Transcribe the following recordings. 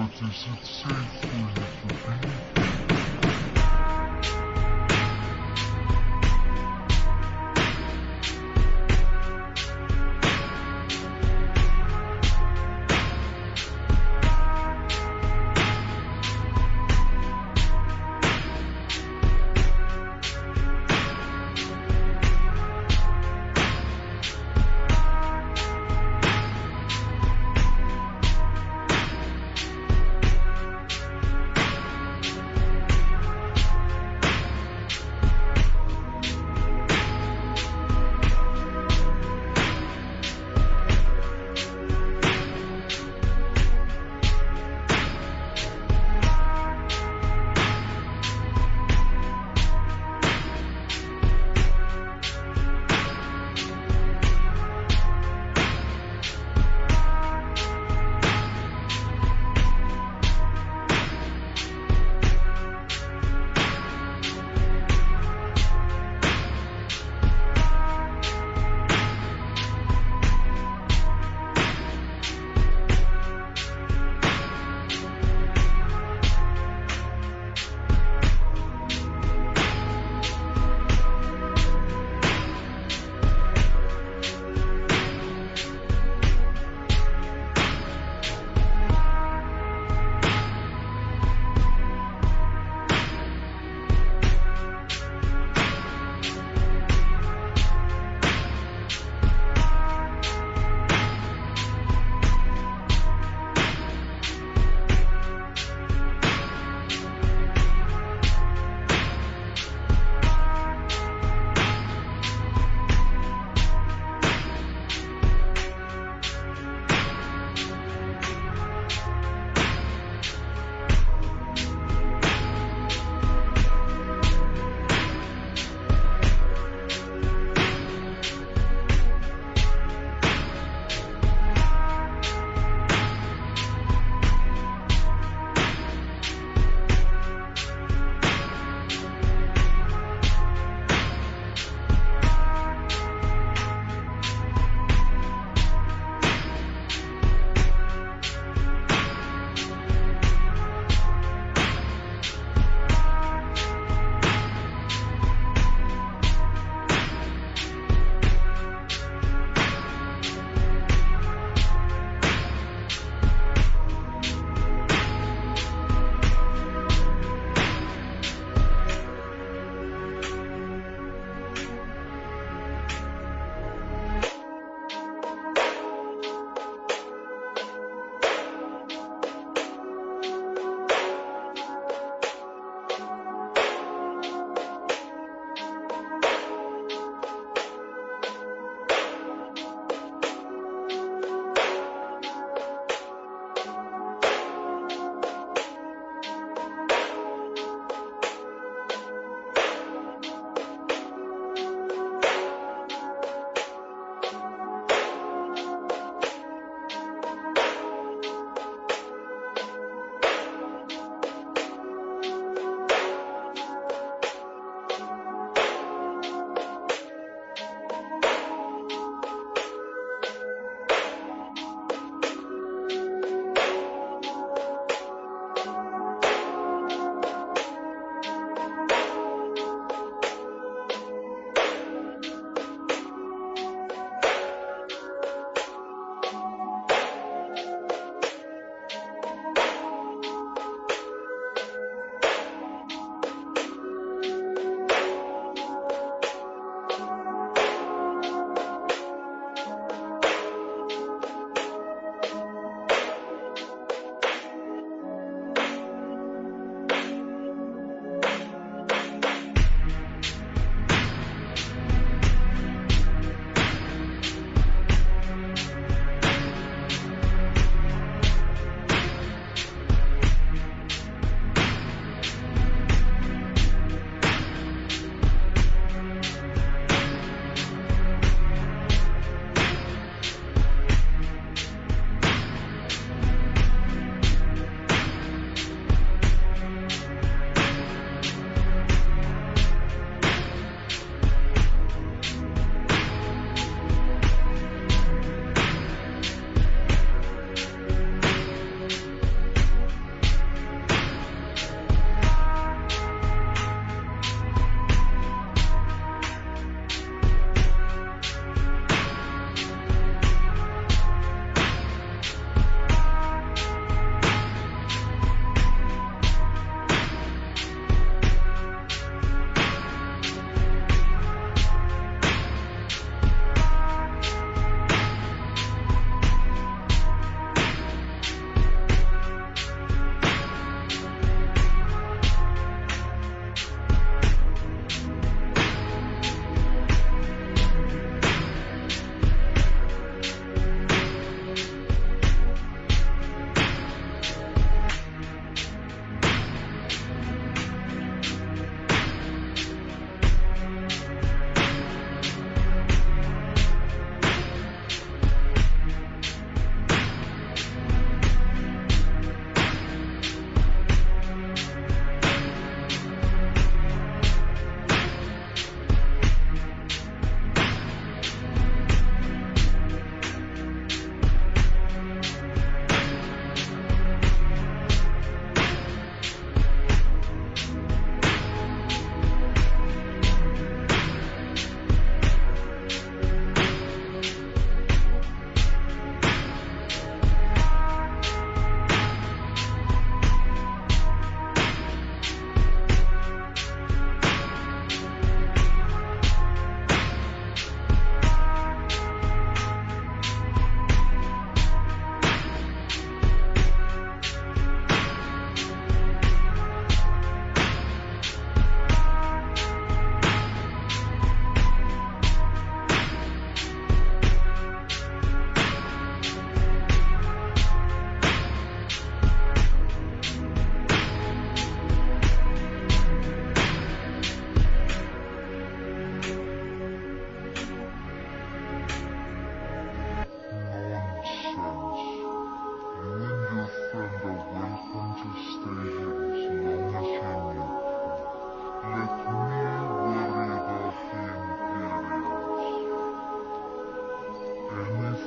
But is it safe for you to be?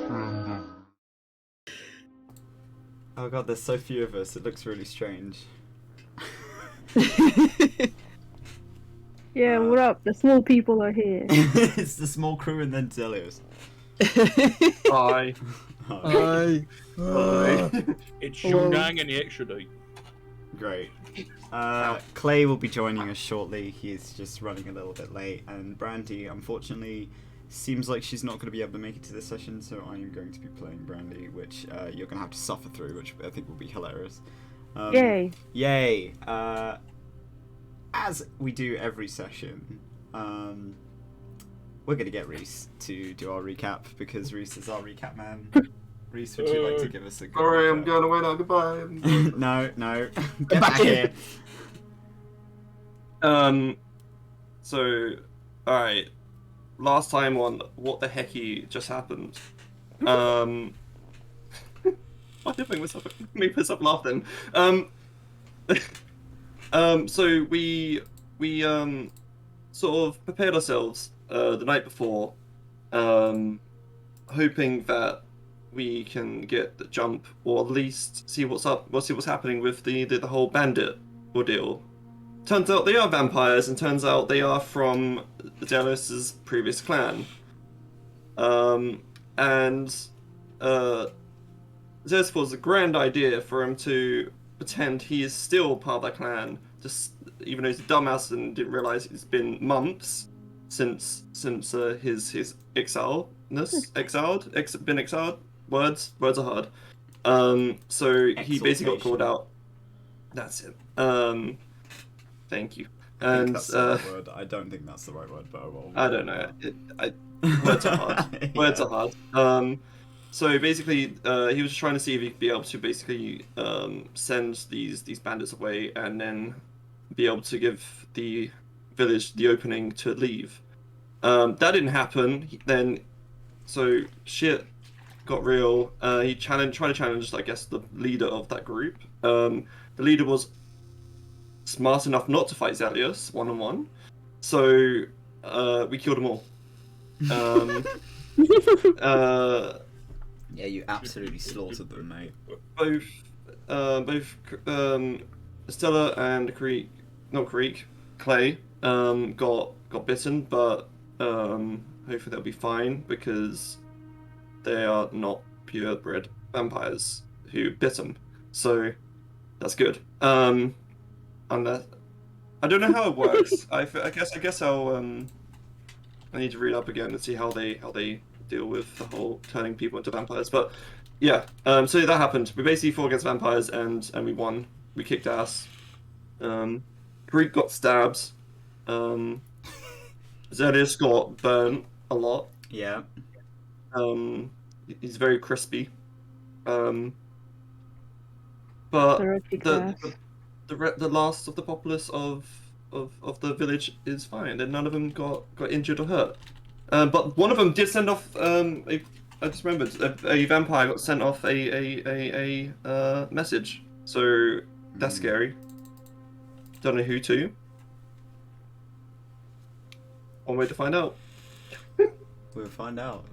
friend of Oh god, there's so few of us. It looks really strange. Yeah, what up? The small people are here. It's the small crew and then Zelios. Hi. Hi. Hi. It's Hello. Shunang and the extra day. Great. Clay will be joining us shortly. He's just running a little bit late, and Brandy, unfortunately, seems like she's not going to be able to make it to this session, so I am going to be playing Brandy, which you're going to have to suffer through, which I think will be hilarious. Yay. Yay! As we do every session, we're going to get Reese to do our recap, because Reese is our recap man. Reese, would you like to give us a good Sorry, recap? I'm going away now. Goodbye. No. Get back here. So, alright. Last time on What the Hecky just happened. Why did I make myself laugh then? So we sort of prepared ourselves the night before, hoping that we can get the jump, or at least see what's up. We'll see what's happening with the whole bandit ordeal. Turns out they are vampires, and turns out they are from Zealous' previous clan. And Zeus thought it was a grand idea for him to pretend he is still part of that clan, just even though he's a dumbass and didn't realize it's been months since his been exiled. Words are hard. So he basically got called out. That's it. Thank you. I think And that's the right word. I don't think that's the right word, but I don't know. Words are hard. Words are hard. So basically, he was just trying to see if he could be able to basically send these bandits away, and then be able to give the village the opening to leave. That didn't happen. So shit got real. He tried to challenge, I guess, the leader of that group. The leader was smart enough not to fight Zelius one-on-one, so we killed them all. Yeah, you absolutely slaughtered them, mate. Both Stella and Clay got bitten, but hopefully they'll be fine, because they are not purebred vampires who bit them, so that's good. Unless I don't know how it works. I guess I'll I need to read up again and see how they deal with the whole turning people into vampires. But yeah, so that happened. We basically fought against vampires, and we won. We kicked ass. Greek got stabbed. Zelius got burnt a lot. Yeah. He's very crispy. But Terrific the last of the populace of the village is fine, and none of them got injured or hurt. But one of them did send off. I just remembered a vampire got sent off a message. So that's scary. Don't know who to. One way to find out. We'll find out.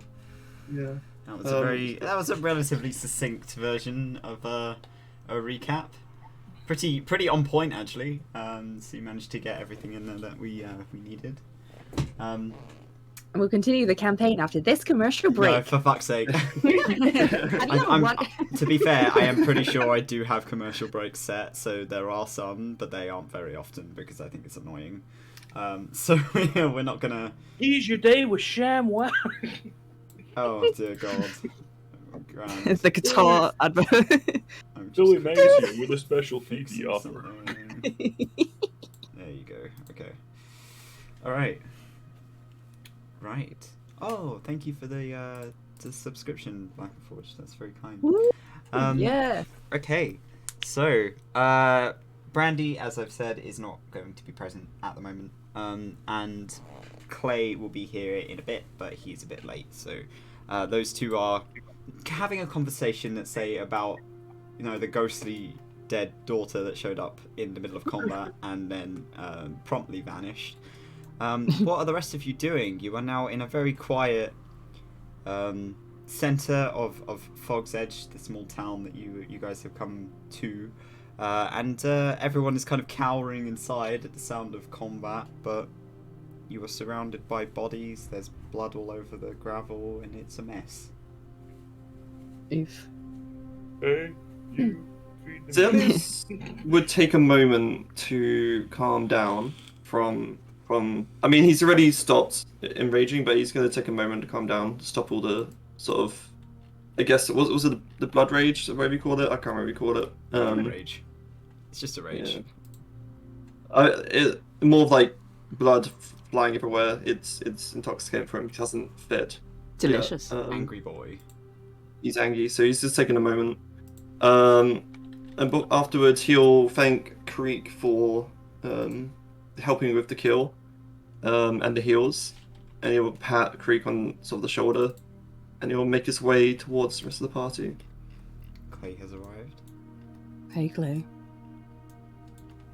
Yeah. That was a relatively succinct version of a recap. Pretty on point, actually. So you managed to get everything in there that we needed. And we'll continue the campaign after this commercial break. No, for fuck's sake. I'm To be fair, I am pretty sure I do have commercial breaks set, so there are some, but they aren't very often because I think it's annoying. So we're not gonna. Ease your day with ShamWow. Oh dear God. Grand. It's the guitar advert. I'm just- Billy Mays here with a special TV offer. There you go. Okay. All right. Right. Oh, thank you for the subscription, Black and Forge. That's very kind. Yeah. Okay. So, Brandy, as I've said, is not going to be present at the moment. And Clay will be here in a bit, but he's a bit late. So, those two are having a conversation, let's say, about, you know, the ghostly dead daughter that showed up in the middle of combat and then promptly vanished. What are the rest of you doing? You are now in a very quiet center of Fog's Edge, the small town that you guys have come to, and everyone is kind of cowering inside at the sound of combat, but you are surrounded by bodies. There's blood all over the gravel, and it's a mess. Oof. Hey, you. feed them. Zealous would take a moment to calm down from. I mean, he's already stopped enraging, but he's going to take a moment to calm down, stop all the sort of. I guess was it the blood rage, whatever you called it? I can't remember what you called it. Rage. It's just a rage. Yeah. More of like blood flying everywhere. It's intoxicating for him. He doesn't fit. Delicious. Yeah, Angry boy. He's angry, so he's just taking a moment. And afterwards, he'll thank Creek for helping with the kill and the heals, and he'll pat Creek on sort of the shoulder, and he'll make his way towards the rest of the party. Clay has arrived. Hey, Clay.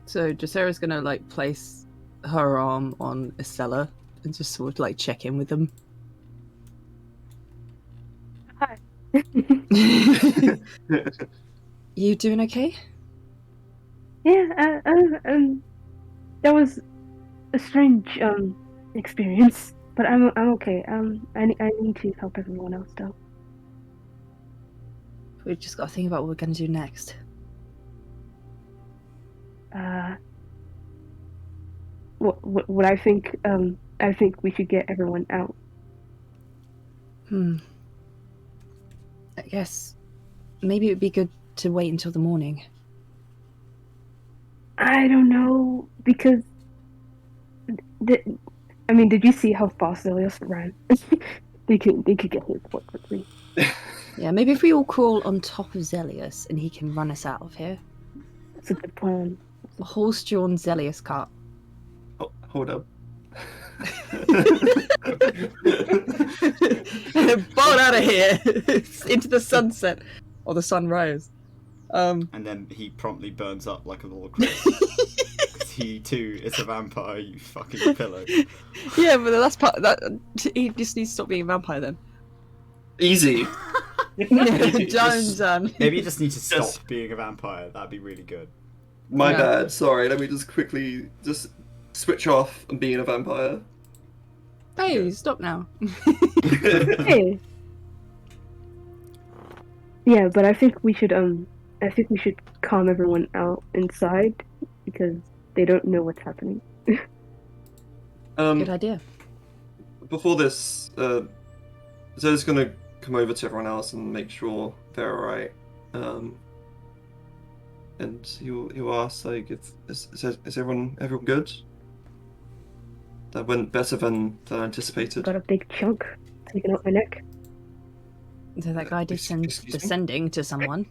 So Dracera's gonna like place her arm on Estella and just sort of like check in with them. Hi. You doing okay? Yeah, that was a strange experience, but I'm okay. I need to help everyone else though. We've just got to think about what we're gonna do next. What I think we should get everyone out. I guess maybe it would be good to wait until the morning. I don't know, because did you see how fast Zelios ran? they could get hit quite quickly. Yeah, maybe if we all crawl on top of Zelius and he can run us out of here. That's a good plan. A horse-drawn Zelius cart. Oh, hold up. Bolt out of here into the sunset or the sunrise. And then he promptly burns up like a little crisp. He too is a vampire, you fucking pillow. Yeah, but the last part that he just needs to stop being a vampire then. Easy. Done. Maybe you just need to stop Yes. being a vampire. That'd be really good. My Yeah. bad. Sorry. Let me just quickly switch off and being a vampire. Hey, stop now. Hey. Yeah, but I think we should calm everyone out inside because they don't know what's happening. Good idea. Before this, Zoe's gonna come over to everyone else and make sure they're alright. And he'll ask like, is everyone good? That went better than anticipated. Got a big chunk taken out my neck. So that guy did send Excuse me? descending to someone.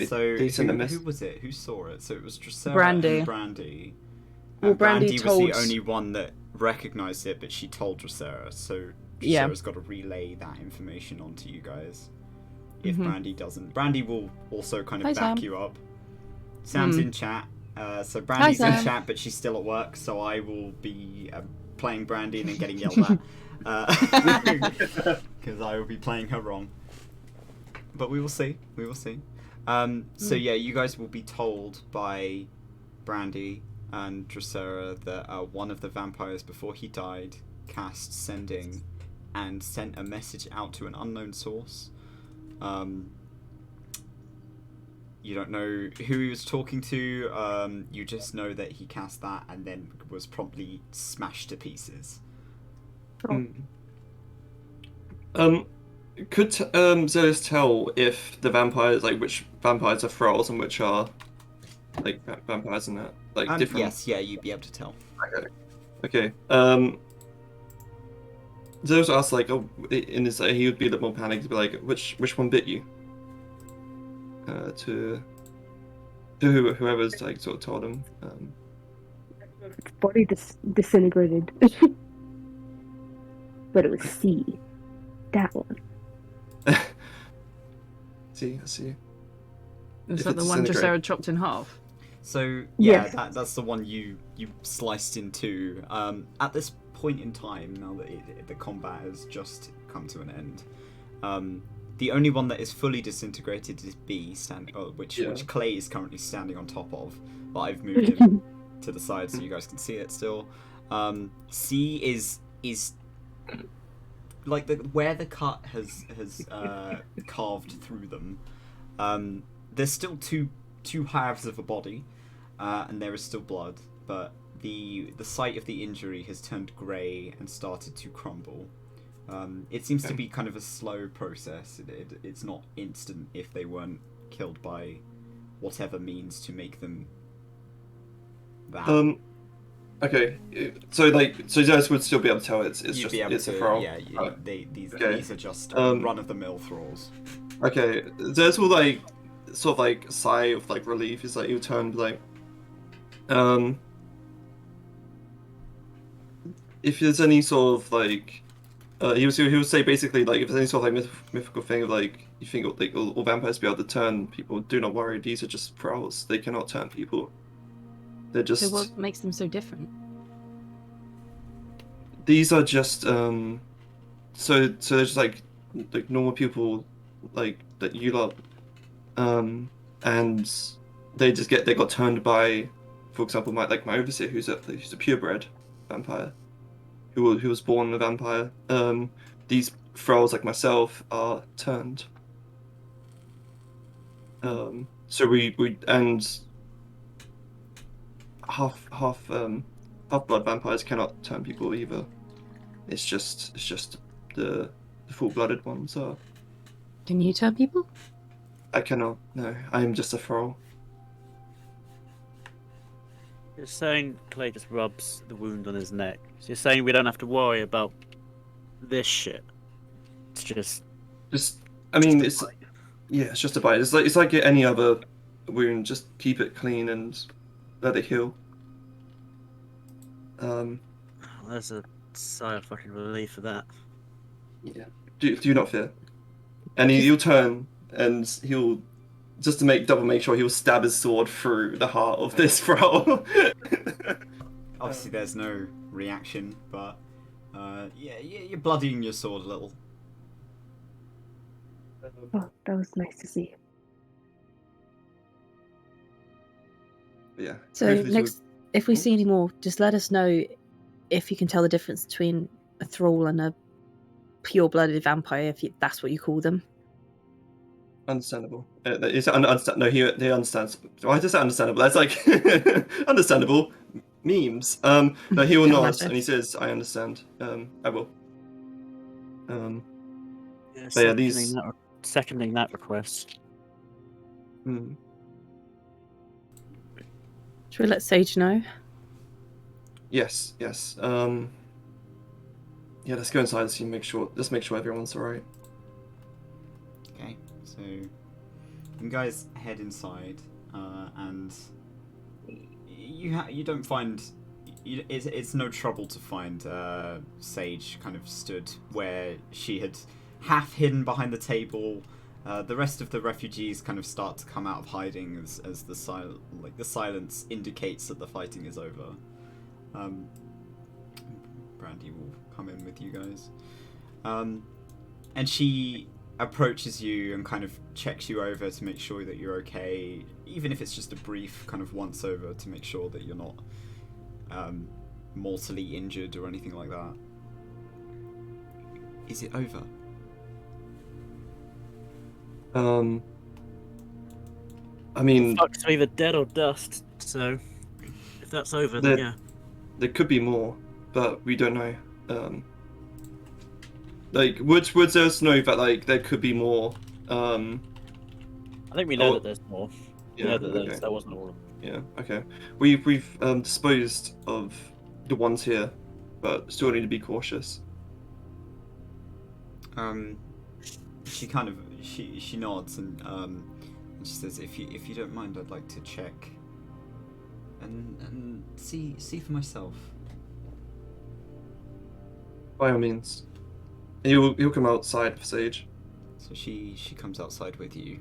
So Did he send a who was it? Who saw it? So it was Dracera Brandy. and Brandy. Well, And Brandy Brandy told- was the only one that recognised it, but she told Dracera. So Yeah. Dracera's got to relay that information onto you guys. If Mhm. Brandy doesn't, Brandy will also kind of Hi, back Sam. you up. Sam's Hmm. in chat. So Brandy's in Sam. chat, but she's still at work. So I will be playing Brandy and then getting yelled at because I will be playing her wrong. But we will see. We will see. So yeah, you guys will be told by Brandy and Dracera that one of the vampires before he died cast sending and sent a message out to an unknown source. You don't know who he was talking to. You just know that he cast that and then was promptly smashed to pieces. Could Zeus tell if the vampires, like which vampires are thralls and which are like vampires and that, like different? Yes, yeah, you'd be able to tell. Okay. Zeus asked like, oh, in his he would be a little more panicked, to be like, which one bit you? To whoever's like sort of told him. Its body disintegrated. But it was C. That one. I see. Is If that the it's one disintegrate. Dracera chopped in half? So yeah, Yes. that's the one you sliced in two. At this point in time, now that the combat has just come to an end. The only one that is fully disintegrated is B, which Clay is currently standing on top of, but I've moved him to the side so you guys can see it still. C is like where the cut has carved through them. There's still two halves of a body, and there is still blood, but the site of the injury has turned grey and started to crumble. It seems to be kind of a slow process. It's not instant if they weren't killed by whatever means to make them that. Okay, so Zeus would still be able to tell it's You'd just be able it's to, a thrall. yeah. These are just Um, run-of-the-mill thralls. Okay, Zeus will sort of sigh of relief. He's he'll turn and be like, if there's any sort of he'll say basically if there's any sort of mythical thing of you think all vampires be able to turn people, do not worry. These are just thralls. They cannot turn people. They're just. So what makes them so different? These are just so they're just like normal people that you lot, and they got turned by, for example, my overseer who's a purebred vampire, who was born a vampire. These thralls like myself are turned. So we and half blood vampires cannot turn people either. It's just the full-blooded ones are. Can you turn people? I cannot. No, I am just a thrall. You're saying Clay just rubs the wound on his neck. So you're saying we don't have to worry about this shit. It's just. I mean, it's just a bite. It's like any other wound. Just keep it clean and let it heal. There's a sigh of fucking relief for that. Yeah. Do not fear. And he'll turn and he'll just to make sure he'll stab his sword through the heart of this thrall. Obviously, there's no reaction, but you're bloodying your sword a little. Oh, that was nice to see. Yeah. So next, if we see any more, just let us know if you can tell the difference between a thrall and a pure-blooded vampire, that's what you call them. Understandable. No, he understands. Why does that understandable? That's understandable memes. No, he will nod and he says, "I understand. I will." Seconding that request. Should we let Sage know? Yes. Yeah, let's go inside and see. Make sure everyone's alright. Okay, so you guys head inside, and you don't find it's no trouble to find Sage kind of stood where she had half hidden behind the table. The rest of the refugees kind of start to come out of hiding as the silence indicates that the fighting is over. Brandy will come in with you guys, and she approaches you and kind of checks you over to make sure that you're okay, even if it's just a brief kind of once over to make sure that you're not mortally injured or anything like that. Is it over? I mean, Fuck's either dead or dust. So if that's over, then yeah. There could be more, but we don't know. Would Zeus know that there could be more? I think we know that there's more. Yeah, that wasn't all. Yeah. Okay. We've disposed of the ones here, but still need to be cautious. She kind of she nods and she says, if you don't mind, I'd like to check and see for myself. By all means. He'll come outside for Sage. So she comes outside with you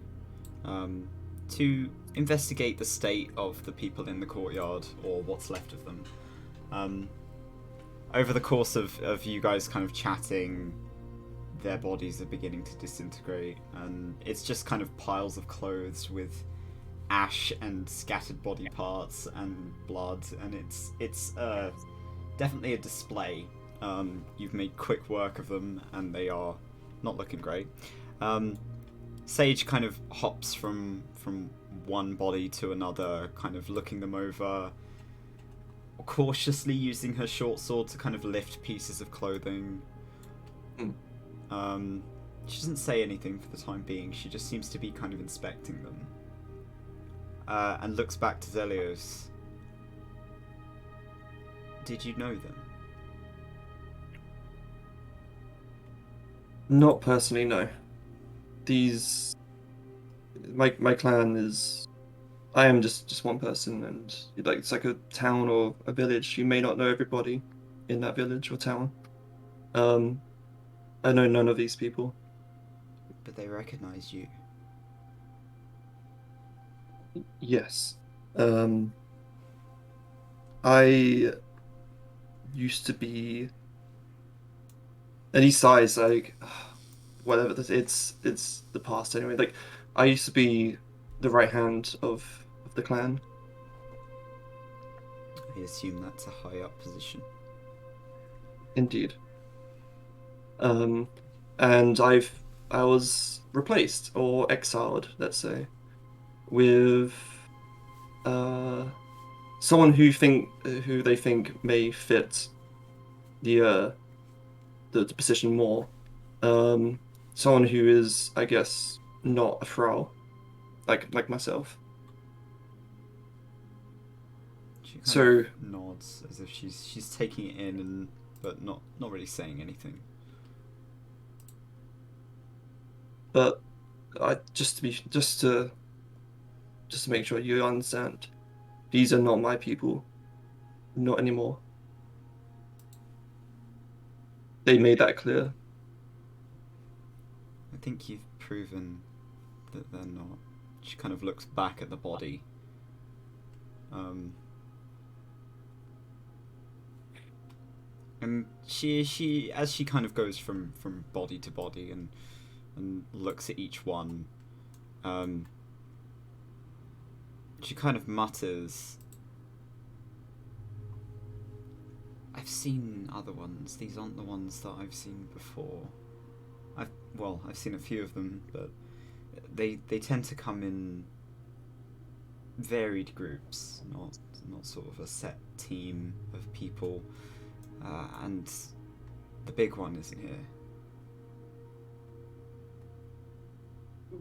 to investigate the state of the people in the courtyard, or what's left of them. Over the course of you guys kind of chatting, their bodies are beginning to disintegrate, and it's just kind of piles of clothes with ash and scattered body parts and blood, and it's definitely a display. You've made quick work of them, and they are not looking great. Sage kind of hops from one body to another, kind of looking them over, cautiously using her short sword to kind of lift pieces of clothing. She doesn't say anything for the time being. She just seems to be kind of inspecting them. And looks back to Zelios. Did you know them? Not personally, no. These, my clan is, I am just one person, and like it's like a town or a village. You may not know everybody in that village or town. I know none of these people. But they recognize you. Yes. I used to be any size, like whatever this, it's the past anyway. Like I used to be the right hand of the clan. I assume that's a high up position. Indeed. And I was replaced or exiled, let's say, with someone who they think may fit the position more. Someone who is, I guess, not a thrall, like myself. She kind So of nods as if she's taking it in, but not really saying anything. but I just to make sure you understand, these are not my people, not anymore. They made that clear. I think you've proven that they're not. She kind of looks back at the body. And she as she kind of goes from body to body and looks at each one, she kind of mutters, I've seen other ones. These aren't the ones that I've seen before. I've seen a few of them, but they tend to come in varied groups, not sort of a set team of people. And the big one isn't here.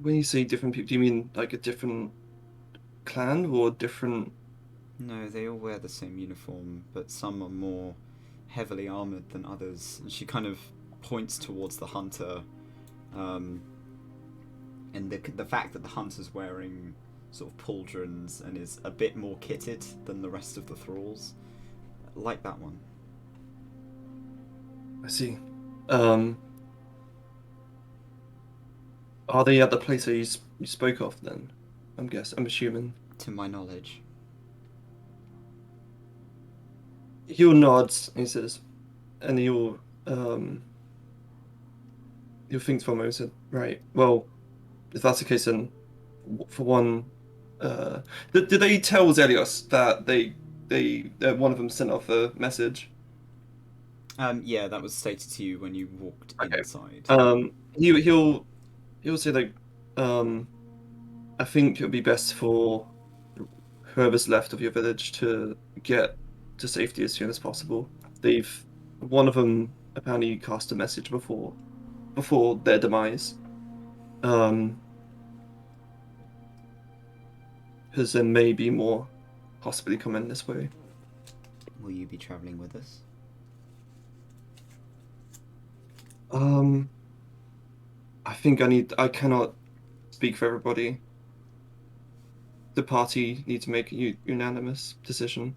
When you say different people, do you mean like a different clan or different? No, they all wear the same uniform, but some are more heavily armoured than others. And she kind of points towards the hunter, and the fact that the hunter's wearing sort of pauldrons and is a bit more kitted than the rest of the thralls, like that one. I see. Are they at the place that you spoke of then? I'm assuming. To my knowledge. He'll nods, he says, and he'll think for a moment. Said, right. Well, if that's the case, then for one, did they tell Zelios that that one of them sent off a message? Yeah, that was stated to you when you walked inside. He'll say like, I think it would be best for whoever's left of your village to get to safety as soon as possible. One of them apparently cast a message before their demise. Because there may be more possibly coming this way. Will you be travelling with us? I think I cannot speak for everybody. The party needs to make a unanimous decision.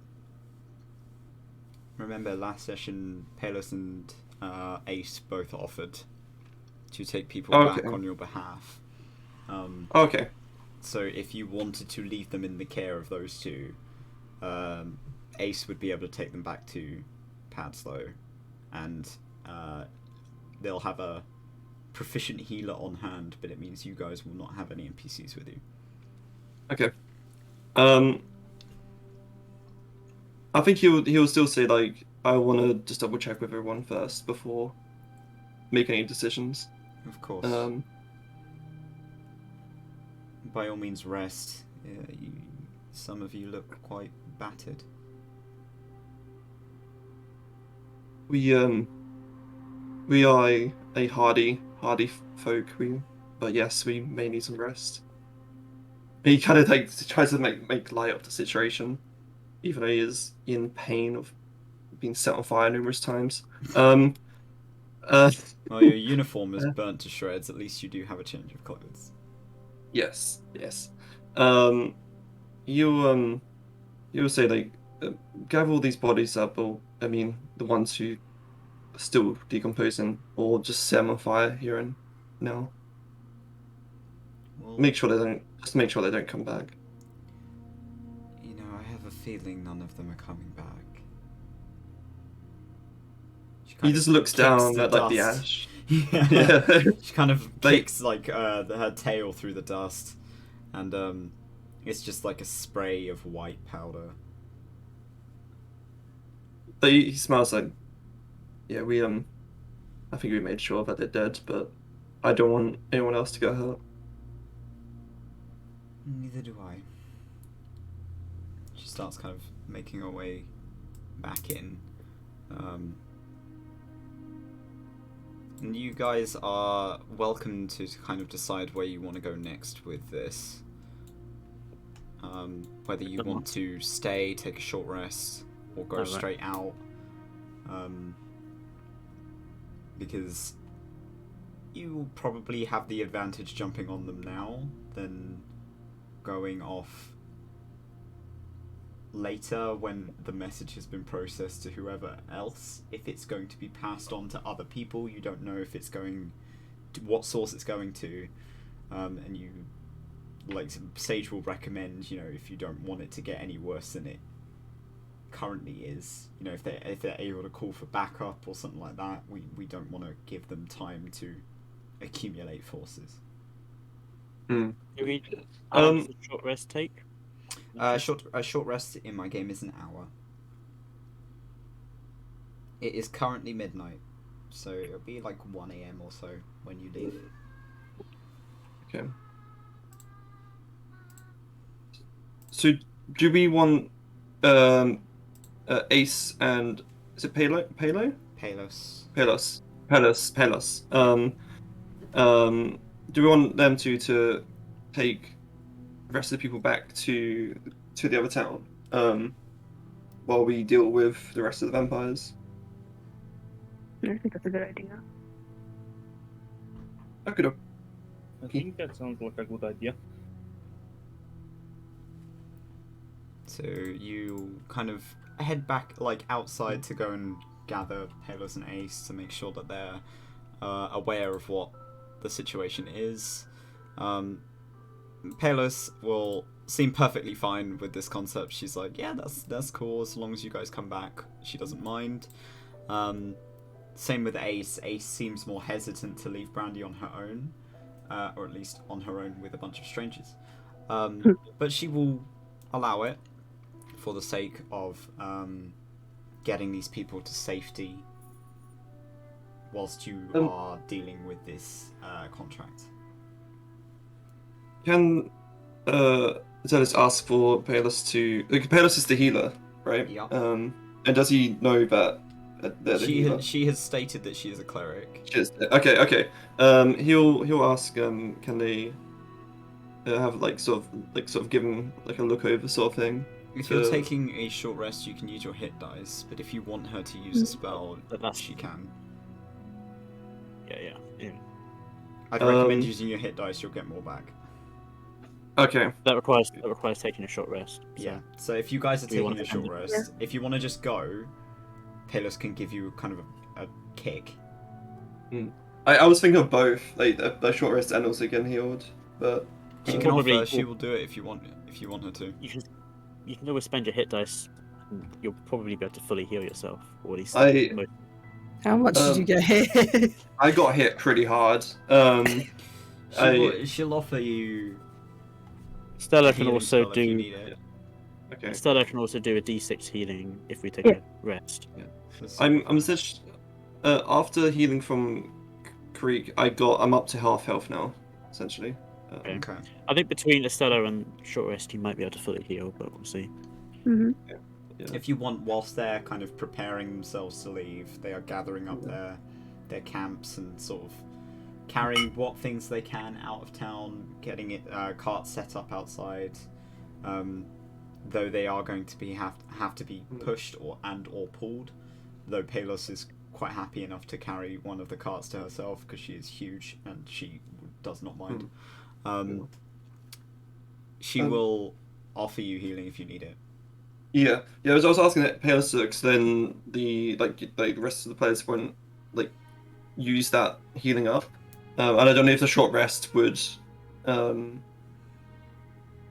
Remember, last session, Palos and Ace both offered to take people back on your behalf. Okay. So if you wanted to leave them in the care of those two, Ace would be able to take them back to Padslow, and they'll have a proficient healer on hand, but it means you guys will not have any NPCs with you. Okay. I think he'll still say like, I want to just double check with everyone first before making any decisions. Of course. By all means, rest. Some of you look quite battered. We are a hardy folk. But yes, we may need some rest. He kind of like tries to make light of the situation, even though he is in pain of being set on fire numerous times. Well, your uniform is burnt to shreds. At least you do have a change of clothes. Yes. You'll say like, gather all these bodies up, or I mean, the ones who are still decomposing, or just set them on fire here and now. Well, Make sure they don't come back. you know, I have a feeling none of them are coming back. She He kind just of looks kicks down the at like the dust. ash. Yeah. She kind of Like- kicks like her tail through the dust, and it's just like a spray of white powder. But he smells like, yeah, I think we made sure that they're dead, but I don't want anyone else to get hurt. Neither do I. She starts kind of making her way back in. And you guys are welcome to kind of decide where you want to go next with this. Whether you want to stay, take a short rest, or go Right. straight out. Because you will probably have the advantage jumping on them now than going off later when the message has been processed to whoever else. If it's going to be passed on to other people, you don't know if it's going to what source it's going to, and you like Sage will recommend, you know, if you don't want it to get any worse than it currently is, you know, if they're able to call for backup or something like that, we don't want to give them time to accumulate forces. Mm. Do we, how long does the short rest take? A short rest in my game is an hour. It is currently midnight, so it'll be like 1 AM or so when you leave. Okay. So, do we want Ace and is it Palo? Palos. Pelos. Do we want them to take the rest of the people back to the other town, while we deal with the rest of the vampires? I think that's a good idea. Okay. I think that sounds like a good idea. So you kind of head back like outside to go and gather Palos and Ace to make sure that they're aware of what the situation is. Palos will seem perfectly fine with this concept. She's like, yeah, that's cool as long as you guys come back. She doesn't mind. Same with Ace. Ace seems more hesitant to leave Brandy on her own, or at least on her own with a bunch of strangers. But she will allow it for the sake of getting these people to safety whilst you are dealing with this contract. Can Zealous ask for Palos to? Like, Palos is the healer, right? Yeah. And does he know that they're the healer? She has stated that she is a cleric. She is. Okay. He'll ask. Can they have sort of give him like a look over sort of thing? If you're taking a short rest, you can use your hit dice, but if you want her to use a spell, she can. Yeah. I'd recommend using your hit dice, you'll get more back. Okay. That requires taking a short rest. So. Yeah, so if you guys are Do you taking want a to short end it? rest, if you want to just go, Palos can give you kind of a kick. I was thinking of both, like the short rest and also getting healed, but She can Probably- offer, she will do it if you want her to. You can always spend your hit dice. And you'll probably be able to fully heal yourself, or at least. How much did you get hit? I got hit pretty hard. She'll offer you. Stella a can healing also spell if you do. need it. Okay. Stella can also do a D6 healing if we take Yeah. a rest. I'm essentially after healing from Creek, I'm up to half health now, essentially. Okay. Okay. I think between Estella and short rest, you might be able to fully heal, but we'll see. Mm-hmm. Yeah. If you want, whilst they're kind of preparing themselves to leave, they are gathering up their camps and sort of carrying what things they can out of town, getting it carts set up outside. Though they are going to be have to be pushed or pulled. Though Palos is quite happy enough to carry one of the carts to herself because she is huge and she does not mind. She will offer you healing if you need it. Yeah. As I was asking that Palos, because then the rest of the players won't use that healing up, and I don't know if the short rest would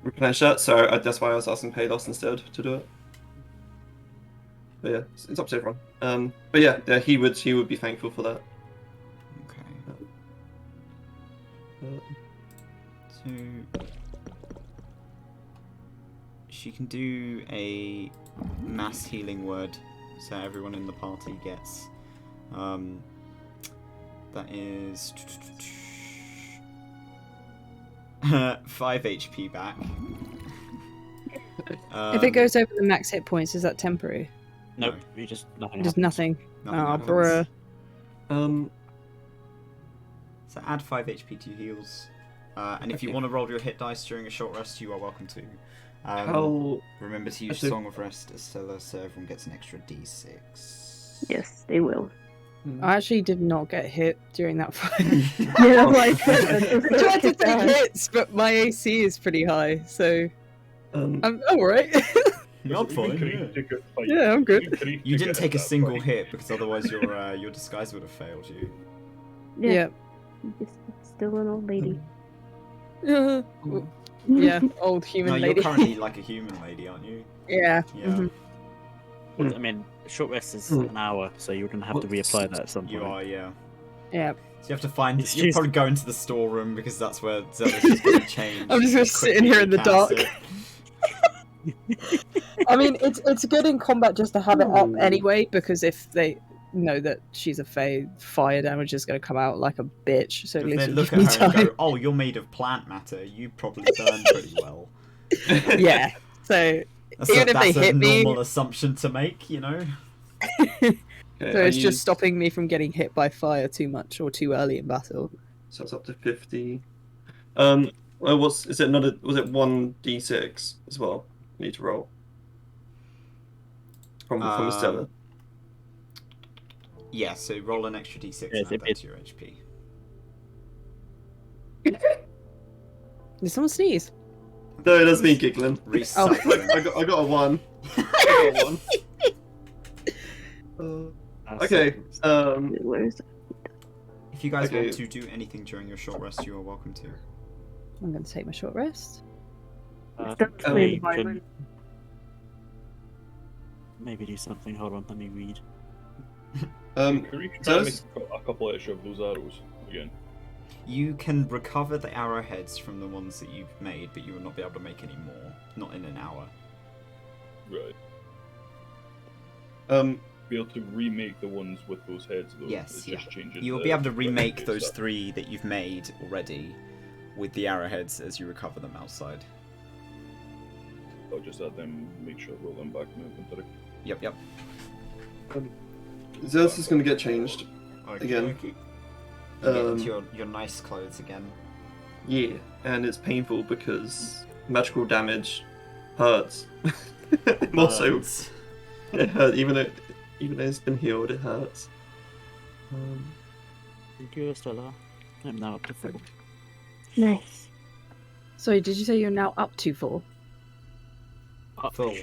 replenish that. So that's why I was asking Palos instead to do it. But yeah, it's up to everyone. But yeah, he would be thankful for that. Okay. So she can do a mass healing word, so everyone in the party gets. That is 5 HP back. If it goes over the max hit points, is that temporary? Nope, you just nothing. Just happens. nothing. Nothing Oh, happens. bruh. So add 5 HP to your heals, and if you Okay. want to roll your hit dice during a short rest, you are welcome to. How? Remember to use Actually- Song of Rest, Estella, so everyone gets an extra D6. Yes, they will. I actually did not get hit during that fight. Yeah, I'm like, I tried to take hits, but my AC is pretty high, so I'm alright. You're fine. Yeah, I'm good. You didn't take a single hit because otherwise your disguise would have failed you. Yeah. Just still an old lady. Yeah. Yeah, old human No, lady. you're currently like a human lady, aren't you? Yeah. Yeah. Mhm. Well, I mean, short rest is an hour, so you're gonna have to reapply that at some point. You are, yeah. Yeah. So you have to find. It's You'll just- probably go into the storeroom because that's where Zealous is going to change. I'm just gonna as sit in quickly here as in the you dark. cast it. I mean, it's good in combat just to have it up anyway, because if they know that she's a fae, fire damage is going to come out like a bitch. So at If least they it'll look give me at her and time. go, "Oh, you're made of plant matter. You probably burn pretty well." Yeah. So That's Even if they that's hit a me- normal assumption to make, you know. Okay, so it's I just used- stopping me from getting hit by fire too much or too early in battle. So it's up to 50. Well, was it 1d6 as well? You need to roll from Estella. Yeah, so roll an extra d6 Yes, and add if that it- to your HP. Did someone sneeze? No, that's me giggling. Reese Oh. suffering. I got a 1. I got a 1. Okay. Where is If you guys Okay. want to do anything during your short rest, you are welcome to. I'm going to take my short rest. Stella playing Clay violin. can maybe do something. Hold on, let me read. Can we try so and make a couple extra of those arrows again? You can recover the arrowheads from the ones that you've made, but you will not be able to make any more. Not in an hour. Right. um, Be able to remake the ones with those heads though. Yes, It's yeah. just changing You will the be able to recipe remake those stuff. 3 that you've made already with the arrowheads as you recover them outside. I'll just add them, make sure I roll them back in my inventory. Yep. Zeus is going to get changed. Again. Get into Um, your nice clothes again. yeah, and it's painful because magical damage hurts. Also, Burns. it hurts. Even though it's been healed, it hurts. Thank you, Stella. I'm now up to 4. Nice. Sorry, did you say you're now up to 4? Full.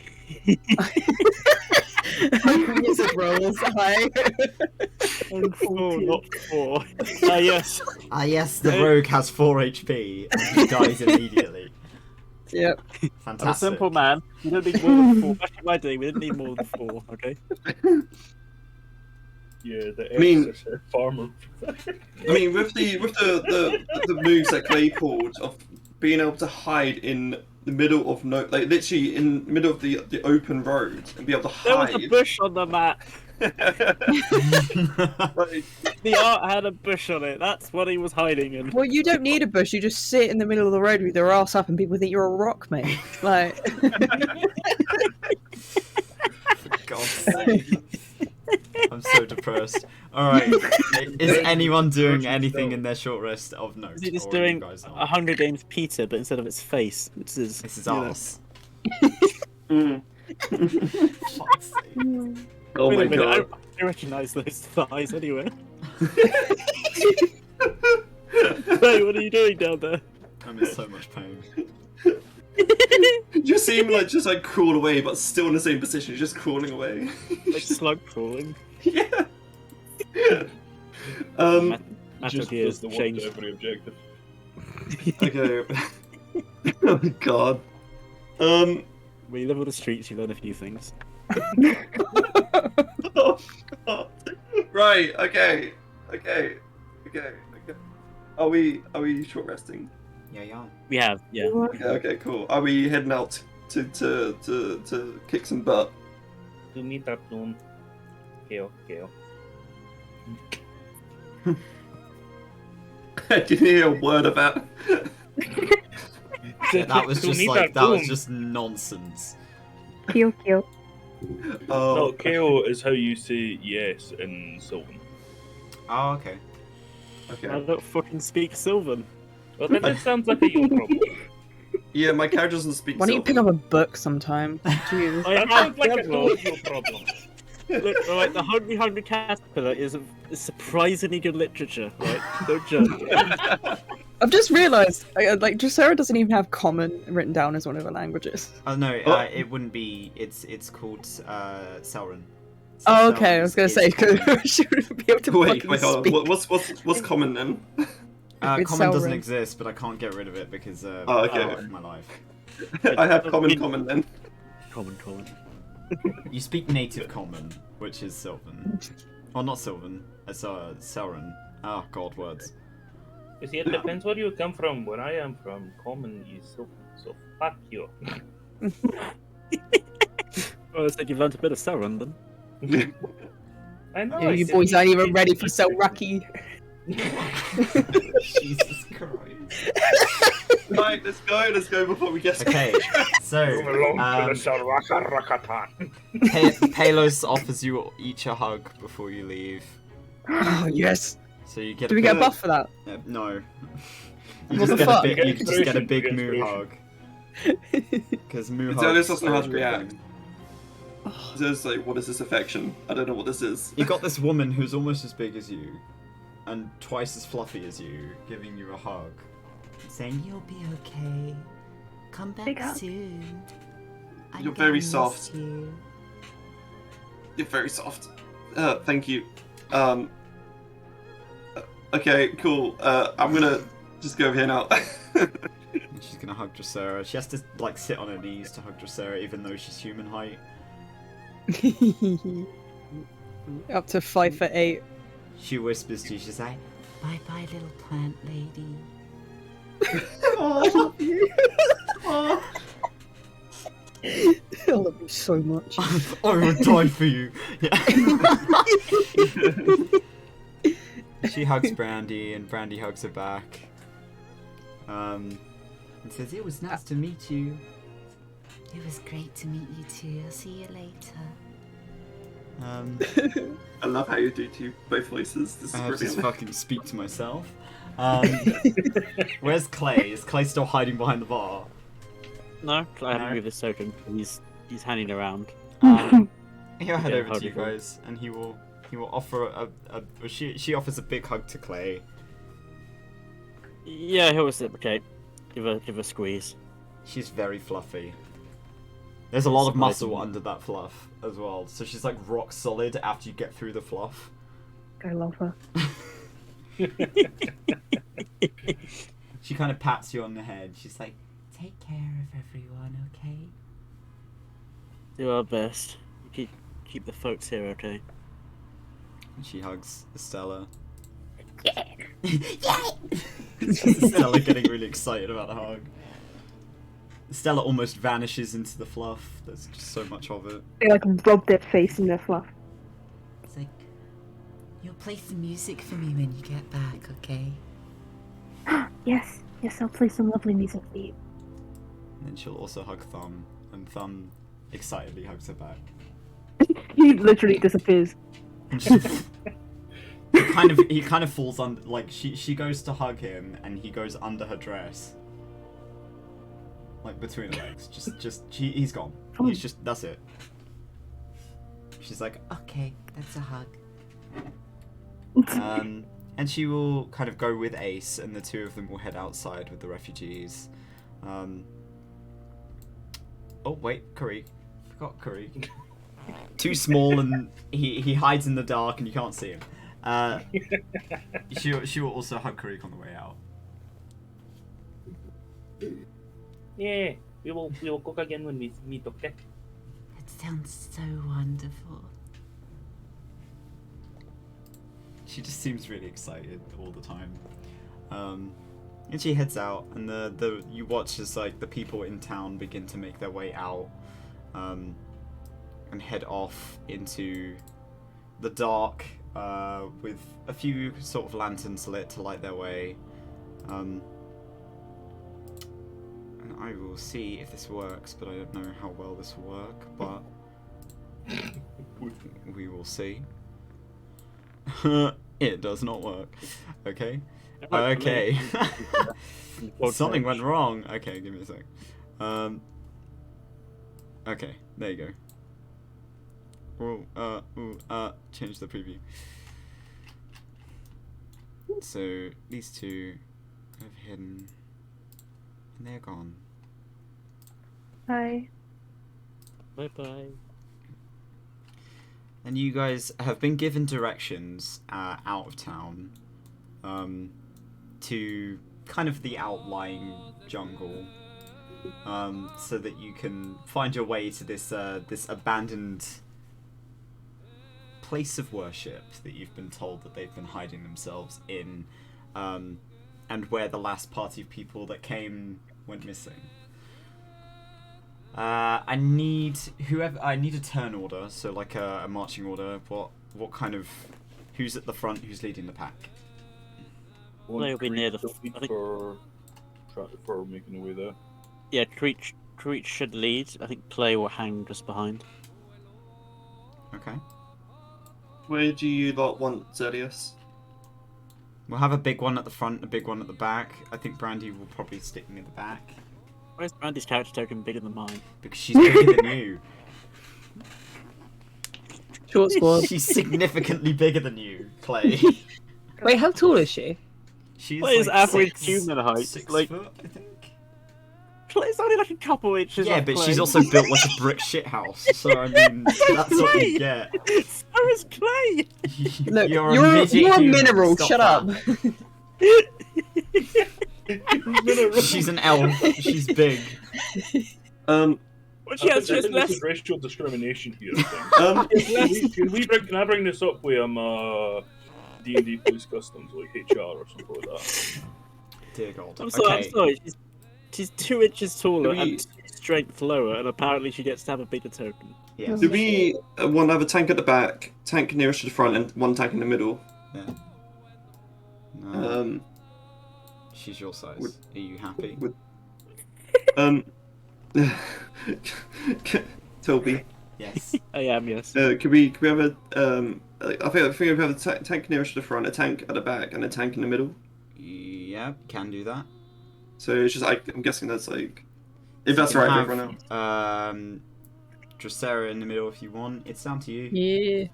Wizard rolls high. I'm 4, not 4. Yes. Ah yes, the rogue has 4 HP and he dies immediately. Yep. Fantastic. I'm a simple man. We don't need more than 4. Back in my day, we didn't need more than 4, okay? Yeah, the I mean- farmer. I mean, with the moves that Clay pulled of being able to hide in the middle of literally in the middle of the open road and be able to There was hide. a bush on the map. Like, The art had a bush on it. That's what he was hiding in. Well, you don't need a bush. You just sit in the middle of the road with your ass up, and people think you're a rock, mate. Like, For God's sake. I'm so depressed. Alright, is anyone doing anything in their short rest of note? Is he just or doing you guys a not? Hunger Games Peter, but instead of its face, it's his. This is you know. arse. mm. Fuck's sake. Oh Wait my a minute, god. I recognise those thighs anyway. Hey, what are you doing down there? I'm in so much pain. You see him just crawl away, but still in the same position, just crawling away. Like slug crawling. Yeah. Metal Just Gear's does the one changed. to every objective. Okay. Oh god. When you live on the streets, you learn a few things. Oh god. Right. Okay. Are we short resting? Yeah. We have, yeah. Okay. Cool. Are we heading out to kick some butt? To meet up noon. Okay. I didn't hear a word of that. Yeah, that was To just meet like up that was noon. just nonsense. Kill. Oh. No, KO is how you say yes in Sylvan. Oh, okay. I Okay. don't fucking speak Sylvan. Well, then it sounds like a you problem. Yeah, my character doesn't speak. why don't you pick Sylvan. up a book sometime? Jesus. I That have sounds like a several. you problem. Look, alright, the Hungry Caterpillar is surprisingly good literature, right? Don't judge. I've just realised, like, Dracera doesn't even have Common written down as one of her languages. Oh no, Oh. it wouldn't be. It's called Selran. So Oh, okay. I was Selran gonna say, is common. she would be able to Wait, fucking hold speak. on. What's common then? Common It's doesn't Selran. exist, but I can't get rid of it because Oh, okay. of my life. I have common then. Common. You speak native Common, which is Sylvan. Or not Sylvan, it's Selran. Oh god, words. You see, it depends where you come from. Where I am from, common is so fuck you. Well, it's like you've learned a bit of Sauron then. I know. Yeah, I you said boys you aren't even did ready it. for Selraki. Jesus Christ. Right, let's go before we get. Okay, so Palos offers you each a hug before you leave. Oh, yes. So you get Do we get a buff for that? no. What just the get fuck? a big, you Get just get a big inspiration, moo get hug. Because moo Zealous hugs doesn't know how to are react. good. There's like, what is this affection? I don't know what this is. You got this woman who's almost as big as you, and twice as fluffy as you, giving you a hug, saying you'll be okay. Come Big back hug. soon. I'm You're very gonna miss soft. you." You're very soft. Thank you. Okay, cool. I'm gonna just go over here now. And she's gonna hug Dracera. She has to like sit on her knees to hug Dracera, even though she's human height. Up to 5'8". She whispers to you. She's like, "Bye bye, little plant lady." Oh, I love you. Oh. I love you so much. I would die for you. Yeah. She hugs Brandy, and Brandy hugs her back. And says, "It was nice to meet you." It was great to meet you too. I'll see you later. I love how you do to both voices. This is I have to brilliant. fucking speak to myself. Where's Clay? Is Clay still hiding behind the bar? No, I haven't No. moved this token. He's hanging around. He'll head Yeah, over hug to you before. guys, and he will offer she offers a big hug to Clay. Yeah, he'll reciprocate. Give a squeeze. She's very fluffy. There's a lot of muscle Surprisingly. under that fluff as well, so she's like rock solid after you get through the fluff. I love her. She kind of pats you on the head. She's like, "Take care of everyone, okay?" Do our best. Keep the folks here, okay? And she hugs Estella. Yeah. It's just Estella getting really excited about the hug. Estella almost vanishes into the fluff. There's just so much of it. They like rub their face in their fluff. It's like, you'll play some music for me when you get back, okay? Yes, I'll play some lovely music for you. And then she'll also hug Thumb, and Thumb excitedly hugs her back. He literally disappears. He kind of falls under, like she goes to hug him and he goes under her dress, like between her legs. He's gone. He's just, that's it. She's like, Okay, that's a hug. and she will kind of go with Ace, and the two of them will head outside with the refugees. Oh wait, Karik. Forgot Karik. Too small, and he hides in the dark and you can't see him. She will also hug Karik on the way out. Yeah, we will cook again when we meet, okay? That sounds so wonderful. She just seems really excited all the time. And she heads out, and you watch as like the people in town begin to make their way out, and head off into the dark, with a few sort of lanterns lit to light their way. And I will see if this works, but I don't know how well this will work, but we will see. It does not work. Okay. Okay. Something went wrong. Okay, give me a sec. Okay, there you go. Change the preview. So these two have hidden, and they're gone. Bye. Bye bye. And you guys have been given directions out of town, to kind of the outlying jungle, so that you can find your way to this abandoned place of worship that you've been told that they've been hiding themselves in, and where the last party of people that came went missing. I need a turn order, so like a marching order. What kind of, who's at the front? Who's leading the pack? They'll be near the. I think, for making the way there. yeah, Creech should lead. I think Clay will hang just behind. Okay. Where do you lot want Zedius? We'll have a big one at the front, a big one at the back. I think Brandy will probably stick near the back. Why is Brandy's character token bigger than mine? Because she's bigger than you. Short squad. She's significantly bigger than you, Clay. Wait, how tall is she? She's What is like average 6 human height? 6 Like- foot, I think. Clay's only like a couple inches. Yeah, off but Clay. she's also built like a brick shithouse. So I mean, that's what Clay! you get. So is Clay. Look, you're you're midget a human. mineral. Stop Shut up. that. She's an elf. She's big. I Well, she has think just this less. is racial discrimination here. I think. Can I bring this up with D&D police customs, like HR or something like that? Dear God. I'm sorry. Okay. I'm sorry. She's 2 inches taller Do we- and strength lower, and apparently she gets to have a bigger token. Yes. Do we want to have a tank at the back, tank nearest to the front, and one tank in the middle? Yeah. No. Um, She's your size. would- Are you happy? would- Toby, Yes. I am, yes. could we have a I think we have a tank nearest to the front, a tank at the back, and a tank in the middle. Yeah, can do that. So it's just I'm guessing that's like, if that's You right for have, everyone else. Dracera in the middle if you want. It's down to you. Yeah.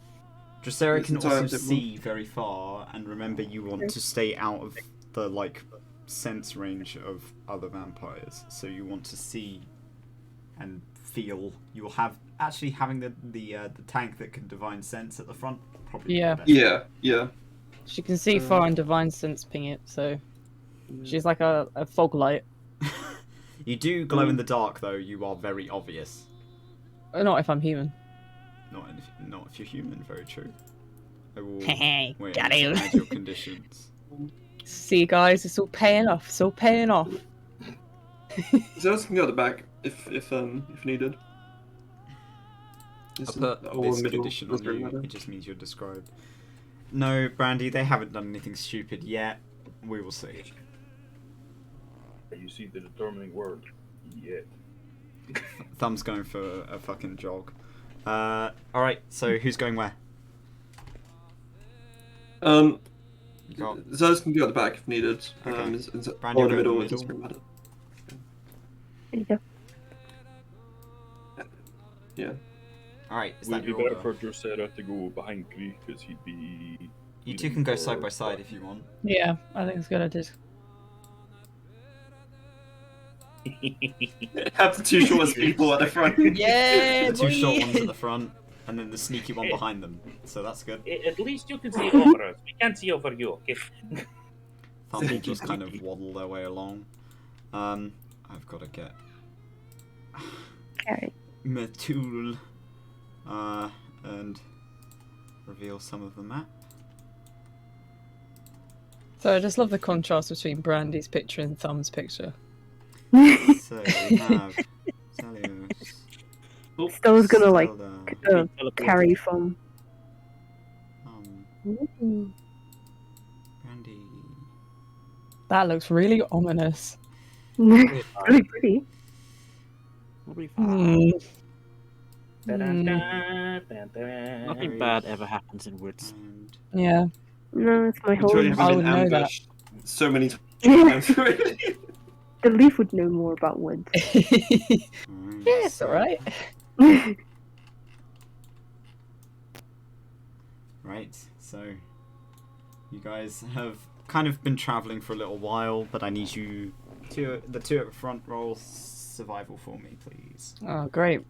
Dracera It's can entirely also different. see very far, and remember you want to stay out of the like sense range of other vampires. So you want to see and feel. You'll have actually having the tank that can divine sense at the front probably. Yeah. Be better. Yeah. She can see far and divine sense ping it, so she's like a fog light. You do glow in the dark though. You are very obvious. Not if I'm human. Not if you're human. Very true. I will Hey, wait got to him. add your conditions. See, guys, it's all paying off. It's all paying off. Zeus can go at the back if needed. I'll This put or this middle, condition doesn't on really you. matter. It just means you're described. No, Brandy, they haven't done anything stupid yet. We will see. You see the determining word. Yet. Thumb's going for a fucking jog. Alright, so who's going where? You got Zeus can go at the back if needed. Okay. Or Brandy, in the you'll go middle, in it the doesn't really matter. There you go. Yeah. Alright, is Would that it be your better order? for Drosera to go behind Creek because he'd be. You two can go side by side if you want. Yeah, I think it's a good idea. Have the two shortest people at the front. Yeah, The two short boy. ones at the front, and then the sneaky one behind them. So that's good. At least you can see over us. We can't see over you, okay? Thumb will just kind of waddle their way along. I've got to get Alright. Matul, and reveal some of the map. So I just love the contrast between Brandy's picture and Thumb's picture. So we have Zelios, Stella's gonna like Stella, carry from. Ooh. Brandy. That looks really ominous. Really pretty. Hmm. Nothing bad ever happens in woods. And Yeah. No, it's my You told you home. I have would been know that. ambushed so many times already. The leaf would know more about woods. alright, Yeah, it's so- alright. Right, so you guys have kind of been traveling for a little while, but I need you the two at the front roll survival for me, please. Oh, great.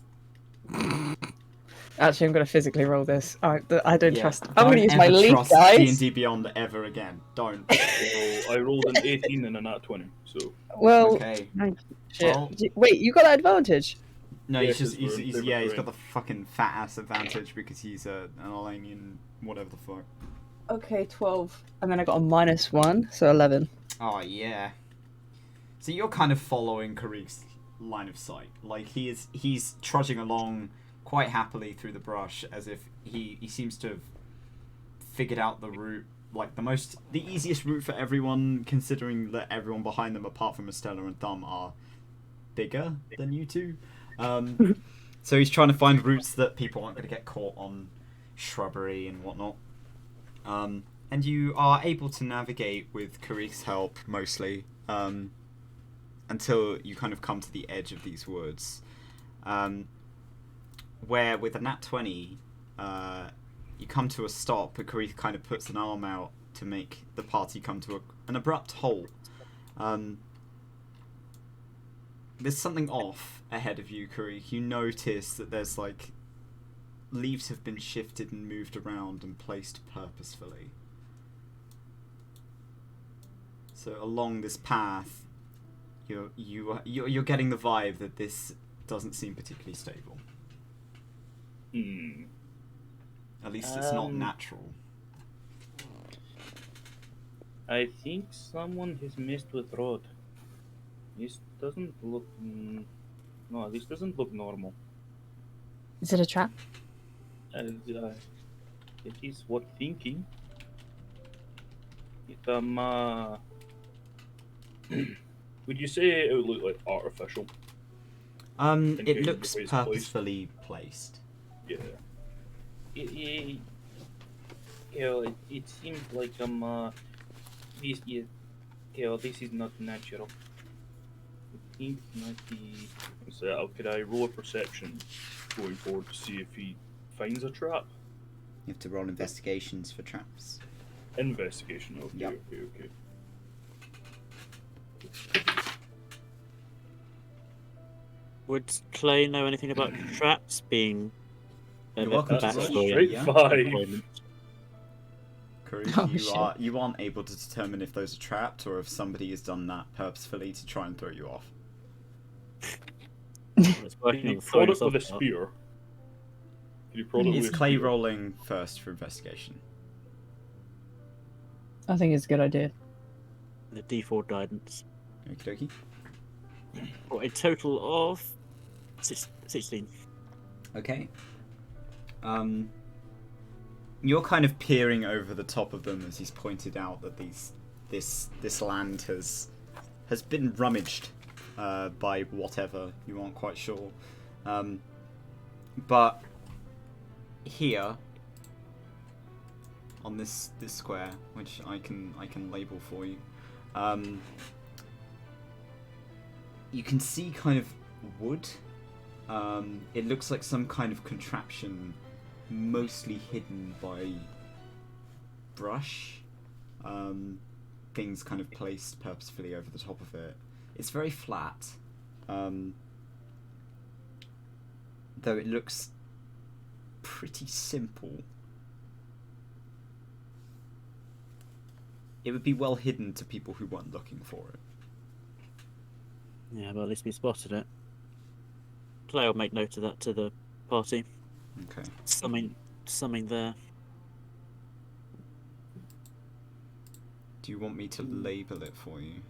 Actually, I'm going to physically roll this. I don't trust. I'm going to use my Don't leaf, ever trust guys. D&D Beyond ever again. Don't. So I rolled an 18 and a nat 20. So Well, Okay. shit. Well- Wait, you got that advantage? No, Yeah, he's just 'cause we're he's favorite yeah, he's terrain. got the fucking fat ass advantage because he's an Alanian whatever the fuck. Okay, 12. And then I got a -1, so 11. Oh yeah. So you're kind of following Karik's line of sight. Like he's trudging along quite happily through the brush as if he seems to have figured out the route, like the easiest route for everyone, considering that everyone behind them apart from Estella and Thumb are bigger than you two. So he's trying to find routes that people aren't going to get caught on shrubbery and whatnot. And you are able to navigate with Karik's help mostly, until you kind of come to the edge of these woods, where with a nat 20, you come to a stop, but Karik kind of puts an arm out to make the party come to an abrupt halt. There's something off ahead of you, Karik. You notice that there's like leaves have been shifted and moved around and placed purposefully. So along this path, you're getting the vibe that this doesn't seem particularly stable. At least it's not natural. I think someone has messed with road. This doesn't look. No, this doesn't look normal. Is it a trap? It is what thinking. It, would you say it would look like artificial? It Thinking looks the way it's purposefully placed. Yeah. it seems like this this is not natural. I think it might be. So could I roll a perception going forward to see if he finds a trap? You have to roll investigations for traps. Investigation. Okay. Yep. Okay. Would Clay know anything about traps being You're welcome to roll. backstory? Straight Yeah. 5. Karik, Oh, shit. you aren't able to determine if those are trapped or if somebody has done that purposefully to try and throw you off. It's Can working you on prod throwing it with a stuff out. spear? Can you prod it Is with a Clay spear? rolling first for investigation? I think it's a good idea. The D4 guidance. Okie dokie. For a total of 16. Okay. You're kind of peering over the top of them as he's pointed out that this land has been rummaged by whatever, you aren't quite sure. But here on this square, which I can label for you, you can see kind of wood. It looks like some kind of contraption, mostly hidden by brush. Things kind of placed purposefully over the top of it. It's very flat, though it looks pretty simple. It would be well hidden to people who weren't looking for it. Yeah, but at least we spotted it. Clay will make note of that to the party. Okay. Something there. Do you want me to label it for you?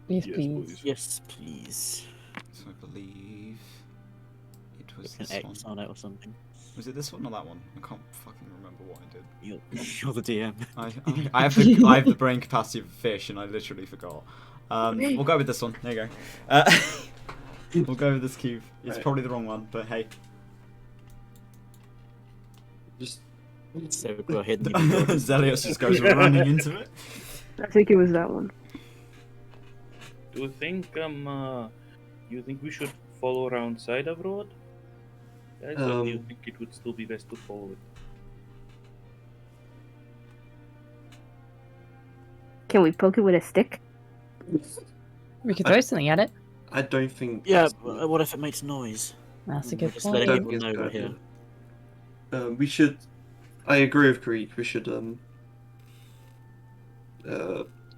Yes, Yes, please. please. Yes, please. So I believe it was Put an this X one. on it or something. Was it this one or that one? I can't fucking remember what I did. You're the DM. I have the brain capacity of a fish, and I literally forgot. We'll go with this one. There you go. We'll go with this cube. It's Right. probably the wrong one, but hey. Just So go ahead. And Zelios just goes running into it. I think it was that one. Do you think we should follow around side of road? Guys, or do you think it would still be best to follow it? Can we poke it with a stick? We could throw something at it. I don't think. Yeah, but what if it makes noise? That's a good Just point. letting Don't people think know it's we're a good here. idea. We should. I agree with Greek. We should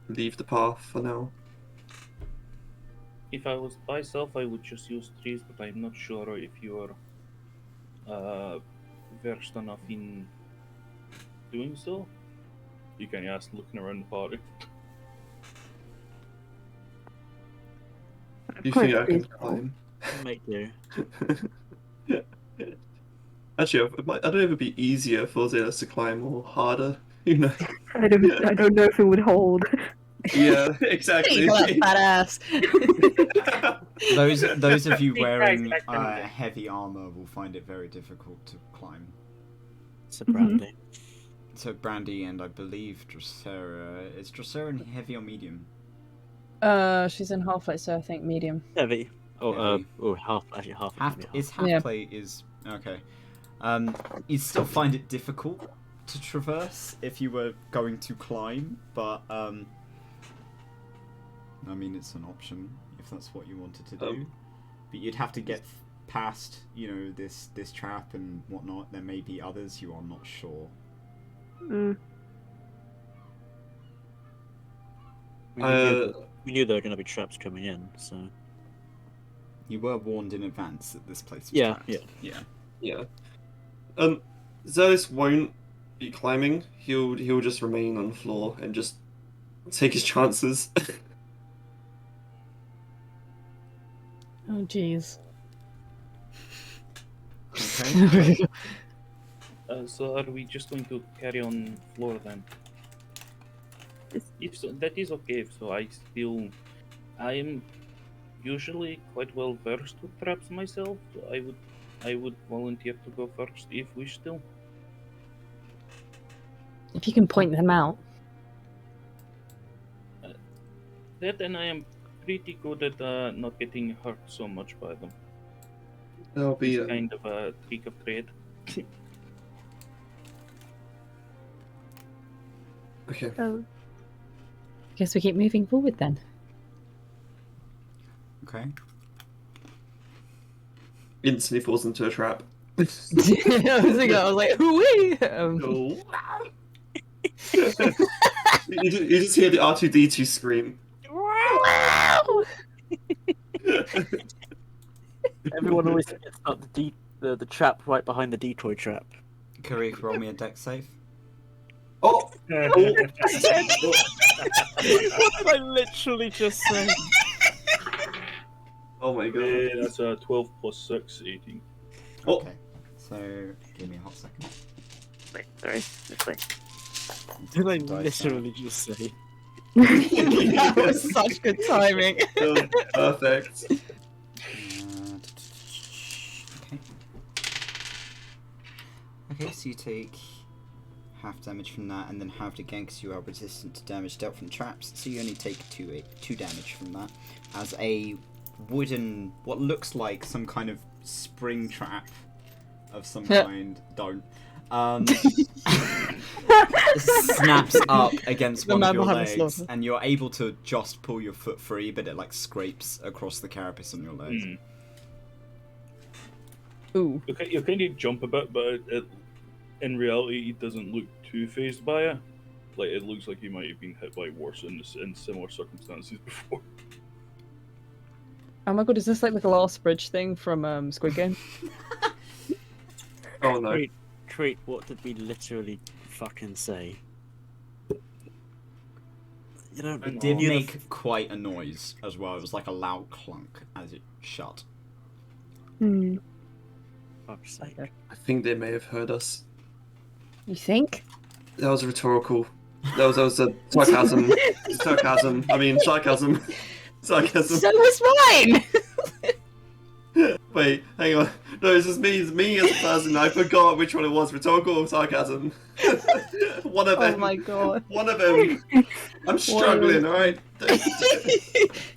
leave the path for now. If I was myself, I would just use trees, but I'm not sure if you're versed enough in doing so. You can ask looking around the party. Of You course think I can it is. climb? Make do. Actually, I don't know if it'd be easier for Zealous to climb or harder. You know? I don't know if it would hold. Yeah, exactly. Badass. Those of you Big wearing guys back then. heavy armor will find it very difficult to climb. It's a brandy. So Brandy and I believe Drosera. Is Drosera in heavy or medium? She's in half light, so I think medium. Heavy. Heavy. Half. Actually, half. Half maybe is half Yeah. plate is okay. You'd still find it difficult to traverse if you were going to climb, but I mean it's an option if that's what you wanted to do. But you'd have to get past, this trap and whatnot. There may be others you are not sure. Mm. We knew there were going to be traps coming in, so. You were warned in advance that this place was Yeah, trapped. Yeah. Yeah. Zealous won't be climbing. He'll just remain on the floor and just take his chances. Oh, jeez. Okay. So are we just going to carry on floor then? If so, that is okay. So I am usually quite well versed with traps myself. So I would volunteer to go first if wished to. If you can point them out. That and I am pretty good at not getting hurt so much by them. That'll be It's kind of a trick of trade. okay. Oh, Guess we keep moving forward then. Okay. Instantly falls into a trap. I was like, hooey! No. you just hear the R2D2 scream. Everyone always gets about the trap right behind the decoy trap. Karik, roll me a dex save. Oh! What did I literally just say? Oh my god. Yeah, that's a 12 plus 6, 18. Oh. Okay. So give me a hot second. Wait, sorry. This way. Did I Dice literally just say? That was such good timing. Perfect. Okay. Okay, so you take half damage from that, and then halved again because you are resistant to damage dealt from traps. So you only take two damage from that. As a wooden, what looks like some kind of spring trap of some kind, snaps up against The one man of your behind the legs, slaughter. and you're able to just pull your foot free, but it like scrapes across the carapace on your legs. Ooh. You kind of jump a bit, but in reality, he doesn't look too phased by it. Like, it looks like he might have been hit by worse in similar circumstances before. Oh my god, is this like the glass bridge thing from Squid Game? Oh no. Treat, what did we literally fucking say? You don't. It did make quite a noise as well. It was like a loud clunk as it shut. Hmm. Fuck's sake. I think they may have heard us. You think? That was rhetorical. That was a sarcasm. Sarcasm. I mean, sarcasm. Sarcasm. So was mine! Wait, hang on. No, it's just me. It's me as a person. I forgot which one it was. Rhetorical or sarcasm. One of them. Oh my god. One of them. I'm struggling, alright?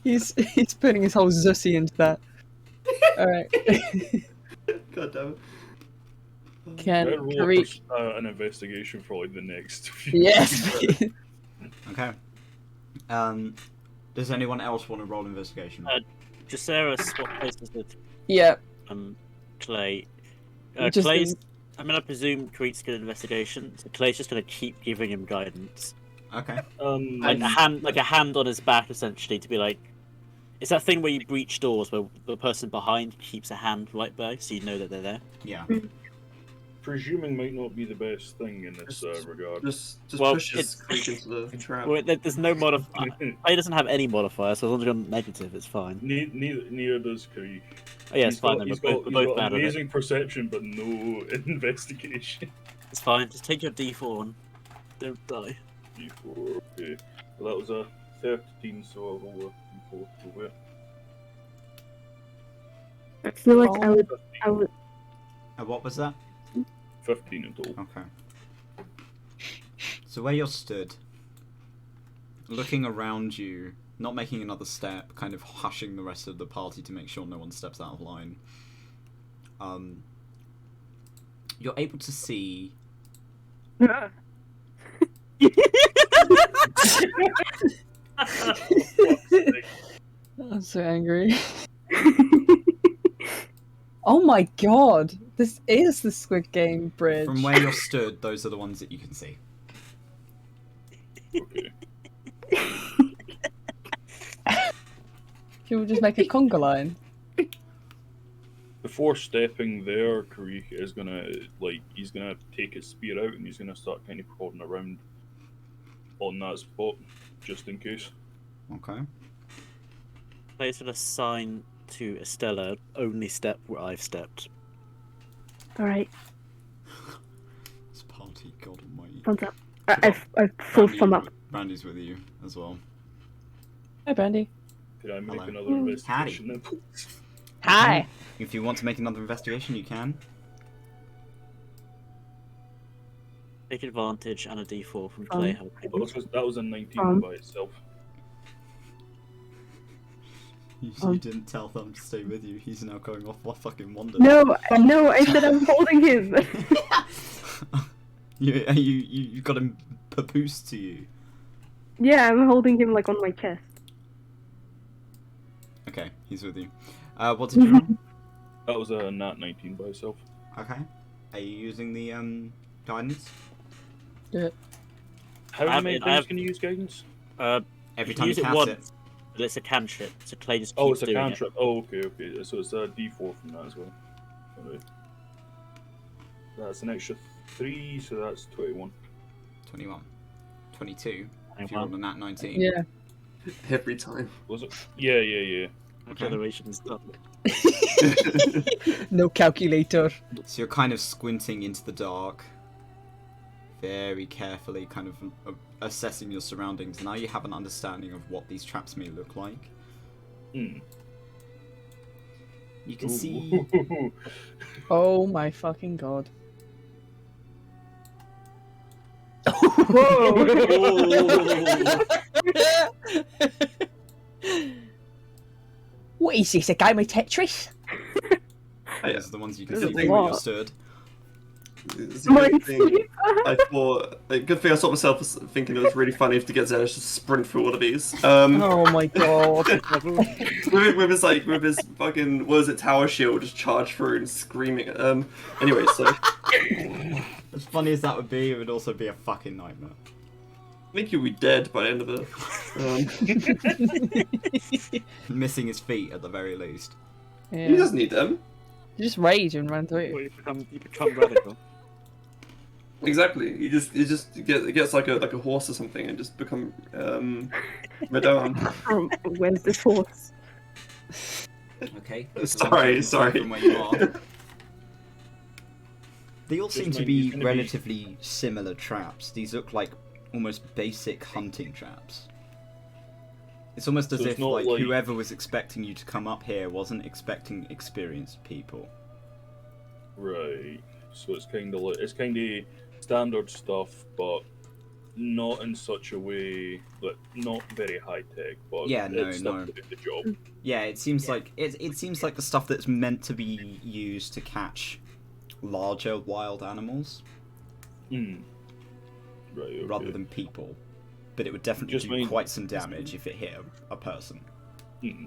he's putting his whole zussy into that. Alright. God damn it. Can Better roll Karik... an investigation for like the next few. Yes. Okay. Does anyone else want to roll investigation? Jasera swap places with Yeah. Clay. Just Clay's. I'm gonna presume Kareek's good at investigation, so Clay's just gonna keep giving him guidance, Okay. like a hand on his back, essentially, to be like. It's that thing where you breach doors, where the person behind keeps a hand right by, so you know that they're there. Yeah. Presuming might not be the best thing in this regard. Just Well, push his creek into the trap. Well, there's no modifier. Clay doesn't have any modifier, so as long as you're negative, it's fine. Neither does Kareek. Oh yeah, it's fine. Then He's we're got both bad at it. amazing perception, but no investigation. It's fine. Just take your D4 and don't die. D4, okay. Well, that was a 13, so I'll roll a D4 over it. I feel like I would. What was that? 15 in total. Okay. So where you're stood, looking around you, not making another step, kind of hushing the rest of the party to make sure no one steps out of line. You're able to see. I'm so angry. Oh my god! This is the Squid Game bridge. From where you're stood, those are the ones that you can see. Okay. Should we just make a conga line? Before stepping there, Kareek is gonna he's gonna take his spear out and he's gonna start kind of prodding around on that spot, just in case. Okay. Clay's gonna sign to Estella, only step where I've stepped. Alright, This party, God almighty. thumbs up. I full thumb up. Brandy's with you as well. Hi, Brandy. Could I make Hello. another Howdy. investigation then, please? Hi. If you want to make another investigation, you can. Take advantage and a D4 from Clay helping. That was a 19 by itself. You didn't tell them to stay with you. He's now going off what fucking wonder. No, I said I'm holding him. You got him papoose to you. Yeah, I'm holding him like on my chest. Okay, he's with you. What did you roll? That was a nat 19 by itself. Okay. Are you using the guidance? Do it. How many times can you use guidance? Every time use you it cast once, it. but it's a cantrip, so Clay just keeps Oh, it's a doing cantrip. Oh, okay. So it's a D4 from that as well. Alright. That's an extra 3, so that's 21. 21. 22. If you rolled a nat 19. Yeah. Every time. Was it? Yeah. Okay. Generation is done. No calculator. So you're kind of squinting into the dark, very carefully, kind of assessing your surroundings. Now you have an understanding of what these traps may look like. Hmm. You can see. Oh my fucking god. What is this, a game of Tetris? Those are the ones you can There's see a from where lot. you're stood. It's a good thing. I thought a good thing I stopped myself thinking it was really funny to get Zenos to sprint through all of these. Oh my god. with his fucking what is it, tower shield just charged through and screaming. Anyway, so As funny as that would be, it would also be a fucking nightmare. I think you'll be dead by the end of it. Missing his feet at the very least. Yeah. He doesn't need them. You just rage and run through. You become radical. Exactly. He just gets like a horse or something and just become Madame. Where's this horse? Okay. Sorry. From where you are. They all seem Just to mind he's be gonna relatively similar traps. These look like almost basic hunting traps. It's almost as So it's if not like like- whoever was expecting you to come up here wasn't expecting experienced people. Right. So it's kind of standard stuff, but not in such a way that not very high tech. But Yeah, no, it's stuff no. to do the job. Yeah, it seems like it seems like the stuff that's meant to be used to catch larger wild animals Hmm. Right. Okay. rather than people. But it would definitely Just do mean- quite some damage if it hit a person. Hmm.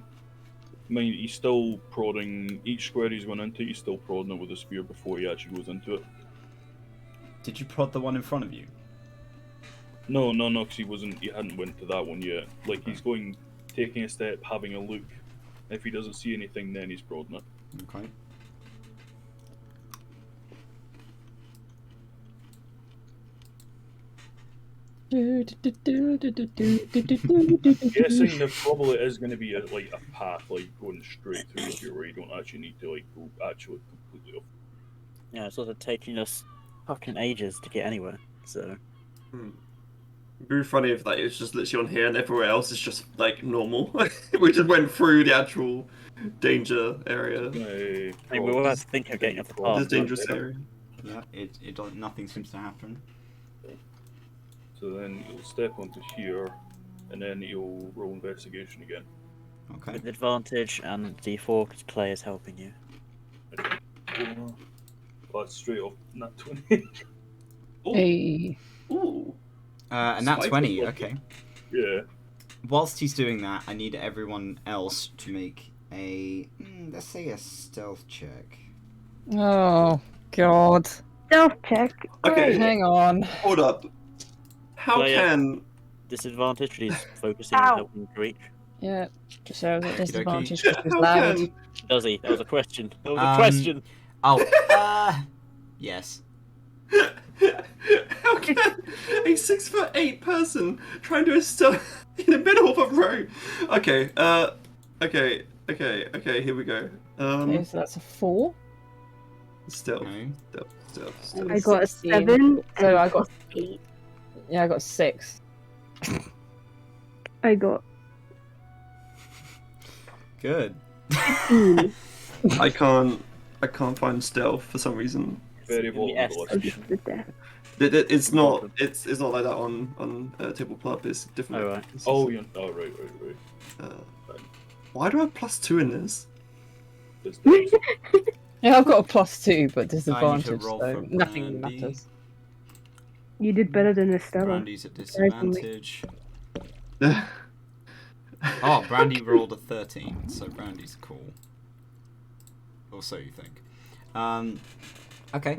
I mean, he's still prodding each square he's gone into. He's still prodding it with a spear before he actually goes into it. Did you prod the one in front of you? No, because he hadn't went to that one yet. Like he's taking a step, having a look. If he doesn't see anything, then he's prodding it. Okay. Guessing there probably is going to be a path like going straight through here where you don't actually need to go actually completely off. Yeah, it's also taking us fucking ages to get anywhere. So It'd be funny if like it's just literally on here and everywhere else is just like normal. We just went through the actual danger area. I mean, we will have to think of getting off the path. This dangerous area. Yeah, nothing seems to happen. So then you'll step onto here, and then you'll roll investigation again. Okay. With advantage and D4 because Clay is helping you. That's straight off nat 20. Hey. Ooh. And that's Spike 20, was okay. Yeah. Whilst he's doing that, I need everyone else to make a, let's say a stealth check. Oh god. Stealth check. Okay. Hang on. Hold up. How Player. can Disadvantage because he's focusing Ow. on helping Greek. Yeah. Just so I was at Okey-dokey. disadvantage because it was how loud. can Does he? That was a question. That was Um, a question. Oh, yes. how can a 6'8" person try and do a stealth in the middle of a row? Okay. Okay. Here we go. Okay, so that's a 4. Stealth. Okay. Stealth. I got a 16. 7. So and I got 8. yeah, I got 6. I got Good. 15. I can't find stealth for some reason. Very In the bottom of S the I list. just did that. It's not like that on tabletop. It's different. Oh, right. It's Oh, just, yeah. Oh, right. why do I have +2 in this? This Yeah, I've got a +2, but I need to disadvantage, roll so for nothing Brandy. matters. You did better than Estella. Brandy's at disadvantage. Yeah. Oh, Brandy rolled a 13, so Brandy's cool. Or so you think. Okay.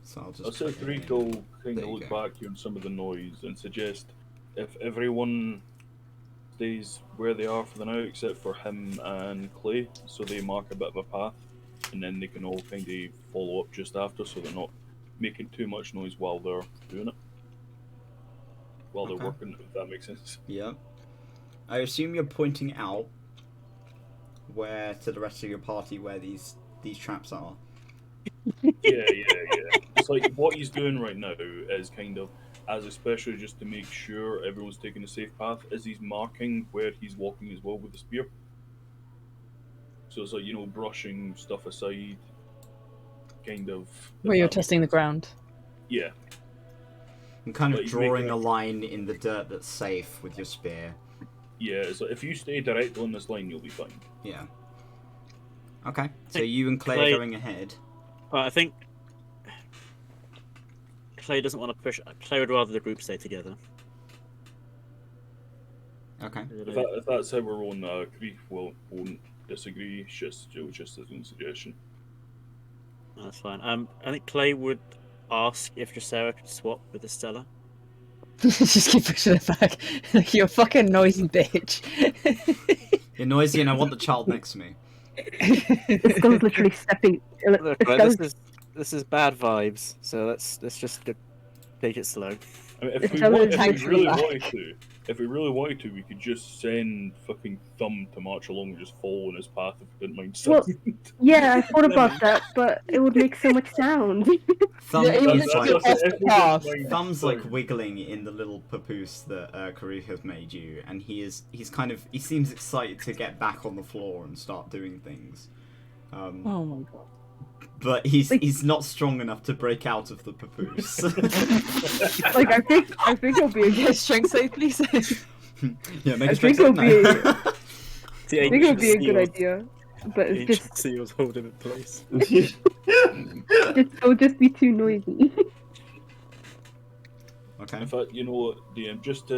So I'll I just. said put it Rico in. kind There of you look go. back here on some of the noise and suggest if everyone stays where they are for the now, except for him and Clay, so they mark a bit of a path, and then they can all kind of follow up just after, so they're not making too much noise while they're doing it. while they're Okay. working, if that makes sense. Yeah. I assume you're pointing out where to the rest of your party where these traps are. Yeah. It's like what he's doing right now is kind of, as especially just to make sure everyone's taking a safe path, is he's marking where he's walking as well with the spear. So it's like, brushing stuff aside, kind of. Where you're testing the ground. Yeah. And kind of But he's drawing making a line in the dirt that's safe with your spear. Yeah, it's like if you stay direct on this line, you'll be fine. Yeah. Okay, so think you and Clay Clay- are going ahead. Well, I think Clay doesn't want to push. Clay would rather the group stay together. Okay. If that's how we're rolling, Creek won't disagree. It's just his own suggestion. That's fine. I think Clay would ask if Dracera could swap with Estella. Just keep pushing it back. Like, you're a fucking noisy bitch. You're noisy and I want the child next to me. Estelle's literally stepping. Look, right, Estelle's, this is bad vibes. So let's just take it slow. I mean, If if we really wanted to, we could just send fucking Thumb to march along and just follow in his path if we didn't mind. Well, yeah, I thought about that, but it would make so much sound. Thumb Yeah, it is was like, just off the path. Thumb's like wiggling in the little papoose that Karuk has made you, and he seems excited to get back on the floor and start doing things. Oh my god. But he's not strong enough to break out of the papoose. Like I think it'll be a Get strength save, please. Yeah, make I a strength think it'll save. be No. I think it'll be a good idea, but it's just seals holding in place. it'll just be too noisy. Okay. In fact, you know what, DM, just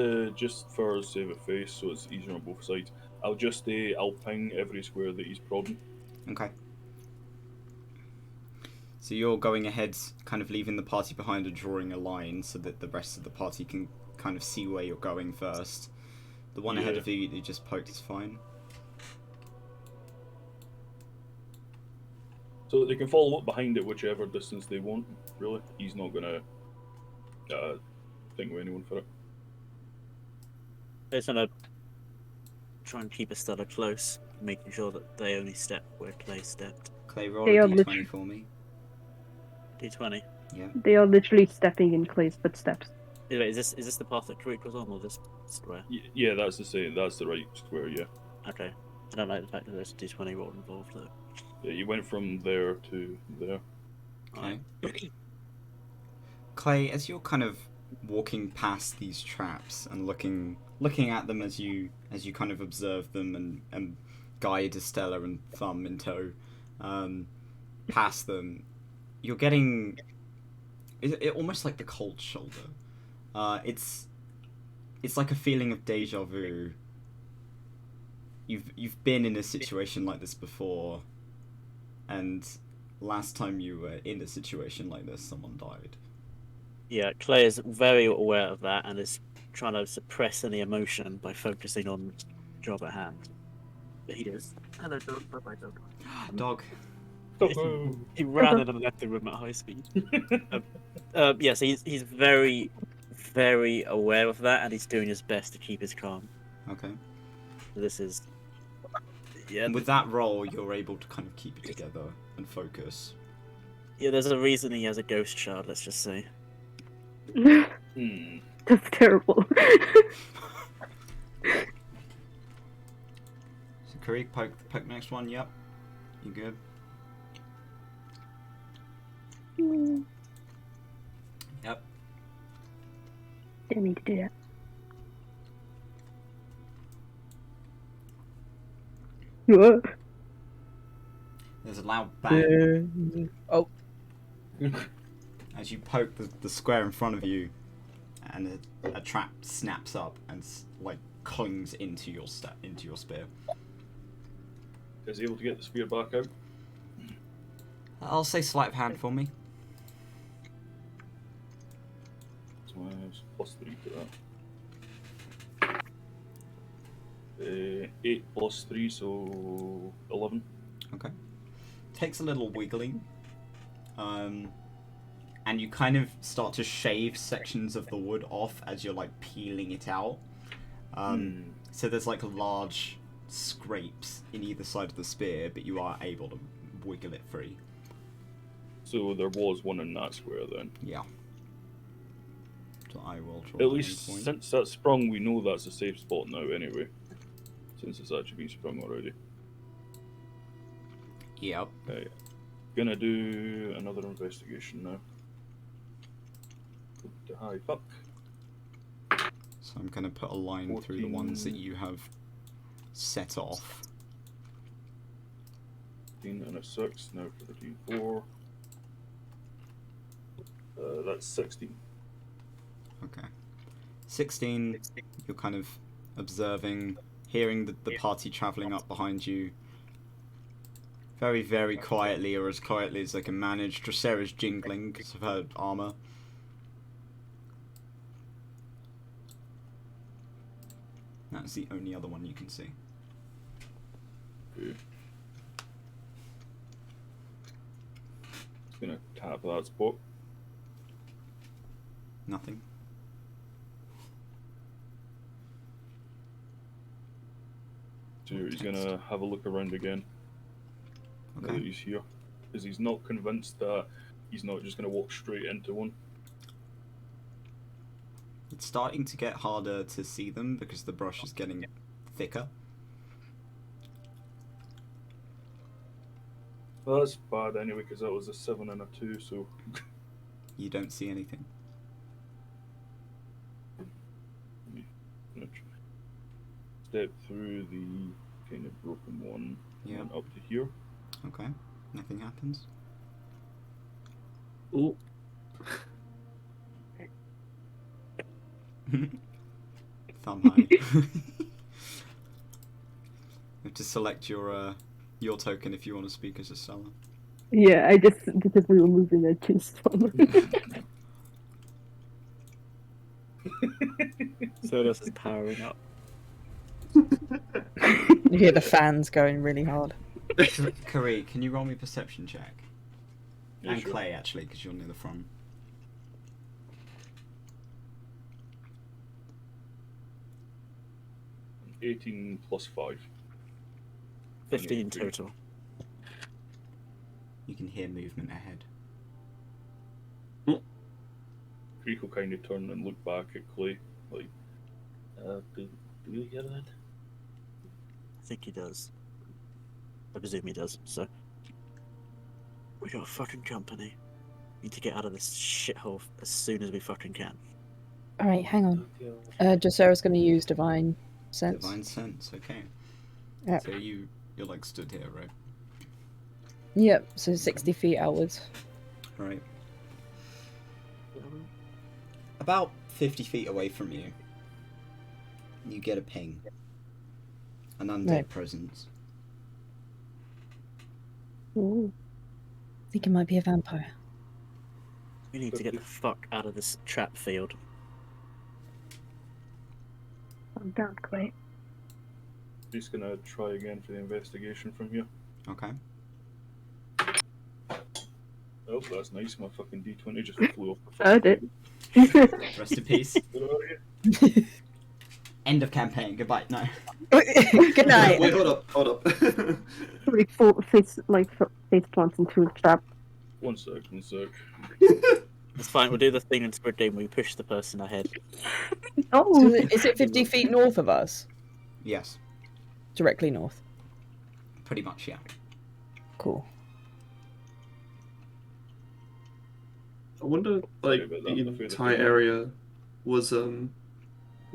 for save of face, so it's easier on both sides. I'll ping every square that he's prodding. Okay. So you're going ahead, kind of leaving the party behind and drawing a line so that the rest of the party can kind of see where you're going first. The one ahead Yeah. of you that you just poked is fine. So they can follow up behind it whichever distance they want, really. He's not gonna think with anyone for it. It's gonna try and keep Estella close, making sure that they only step where Clay stepped. Clay, roll They a are d20 literally- for me. D20. Yeah. They are literally stepping in Clay's footsteps. Wait, is this the path that Karuk was on, or this square? Yeah, that's the same. That's the right square. Yeah. Okay. I don't like the fact that there's a D20 roll involved though. Yeah, you went from there to there. Okay. Clay, as you're kind of walking past these traps and looking at them as you kind of observe them and guide Estella and Thumb in tow past them, you're getting it almost like the cold shoulder. It's like a feeling of deja vu. You've been in a situation like this before, and last time you were in a situation like this, someone died. Yeah, Clay is very aware of that and is trying to suppress any emotion by focusing on the job at hand. But he does. Hello, dog. Bye-bye, dog. Dog. He ran in and left the room at high speed. Yeah, so he's very, very aware of that, and he's doing his best to keep his calm. Okay. So this is... Yeah, And with that roll, you're able to kind of keep it together and focus. yeah, there's a reason he has a ghost shard, let's just say. That's terrible. So Karuk, poke next one. Yep. You good? Yep. Didn't mean to do that. What? There's a loud bang Oh, as you poke the square in front of you, and a trap snaps up and like clings into your spear. Is he able to get the spear back out? I'll say sleight of hand for me. So it's +3 to that. 8 + 3, so 11. Okay. Takes a little wiggling, and and you kind of start to shave sections of the wood off as you're like peeling it out. So there's like large scrapes in either side of the spear, but you are able to wiggle it free. So there was one in that square then. Yeah. So I will draw At least since that's sprung, we know that's a safe spot now anyway. Since it's actually been sprung already. Yep. Okay. Gonna do another investigation now. What the high fuck? So I'm going to put a line through the ones that you have set off. 15 and a 6, now for the D4. That's 16. Okay. 16, you're kind of observing, hearing the party travelling up behind you. Very, very quietly, or as quietly as they can manage. Dracera's jingling because of her armour. That's the only other one you can see. Okay. Just gonna tap that spot. Nothing. So he's gonna have a look around again. Now that he's here. Because he's not convinced that he's not just gonna walk straight into one. It's starting to get harder to see them because the brush is getting thicker. Well, that's bad anyway, because that was a 7 and a 2, so... You don't see anything. Step through the kind of broken one and up to here. Okay. Nothing happens. Ooh. Thumb high. You have to select your token if you want to speak as a seller. Yeah, I just because we were moving, I just Sodos is powering up. You hear the fans going really hard. Kari, can you roll me a perception check? Yeah, And sure. Clay, actually, because you're near the front. 18 plus 5. 15 total. You can hear movement ahead. Creek will kind of turn and look back at Clay, like, do you hear that? I think he does. I presume he does, so. We got fucking company. Need to get out of this shithole as soon as we fucking can. Alright, hang on. Dracera's going to use Divine Sense. Divine sense, okay. Yep. So you're like stood here, right? Yep, so 60 feet outwards. Right. About 50 feet away from you, you get a ping. An undead Right. presence. Ooh. I think it might be a vampire. We need to get the fuck out of this trap field. I'm down, Clay. He's gonna try again for the investigation from here. Okay. Oh, that's nice. My fucking D20 just flew off the Heard it. Rest in peace. End of campaign. Goodbye. No. Good night. Wait, hold up. Somebody face plants into a trap. One sec. It's fine, we'll do the thing in Squid Game where we push the person ahead. Oh, So is it 50 feet north of us? Yes. Directly north. Pretty much, yeah. Cool. I wonder, like, about the that, entire area was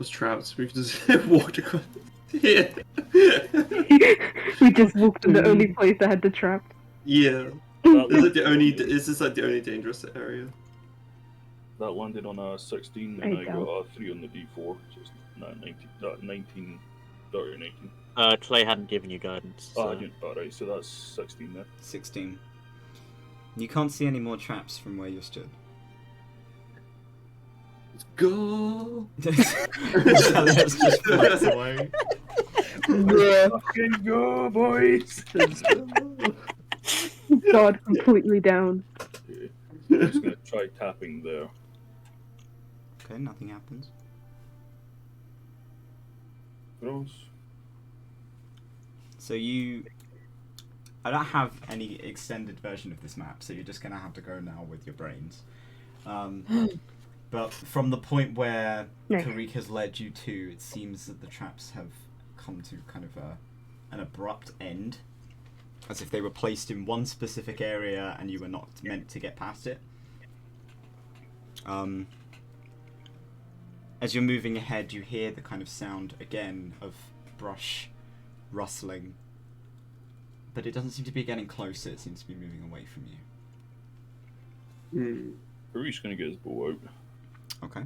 trapped. We could just walked across. Yeah. we just walked in the only place that had the trap. Yeah. That, Is this like the only dangerous area? that landed on a 16 There and you I go. got a 3 on the D4, so it's 19, sorry, 19. Clay hadn't given you guidance. Oh, So. I didn't, alright, so that's 16 there. 16. You can't see any more traps from where you stood. Let's go. Let's just flex away. Yeah. Fucking go, boys! God, completely down. just gonna try tapping there. Okay, nothing happens. Gross. So I don't have any extended version of this map, so you're just gonna have to go now with your brains. But from the point where Karik has led you to, it seems that the traps have come to kind of an abrupt end, as if they were placed in one specific area and you were not meant to get past it. As you're moving ahead, you hear the kind of sound again of brush rustling, but it doesn't seem to be getting closer. It seems to be moving away from you. Karik's gonna get his bow out. Okay.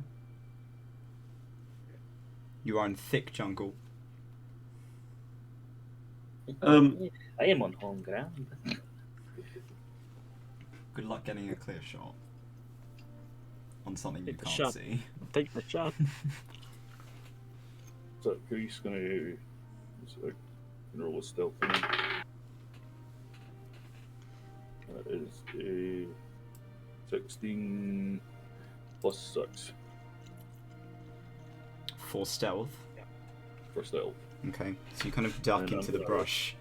You are in thick jungle. I am on home ground. Good luck getting a clear shot on something you Take the can't shot. see. Take the shot. So Karik's gonna roll a stealth thing. That is a 16 plus 6 For stealth. for stealth. Okay, so you kind of duck And into I'm the gonna- brush.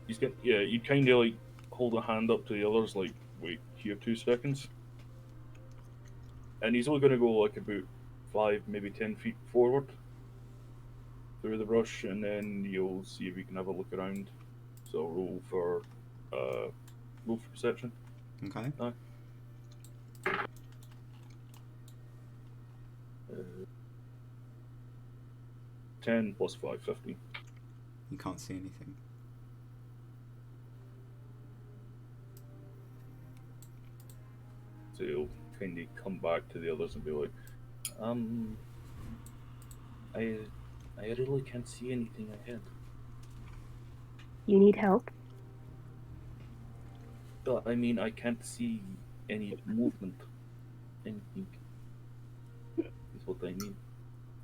He's got, yeah, you kind of like hold a hand up to the others, like, wait here 2 seconds. And he's only going to go like about 5, maybe 10 feet forward through the brush, and then you'll see if you can have a look around. So roll for perception. Okay. 10 plus 5, 15. You can't see anything. So you'll kind of come back to the others and be like, I really can't see anything ahead. You need help? But I mean, I can't see any movement. Anything. Is what I mean.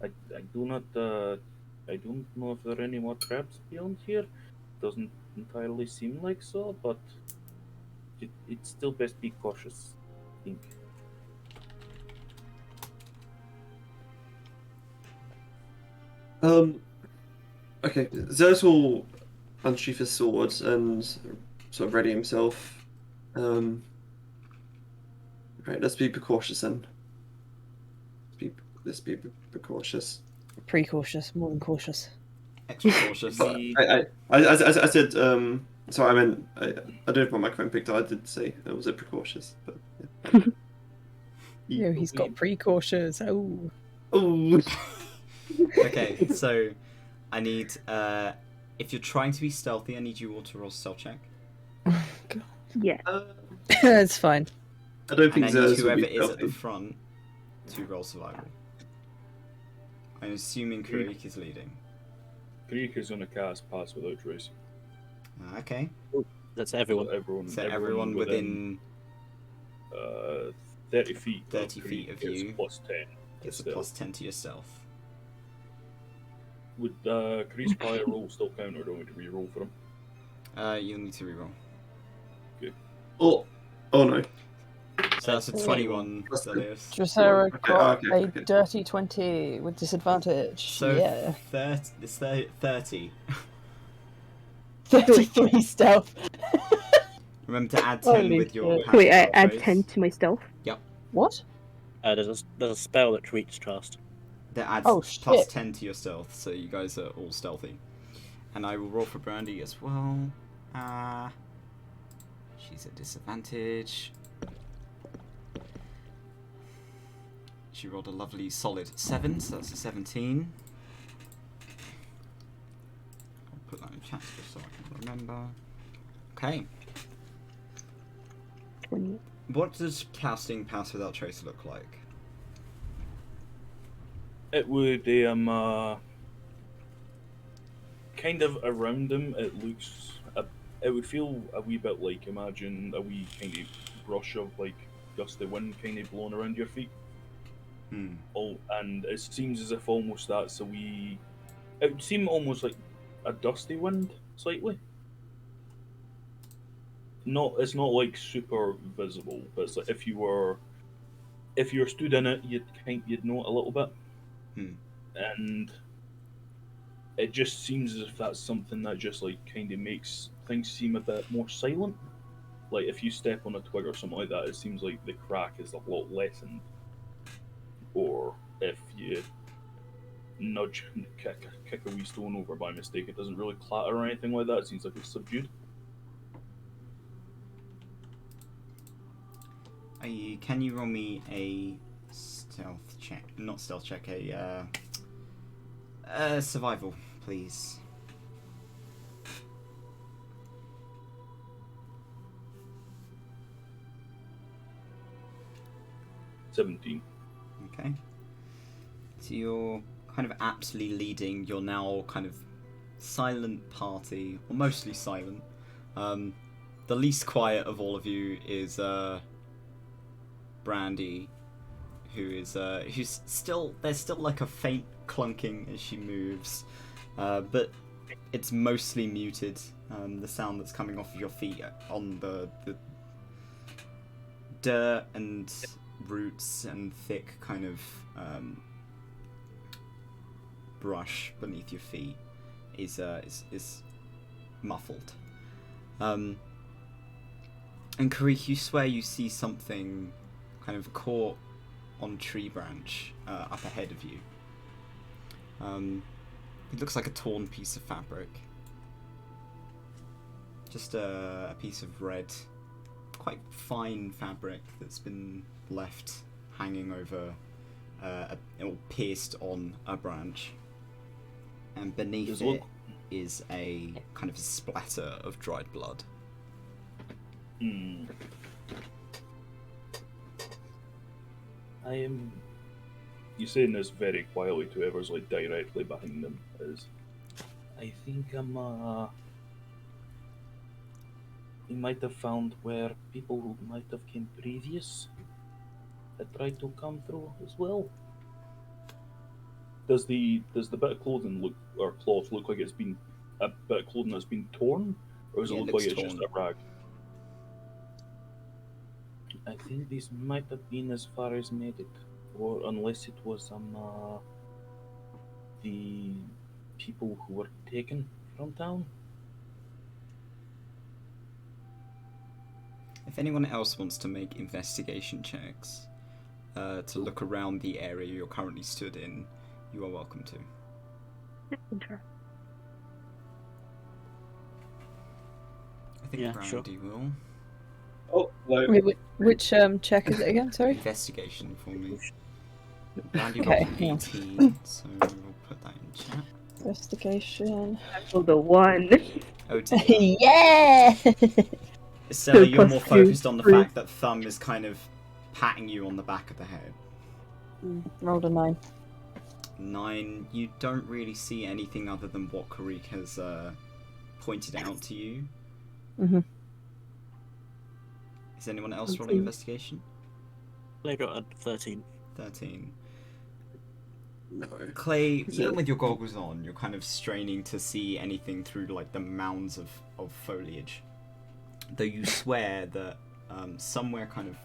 I do not. I don't know if there are any more traps beyond here. Doesn't entirely seem like so, but it's still best be cautious. I think. Okay, Zer's will unsheath his sword and sort of ready himself. Right, let's be precautious then. Let's be precautious. Precautious, more than cautious. Extra cautious. But I said, sorry, I meant, I don't know if my microphone picked up, I did say, was it precautious? But, yeah. No, he's got precautious. Oh. Oh. Okay, so I need, if you're trying to be stealthy, I need you all to roll stealth check. Yeah. It's fine. I don't And think I need Zer's will whoever be is at the stealthy. front to roll survival. I'm assuming Karik is leading. Karik is going to cast Pass Without Trace. Okay. That's everyone. So everyone within 30 feet. 30 feet of you Plus 10. gets a plus 10 to your stealth. Would Karik's prior roll still count, or do we need to re-roll for him? You'll need to reroll. Okay. Oh no. So that's a 21, That's good. Delius. Dracera Okay, got okay, a okay. dirty 20 with disadvantage. So Yeah. 30. 33 stealth. Remember to add 10 Holy with your shit. passive Wait, I spell add trace. 10 to my stealth? What? There's a spell that Karik cast. That adds Oh, plus shit. 10 to your stealth, so you guys are all stealthy. And I will roll for Brandy as well. She's at disadvantage. She rolled a lovely solid 7, so that's a 17. I'll put that in chat just so I can remember. Okay. 20. What does casting Pass Without Trace look like? It would kind of around him. It looks. It would feel a wee bit like, imagine a wee kind of brush of like gusty wind kind of blowing around your feet. And it seems as if almost that's a wee. It would seem almost like a dusty wind, slightly. it's not like super visible, but it's like if you were stood in it, you'd know it a little bit, and it just seems as if that's something that just like kind of makes things seem a bit more silent. Like if you step on a twig or something like that, it seems like the crack is a lot lessened. Or if you nudge and kick a wee stone over by mistake, it doesn't really clatter or anything like that. It seems like it's subdued. Can you roll me a stealth check? Not stealth check, a survival, please. $17. Okay. So you're kind of aptly leading your now kind of silent party, or mostly silent. The least quiet of all of you is Brandy, who's still, there's still like a faint clunking as she moves, but it's mostly muted. The sound that's coming off of your feet on the dirt and roots and thick kind of brush beneath your feet is muffled. And Karik, you swear you see something kind of caught on a tree branch up ahead of you. It looks like a torn piece of fabric. Just a piece of red, quite fine fabric that's been left hanging over, or pierced on a branch. And beneath it is a kind of a splatter of dried blood. I am. You saying this very quietly to whoever's like directly behind them is. I think we might have found where people who might have came previous had tried to come through as well. Does the bit of clothing look, or cloth look like it's been a bit of clothing that's been torn, or does it look like it's just a rag? I think this might have been as far as made it, or unless it was the people who were taken from town. If anyone else wants to make investigation checks to look around the area you're currently stood in, you are welcome to. Sure. I think Brandy will. Oh, hello. Wait, which check is it again? Sorry. Investigation for me. Brandy Okay, rolled yeah. 18, so we'll put that in chat. Investigation. Oh, the one. Oh dear. Yeah. Stella, you're plus more 2, focused on the 3. fact that Thumb is kind of patting you on the back of the head. Rolled a 9. 9, you don't really see anything other than what Karik has pointed out to you. Mhm. Is anyone else rolling investigation? They got a 13. 13. No. Clay, even with your goggles on, you're kind of straining to see anything through like the mounds of foliage. Though you swear that somewhere kind of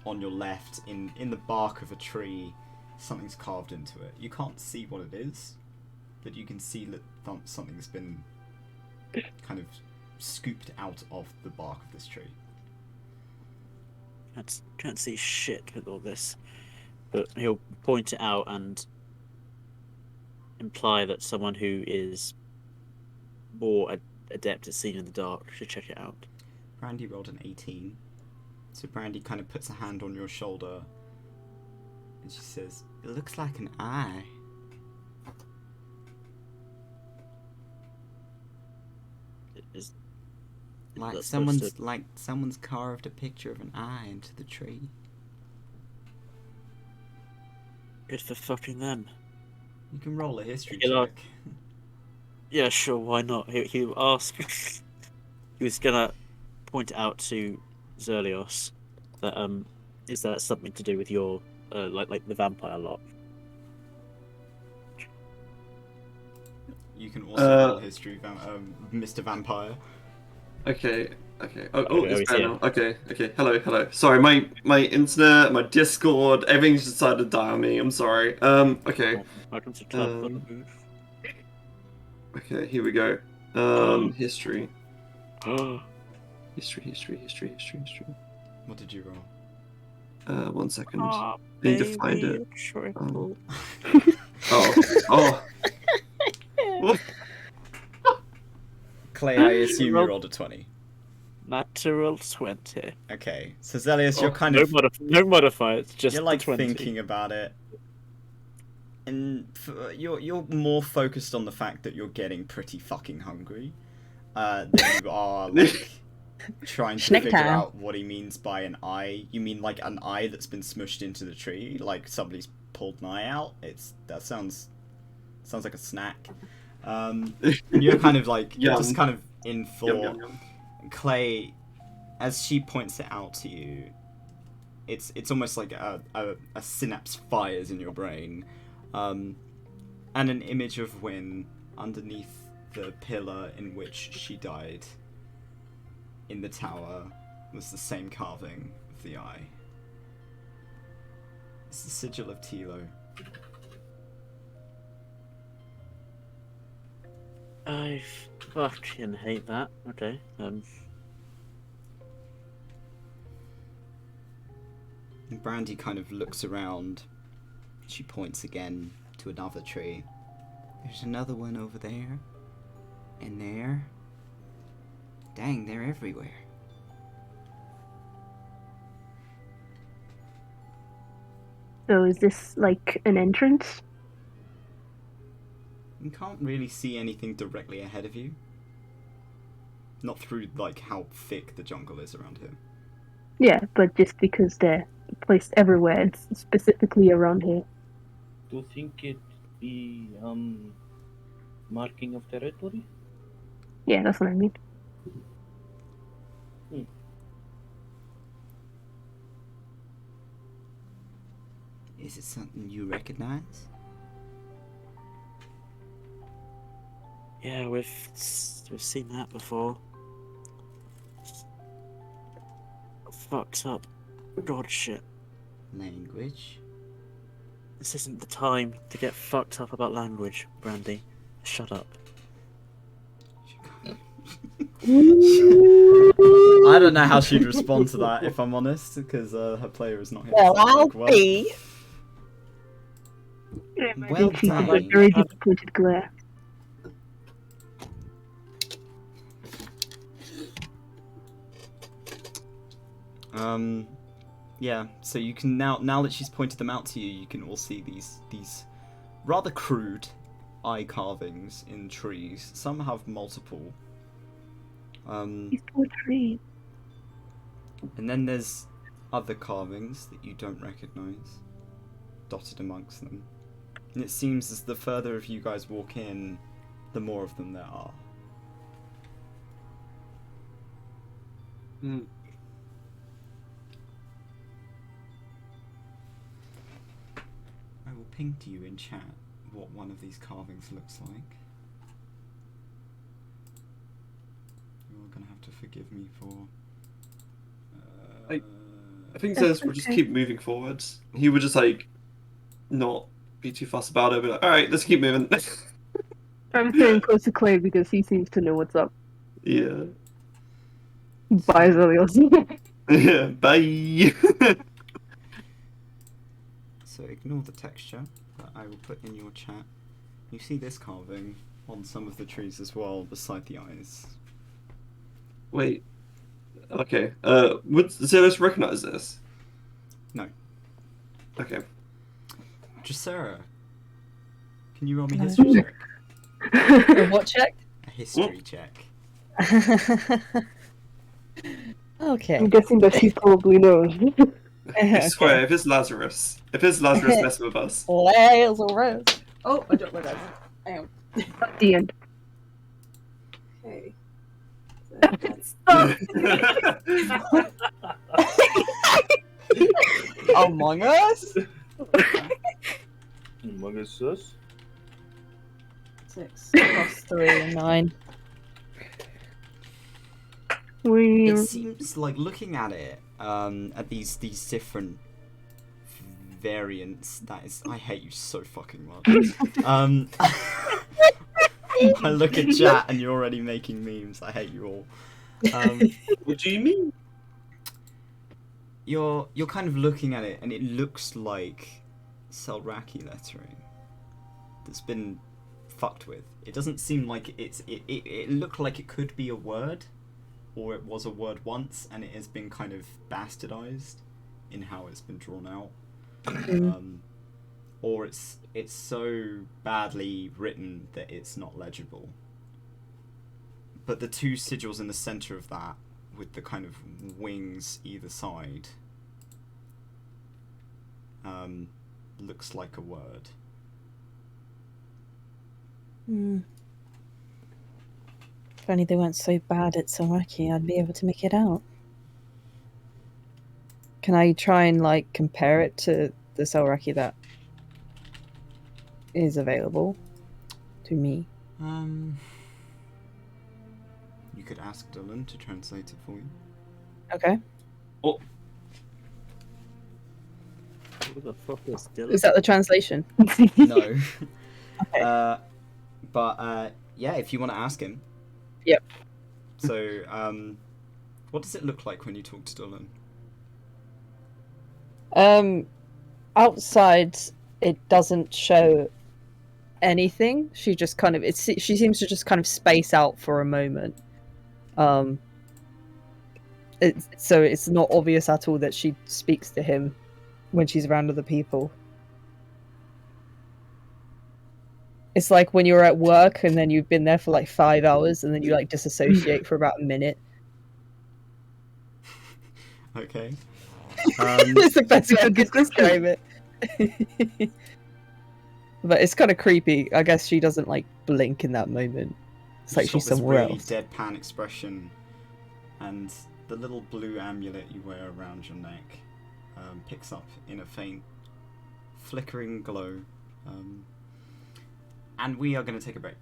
on your left, in the bark of a tree, something's carved into it. You can't see what it is, but you can see that something's been kind of scooped out of the bark of this tree. Can't see shit with all this, but he'll point it out and imply that someone who is more adept at seeing in the dark should check it out. Brandy rolled an 18, so Brandy kind of puts a hand on your shoulder and she says, "It looks like an eye." Like someone's carved a picture of an eye into the tree. Good for fucking them. You can roll a history Yeah, check. Yeah, sure, why not? He'll ask. He was gonna point out to Zerlios that is that something to do with your like the vampire lot? You can also roll history, Mr. Vampire. Okay. Okay. Oh, Okay, it's he's better here. now. Okay. Hello. Sorry, my internet, my Discord, everything's decided to die on me. I'm sorry. Okay. Welcome to Club Um, Booth. Okay, here we go. History. History. What did you roll? 1 second. Oh, I need to find baby, it. triple. Oh. What? Clay, I assume you Roll- rolled a 20. Natural 20. Okay, so Zelius, you're kind of No modifiers, just you're like the 20. thinking about it, and you're more focused on the fact that you're getting pretty fucking hungry than you are like trying to Schnick figure time. out what he means by an eye. You mean like an eye that's been smushed into the tree, like somebody's pulled an eye out? That sounds like a snack. And you're kind of like you're just kind of in thought. Yum. Clay, as she points it out to you, it's almost like a synapse fires in your brain, and an image of Wynne underneath the pillar in which she died in the tower was the same carving of the eye. It's the sigil of Tilo. I fucking hate that. Okay. Brandy kind of looks around. She points again to another tree. There's another one over there. And there. Dang, they're everywhere. So is this like an entrance? You can't really see anything directly ahead of you. Not through, like, how thick the jungle is around here. Yeah, but just because they're placed everywhere, it's specifically around here. Do you think it be marking of territory? Yeah, that's what I mean. Is it something you recognize? Yeah, we've seen that before. Fucks up. God shit. Language? This isn't the time to get fucked up about language, Brandy. Shut up. I don't know how she'd respond to that, if I'm honest, because her player is not here. Well, so, I'll like, be. Yeah, my Well cheek done. like very disappointed glare. Yeah, so you can now that she's pointed them out to you, you can all see these rather crude eye carvings in trees. Some have multiple. These poor trees. And then there's other carvings that you don't recognize, dotted amongst them. And it seems as the further of you guys walk in, the more of them there are. I will ping to you in chat what one of these carvings looks like. You're gonna have to forgive me for... I think Zeus would just keep moving forwards. He would just like not be too fussed about it. Be like, all right, let's keep moving. I'm staying close to Clay because he seems to know what's up. Yeah. Bye, Zelios. Yeah. Bye. So ignore the texture that I will put in your chat. You see this carving on some of the trees as well, beside the eyes. Wait. Okay. Would Zeus recognize this? No. Okay. Dressera, can you roll me a history check? A what check? A history check. Okay. I'm guessing that she probably knows. I swear, if it's Lazarus messing with us. Lazarus. Oh, I dropped my dice. Hang on. At the end. Okay. Among Us? Among Us? 6 plus 3, 9. It seems like looking at it, at these different variants. That is, I hate you so fucking much. I look at chat and you're already making memes. I hate you all. What do you mean? You're kind of looking at it, and it looks like Selraki lettering that's been fucked with. It doesn't seem like it looked like it could be a word, or it was a word once, and it has been kind of bastardized in how it's been drawn out. Or it's so badly written that it's not legible. But the two sigils in the center of that, with the kind of wings either side, looks like a word. If only they weren't so bad at Selraki, I'd be able to make it out. Can I try and like compare it to the Selraki that is available to me? You could ask Dylan to translate it for you. Okay. Oh, Who the fuck is Dylan? Is that the translation? No. Okay. But yeah, if you want to ask him. Yep. So, what does it look like when you talk to Dylan? Outside, it doesn't show anything. She just kind of she seems to just kind of space out for a moment. So it's not obvious at all that she speaks to him when she's around other people. It's like when you're at work and then you've been there for like 5 hours and then you like disassociate for about a minute. Okay. It's the best way I could describe it. But it's kind of creepy. I guess she doesn't like blink in that moment. It's like she's somewhere really else. Deadpan expression, and the little blue amulet you wear around your neck picks up in a faint, flickering glow. And we are going to take a break.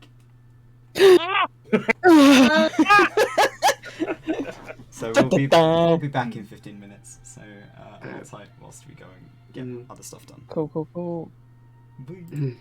So we'll be back in 15 minutes. So hold tight whilst we go and get other stuff done. Cool. Bye.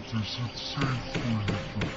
Is it safe for you to be?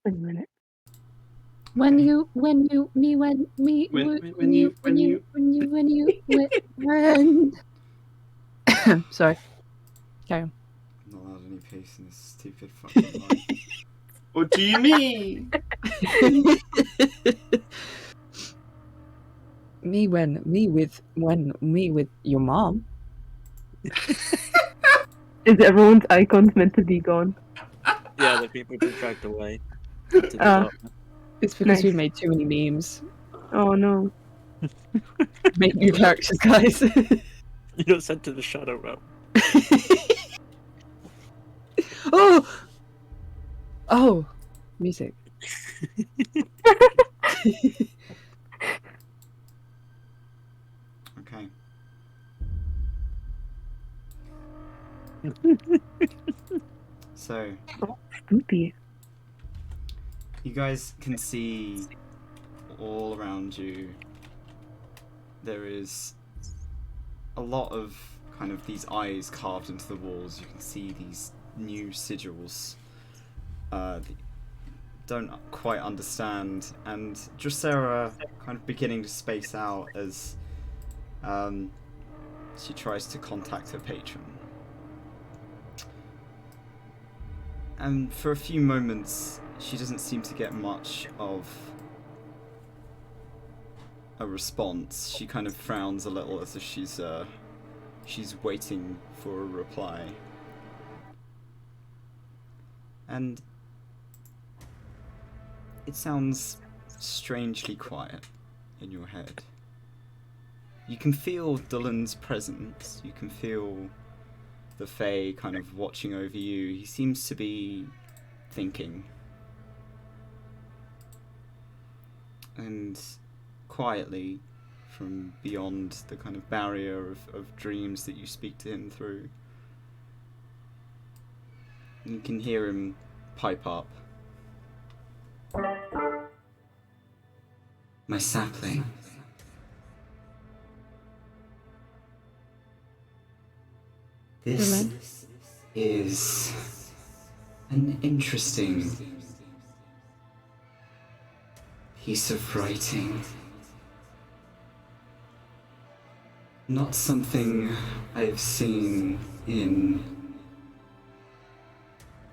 Wait a minute. When you sorry. Carry on. I'm not allowed any peace in this stupid fucking life. What do you mean? Me with your mom. Is everyone's icons meant to be gone? Yeah, the people have been dragged away. To the darkness. It's because we Nice. made too many memes. Oh no. Make new characters, guys. You got sent to the Shadow Realm. Oh, music. Okay. So, Spoopy. you guys can see all around you there is a lot of kind of these eyes carved into the walls. You can see these new sigils that you don't quite understand, and Dracera kind of beginning to space out as she tries to contact her patron. And for a few moments, she doesn't seem to get much of a response. She kind of frowns a little as if she's waiting for a reply. And it sounds strangely quiet in your head. You can feel Dylan's presence. You can feel the Fae kind of watching over you. He seems to be thinking. And quietly, from beyond the kind of barrier of dreams that you speak to him through, you can hear him pipe up. My sapling. This is an interesting piece of writing. Not something I've seen in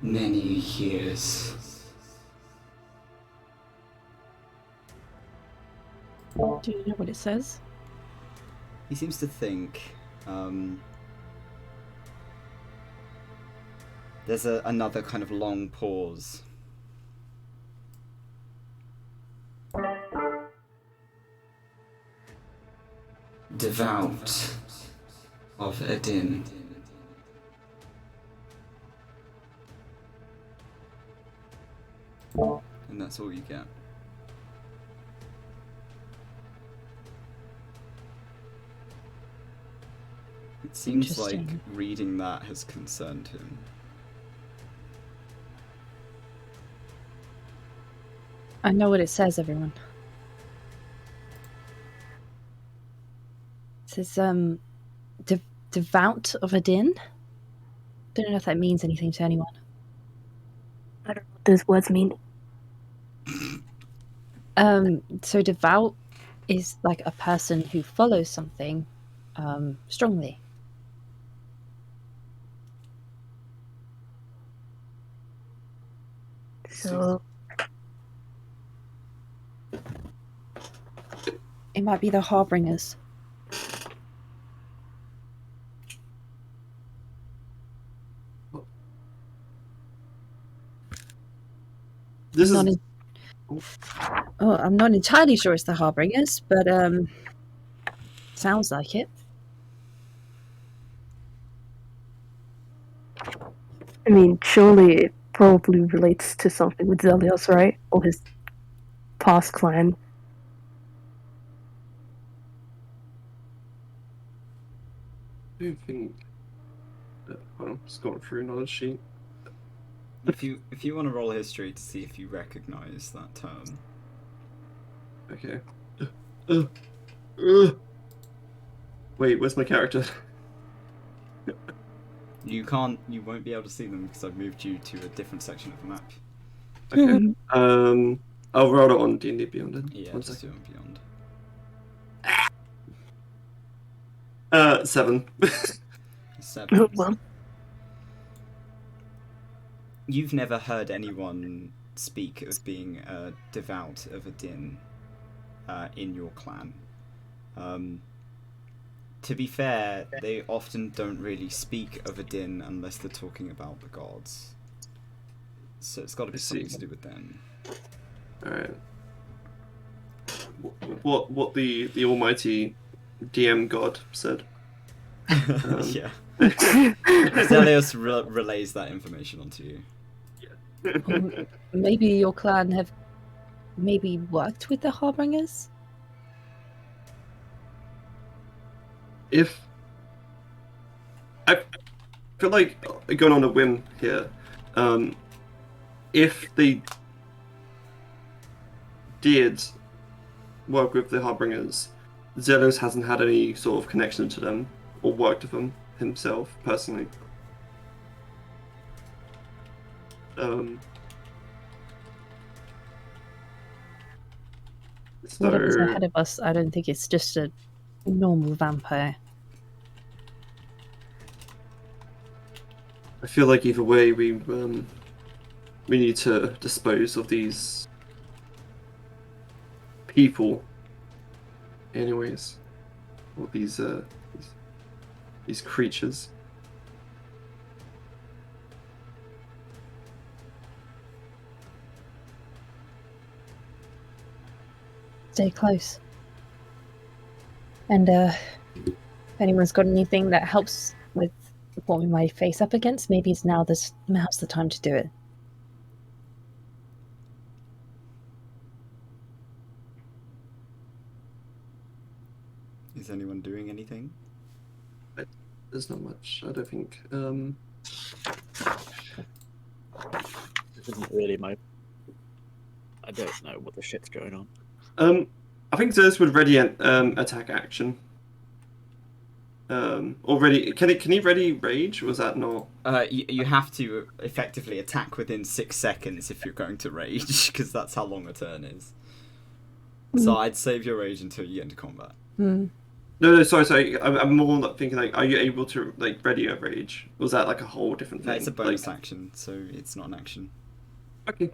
many years. Do you know what it says? He seems to think. There's another kind of long pause. Devout of Adynn. And that's all you get. It seems like Interesting. reading that has concerned him. I know what it says, everyone. It says, devout of Adynn? Don't know if that means anything to anyone. I don't know what those words mean. So devout is like a person who follows something strongly. So, It might be the Harbingers. This I'm is I'm not entirely sure it's the Harbingers, but sounds like it. I mean, surely it probably relates to something with Zelios, right? Or his past clan. I don't think. Hold on, just going through another sheet. If you want to roll history to see if you recognise that term. Okay. Wait, where's my character? You won't be able to see them because I've moved you to a different section of the map. Okay. I'll roll it on D&D Beyond then. Yeah, One just do second. it beyond. 7. 7. Well, You've never heard anyone speak of being devout of Adynn in your clan. To be fair, they often don't really speak of Adynn unless they're talking about the gods. So it's got to be something to do with them. Alright. What the almighty DM god said. Yeah. Zelios relays that information onto you. Maybe your clan have maybe worked with the Harbingers? If I feel like going on a whim here, if they did work with the Harbingers, Zelios hasn't had any sort of connection to them or worked with them himself personally. Whatever's So ahead of us, I don't think it's just a normal vampire. I feel like either way we need to dispose of these people anyways, or these creatures. Stay close. And if anyone's got anything that helps with what we might face up against, maybe now's the time to do it. Is anyone doing anything? There's not much, I don't think. This isn't really my. I don't know what the shit's going on. I think Zeus would ready an attack action. Already, can he ready rage? Or was that not? You have to effectively attack within 6 seconds if you're going to rage, because that's how long a turn is. So I'd save your rage until you get into combat. No, sorry. I'm more like thinking like, are you able to like ready a rage? Or was that like a whole different thing? It's a bonus like... action, so it's not an action. Okay.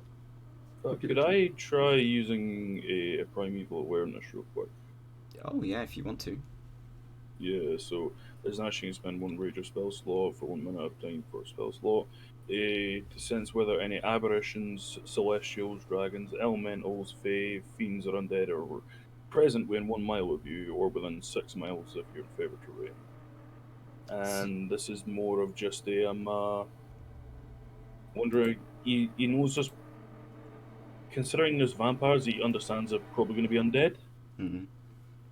Could I try using a primeval awareness real quick? Oh yeah, if you want to. Yeah, so there's an action you spend 1 rage or spell slot for 1 minute of time for a spell slot. To sense whether any aberrations, celestials, dragons, elementals, fae, fiends, or undead are present within 1 mile of you, or within 6 miles if you're in favour terrain. And this is more of just a wondering. He knows just considering there's vampires, he understands they're probably going to be undead. Mm-hmm.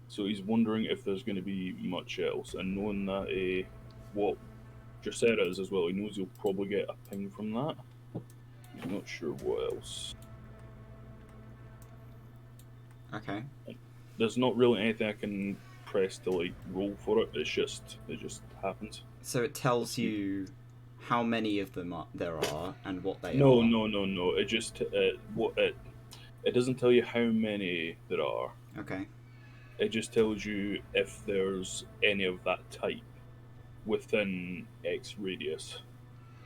So he's wondering if there's going to be much else, and knowing that what Dracera is as well, he knows he'll probably get a ping from that. He's not sure what else. Okay. There's not really anything I can press to like roll for it. It just happens. So it tells you how many of them there are and what they are. No. It just it doesn't tell you how many there are. Okay. It just tells you if there's any of that type within X radius.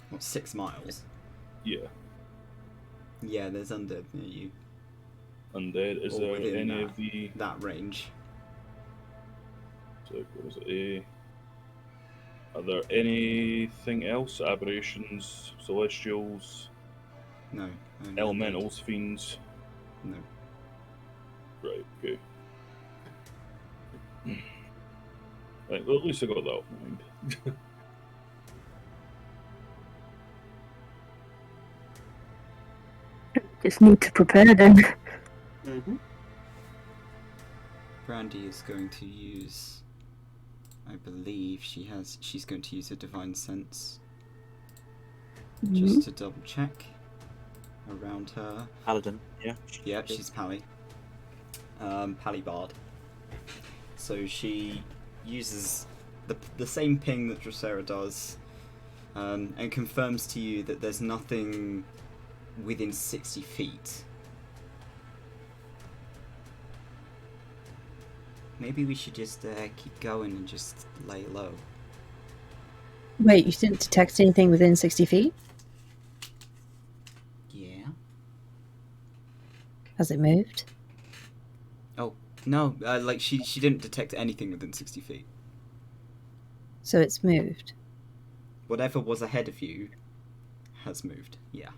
What, 6 miles? Yeah. Yeah, there's undead near you. Undead. Is Or there within any of the that range? So what is it? Are there anything else? Aberrations, celestials, No. only elementals, fiends. undead. No. Right. Okay. Right. Well, at least I got that off my mind. Just need to prepare then. Mm-hmm. Brandy is going to use. I believe she's going to use a divine sense. Just to double check around her. Paladin, yeah. Yep, she's Pally. Pally Bard. So she uses the same ping that Dracera does, and confirms to you that there's nothing within 60 feet. Maybe we should just keep going and just lay low. Wait, you didn't detect anything within 60 feet? Yeah. Has it moved? Oh, no, like she didn't detect anything within 60 feet. So it's moved. Whatever was ahead of you has moved, yeah.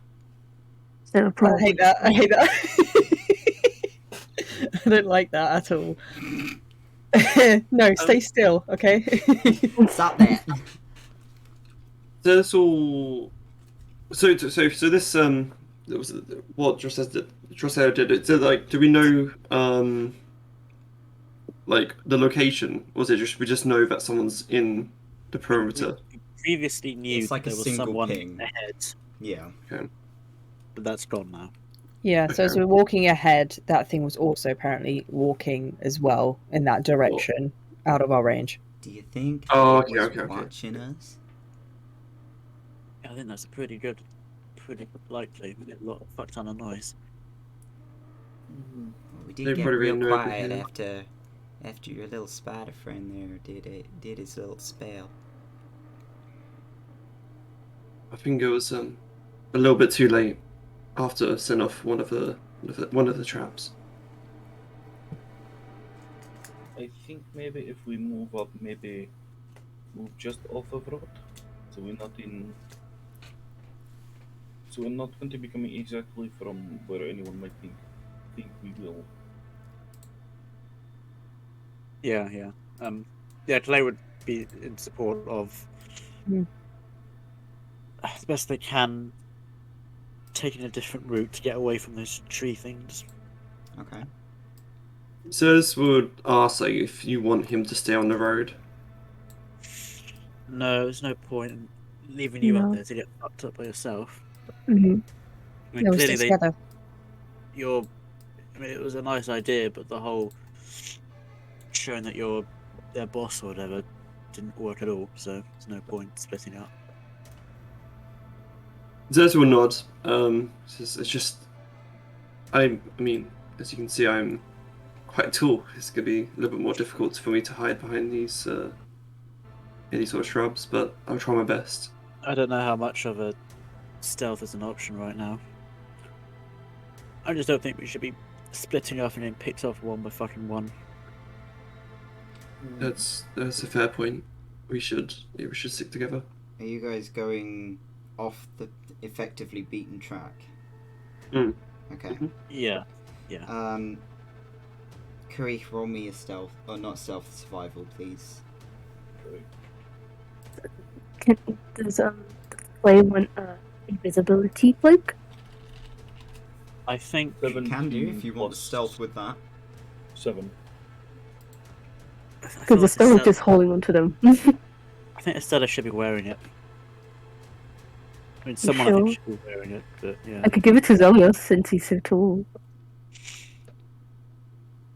So I probably hate that. I hate that. I don't like that at all. No, stay still, okay? Stop that! So this all. So this it was what Dracera did. It said like, do we know like the location? Or was it just we just know that someone's in the perimeter? You previously knew It's like there a was single someone ping. ahead, Yeah. Okay. but that's gone now. Yeah, so as Okay. we're walking ahead, that thing was also apparently walking as well in that direction, out of our range. Do you think Oh, it was okay. watching us? Yeah, I think that's pretty likely. We get a fuck ton of noise. Well, we did They've get probably real been quiet notified. after your little spider friend there did his little spell. I think it was a little bit too late after setting off one of the traps. I think maybe if we move up, maybe move just off of road, so we're not in. So we're not going to be coming exactly from where anyone might think we will. Yeah. Clay would be in support of Hmm. the best they can, taking a different route to get away from those tree things. Okay. So this would ask like if you want him to stay on the road. No, there's no point in leaving you up No. there to get fucked up by yourself. hmm I mean, Yeah, we'll clearly stay together. it was a nice idea, but the whole showing that you're their boss or whatever didn't work at all. So there's no point splitting up. Zerta will nod. It's just I mean, as you can see, I'm quite tall. It's going to be a little bit more difficult for me to hide behind these sort of shrubs, but I'll try my best. I don't know how much of a stealth is an option right now. I just don't think we should be splitting off and then picked off one by fucking one. That's a fair point. We should stick together. Are you guys going off the effectively beaten track? Mm. Okay. Yeah. Karif, roll me a stealth, or not stealth, survival, please. Does Clay want invisibility cloak? I think You can do if you want stealth with that. 7. Because the stone is just holding onto them. I think Estella should be wearing it. I mean, someone I think sure? should be wearing it, but yeah. I could give it to Zelios since he's so tall.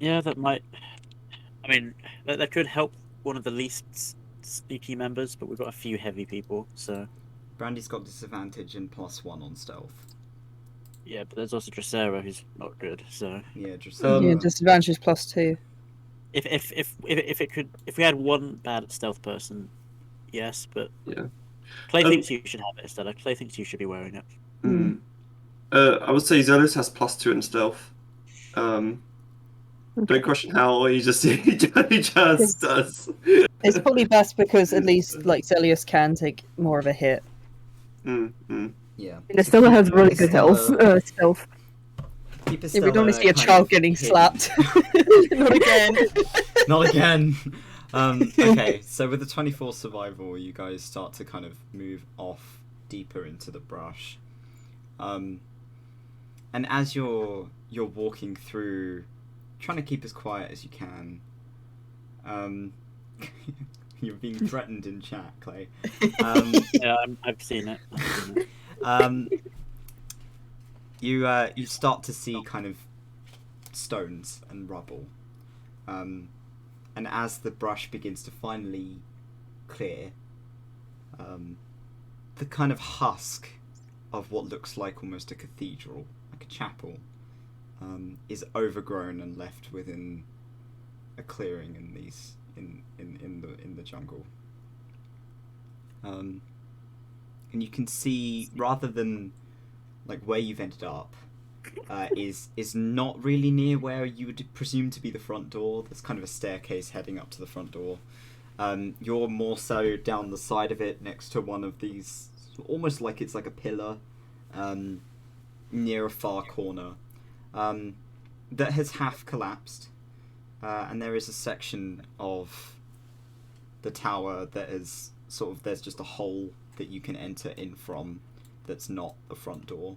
Yeah, that might. I mean, that could help one of the least sneaky members, but we've got a few heavy people, so. Brandy's got disadvantage and +1 on stealth. Yeah, but there's also Dracera who's not good, so. Yeah, Dracera. Yeah, disadvantage is +2. If we had one bad stealth person, yes, but Yeah. Clay thinks you should have it, Estella. Clay thinks you should be wearing it. Mm. I would say Zealous has +2 in stealth. Don't question how, he just does. It's probably best because at least like Zelius can take more of a hit. Yeah. And Estella has really good health, stealth. Keep Yeah, we don't want to see a kind child of getting hidden. slapped. Not again. Not again. Okay, so with the 24 survival, you guys start to kind of move off deeper into the brush. And as you're walking through, trying to keep as quiet as you can. You're being threatened in chat, Clay. Yeah, I've seen it. You start to see kind of stones and rubble. And as the brush begins to finally clear, the kind of husk of what looks like almost a cathedral, like a chapel, is overgrown and left within a clearing in the jungle. And you can see, rather than like where you've ended up, is not really near where you would presume to be the front door. There's kind of a staircase heading up to the front door. You're more so down the side of it, next to one of these, almost like it's like a pillar, near a far corner, that has half collapsed, and there is a section of the tower that is sort of, there's just a hole that you can enter in from that's not the front door.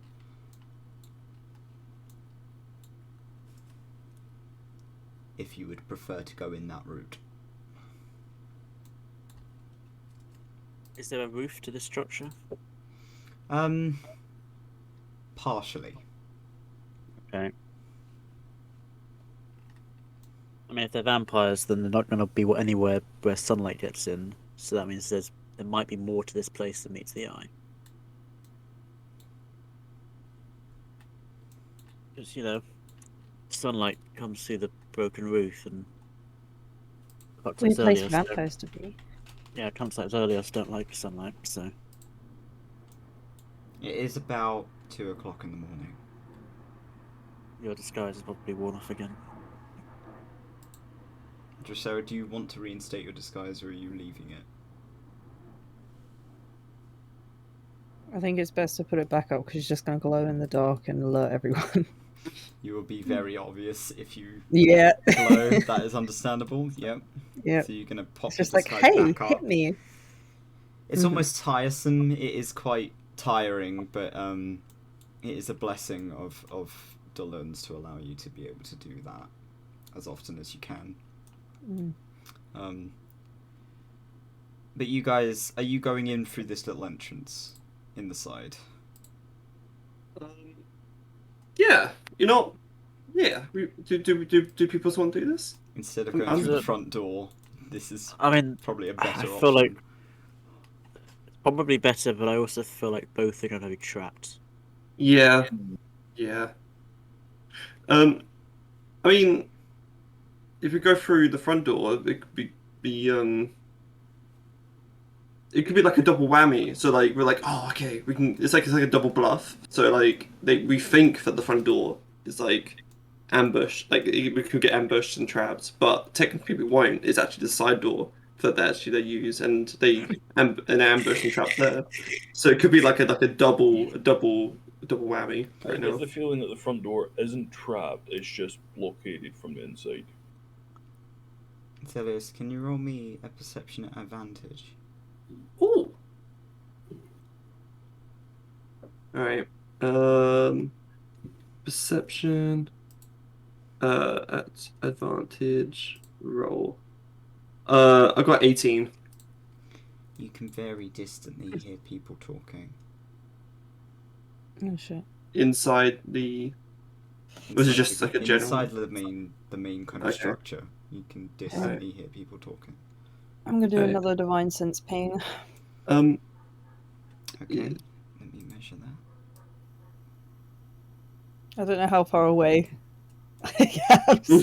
If you would prefer to go in that route. Is there a roof to this structure? Partially. Okay. I mean, if they're vampires, then they're not going to be anywhere where sunlight gets in. So that means there might be more to this place than meets the eye. Because, you know, sunlight comes through the broken roof and... Weird place for vampires to be. Yeah, campsites earlier don't like sunlight, so... It is about 2 o'clock in the morning. Your disguise is probably worn off again. Dracera, do you want to reinstate your disguise, or are you leaving it? I think it's best to put it back up because it's just going to glow in the dark and alert everyone. You will be very obvious if you Yeah. glow. That is understandable. Yep. Yeah. So you're gonna pop It's just your like, disguise hey, back up. hit me. It's almost tiresome. It is quite tiring, but it is a blessing of Dulun's to allow you to be able to do that as often as you can. But you guys, are you going in through this little entrance in the side? Yeah, yeah. Do people want to do this? Instead of going through the front door, this is probably a better option. I feel like it's probably better, but I also feel like both are going to be trapped. Yeah. I mean, if we go through the front door, it could it could be like a double whammy. So like we're like, oh, okay, we can. It's like a double bluff. So like we think that the front door is like ambushed, like we could get ambushed and trapped, but technically we won't. It's actually the side door that they use, and they an ambush and trap there. So it could be like a double whammy I right get now. the feeling that the front door isn't trapped; it's just blockaded from the inside. Zelius, can you roll me a perception at advantage? Ooh. All right. Perception. At advantage roll. I got 18. You can very distantly hear people talking. Oh shit. Inside the. Was it just like a general? Inside the main kind of Okay. structure, you can distantly hear people talking. I'm gonna do Okay. another divine sense ping. Okay, Yeah. let me measure that. I don't know how far away I am. So.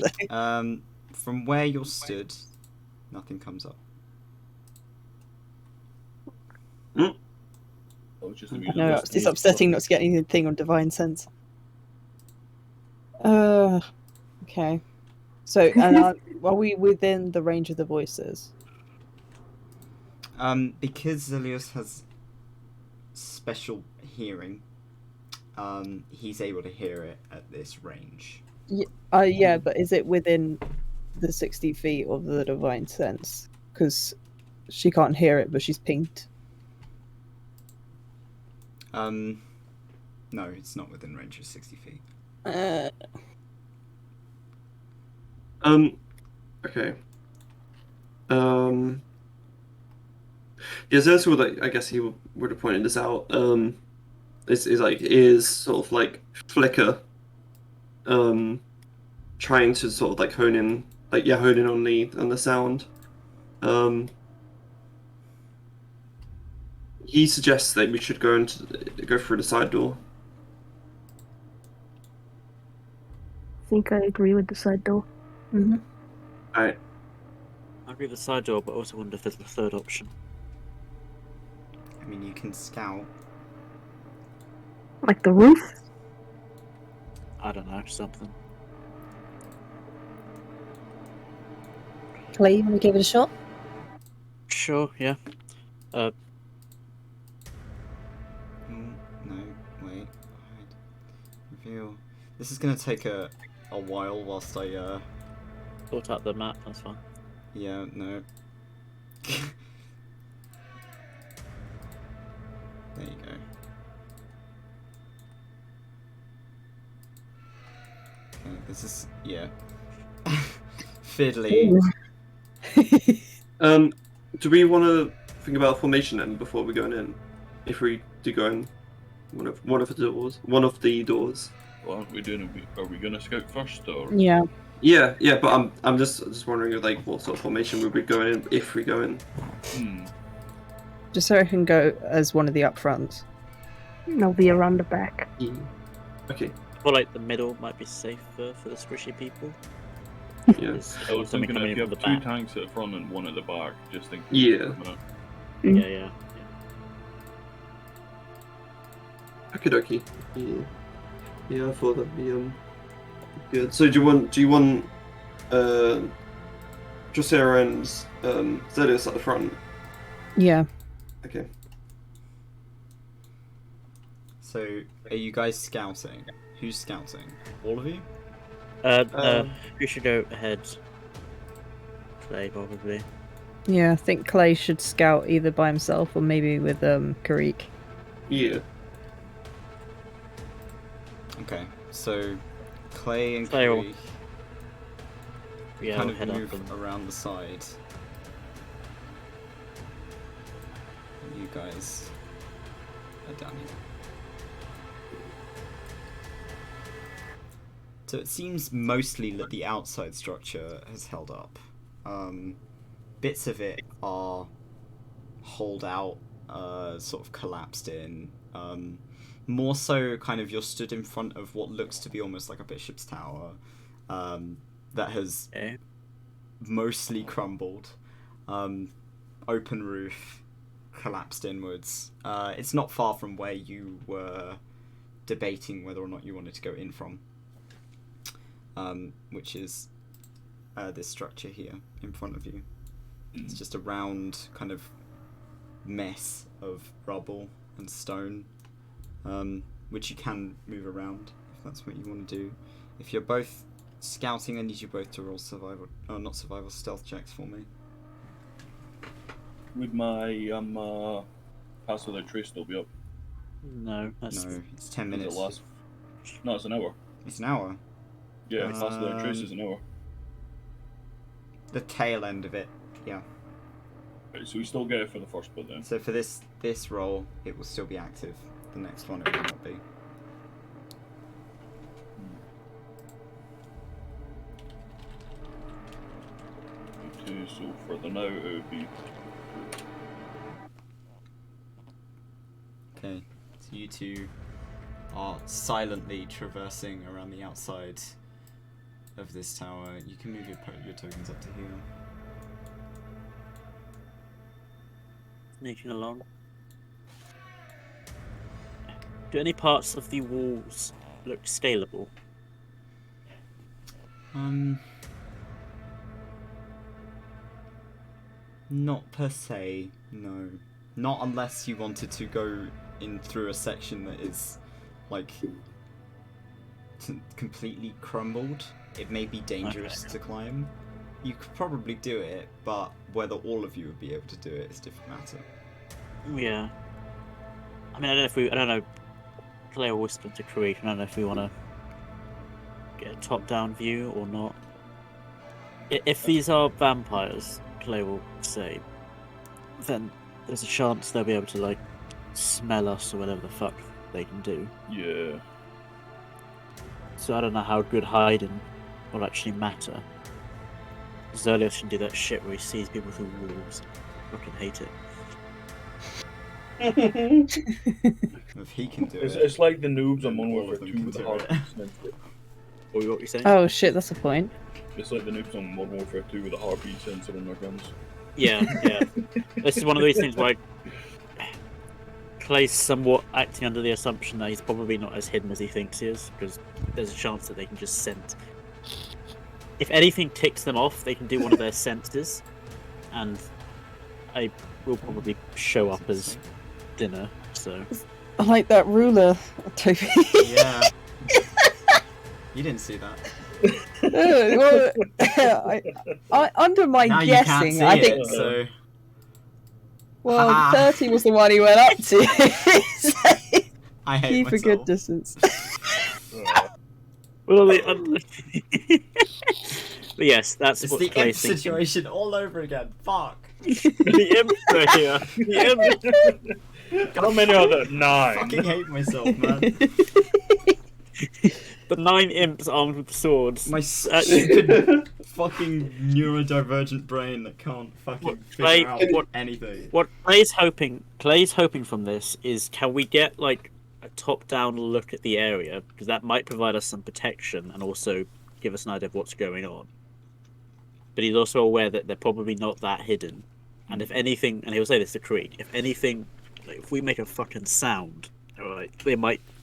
From where you're stood, nothing comes up. Oh, it's just a I music know list. it's upsetting not to get anything on divine sense. Okay. So, and are we within the range of the voices? Because Zelius has special hearing, he's able to hear it at this range. Yeah, but is it within the 60 feet of the divine sense? Because she can't hear it, but she's pinged. No, it's not within range of 60 feet. Okay. Yeah, Zeus would, I guess he would have pointed this out. Is like ears sort of like flicker. Trying to sort of like hone in on the sound. He suggests that we should go through the side door. I think I agree with the side door. Mm-hmm. Alright. I agree with the side door, but I also wonder if there's a third option. I mean, you can scout. Like the roof? I don't know, something. Clay, you want to give it a shot? Sure, yeah. No, wait. Hide. Reveal. This is gonna take a while whilst I Sort out the map, that's fine. Yeah, no. There you go. Okay, this is fiddly. Do we want to think about formation then before we go in? If we do go in one of the doors. Well, aren't we doing? Are we going to scout first, or? Yeah. Yeah, but I'm just wondering like what sort of formation we would go in if we go in. Just so I can go as one of the up fronts. I'll be around the back. Yeah. Okay. I feel like the middle might be safer for the squishy people. Yeah. I was Something thinking coming if in you from have the two back. tanks at the front and one at the back, just think. Yeah. Yeah. Okie dokie. Yeah, I thought that'd be good. So do you want Drosera and Zedius at the front? Yeah. Okay. So, are you guys scouting? Who's scouting? All of you? Who should go ahead? Clay, probably. Yeah, I think Clay should scout either by himself or maybe with Karik. Yeah. Okay, so Clay and Clay will- Kareek Yeah, kind we'll of head move up and... around the side. You guys are down here. So it seems mostly that the outside structure has held up. Bits of it are holed out, sort of collapsed in. More so, kind of, you're stood in front of what looks to be almost like a bishop's tower that has mostly crumbled. Open roof, collapsed inwards. It's not far from where you were debating whether or not you wanted to go in from, which is this structure here in front of you. It's just a round kind of mess of rubble and stone, which you can move around if that's what you want to do. If you're both scouting, I need you both to roll survival, not survival, stealth checks for me. Would my pass without trace still be up? No, that's No, it's 10 Does it minutes. last? No, it's an hour. It's an hour. Yeah, pass without trace is an hour. The tail end of it, yeah. Right, so we still get it for the first bit then. So for this roll, it will still be active. The next one, it will not be. Okay, so for the now it would be. Okay, so you two are silently traversing around the outside of this tower. You can move your tokens up to here. sneaking along. Do any parts of the walls look scalable? Not per se, no. Not unless you wanted to go in through a section that is, like, completely crumbled. It may be dangerous to climb. You could probably do it, but whether all of you would be able to do it is a different matter. Yeah. I mean, I don't know. Claire whispered to Creek, I don't know if we want to get a top-down view or not. If these are vampires, Claire will say, then there's a chance they'll be able to, like, smell us or whatever the fuck they can do. Yeah. So I don't know how good hiding will actually matter. Zerlius can do that shit where he sees people through walls. I fucking hate it. If he can do it, It's like the noobs on Modern all Warfare of them 2 can with the do heartbeat it. sensor. What you saying? Oh shit, that's a point. It's like the noobs on Modern Warfare 2 with the heartbeat sensor on their guns. Yeah, yeah. This is one of these things where Clay's somewhat acting under the assumption that he's probably not as hidden as he thinks he is, because there's a chance that they can just scent. If anything ticks them off, they can do one of their senses, and I will probably show up as dinner, so... I like that ruler, Toby. yeah. You didn't see that. Well, under my Now guessing, you can't see I think. it, so... Well, Ha. 30 was the one he went up to. I hate Keep a myself. good distance. Well, but yes, that's It's what the imp Clay's thinking. situation all over again. Fuck. The imps are here. The imps. How many are there? I 9. fucking hate myself, man. The 9 imps armed with swords. My stupid fucking neurodivergent brain that can't fucking figure out anything. What Clay's hoping from this is, can we get like a top-down look at the area, because that might provide us some protection and also give us an idea of what's going on. But he's also aware that they're probably not that hidden, and if anything, and he'll say this to Creek, if anything, like, if we make a fucking sound, alright,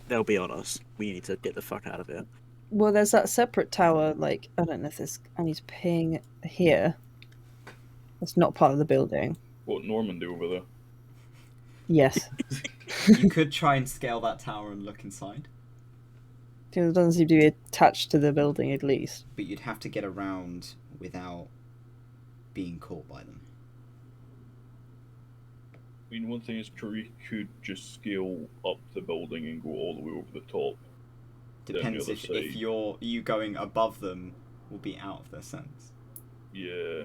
they'll be on us. We need to get the fuck out of here. Well, there's that separate tower, like, I don't know if this, and he's ping here. That's not part of the building. What Normandy over there? Yes. You could try and scale that tower and look inside, Because it doesn't seem to be attached to the building, at least. but you'd have to get around without being caught by them. I mean, one thing is Creek could just scale up the building and go all the way over the top. Depends the other if side. you going above them will be out of their sense. Yeah.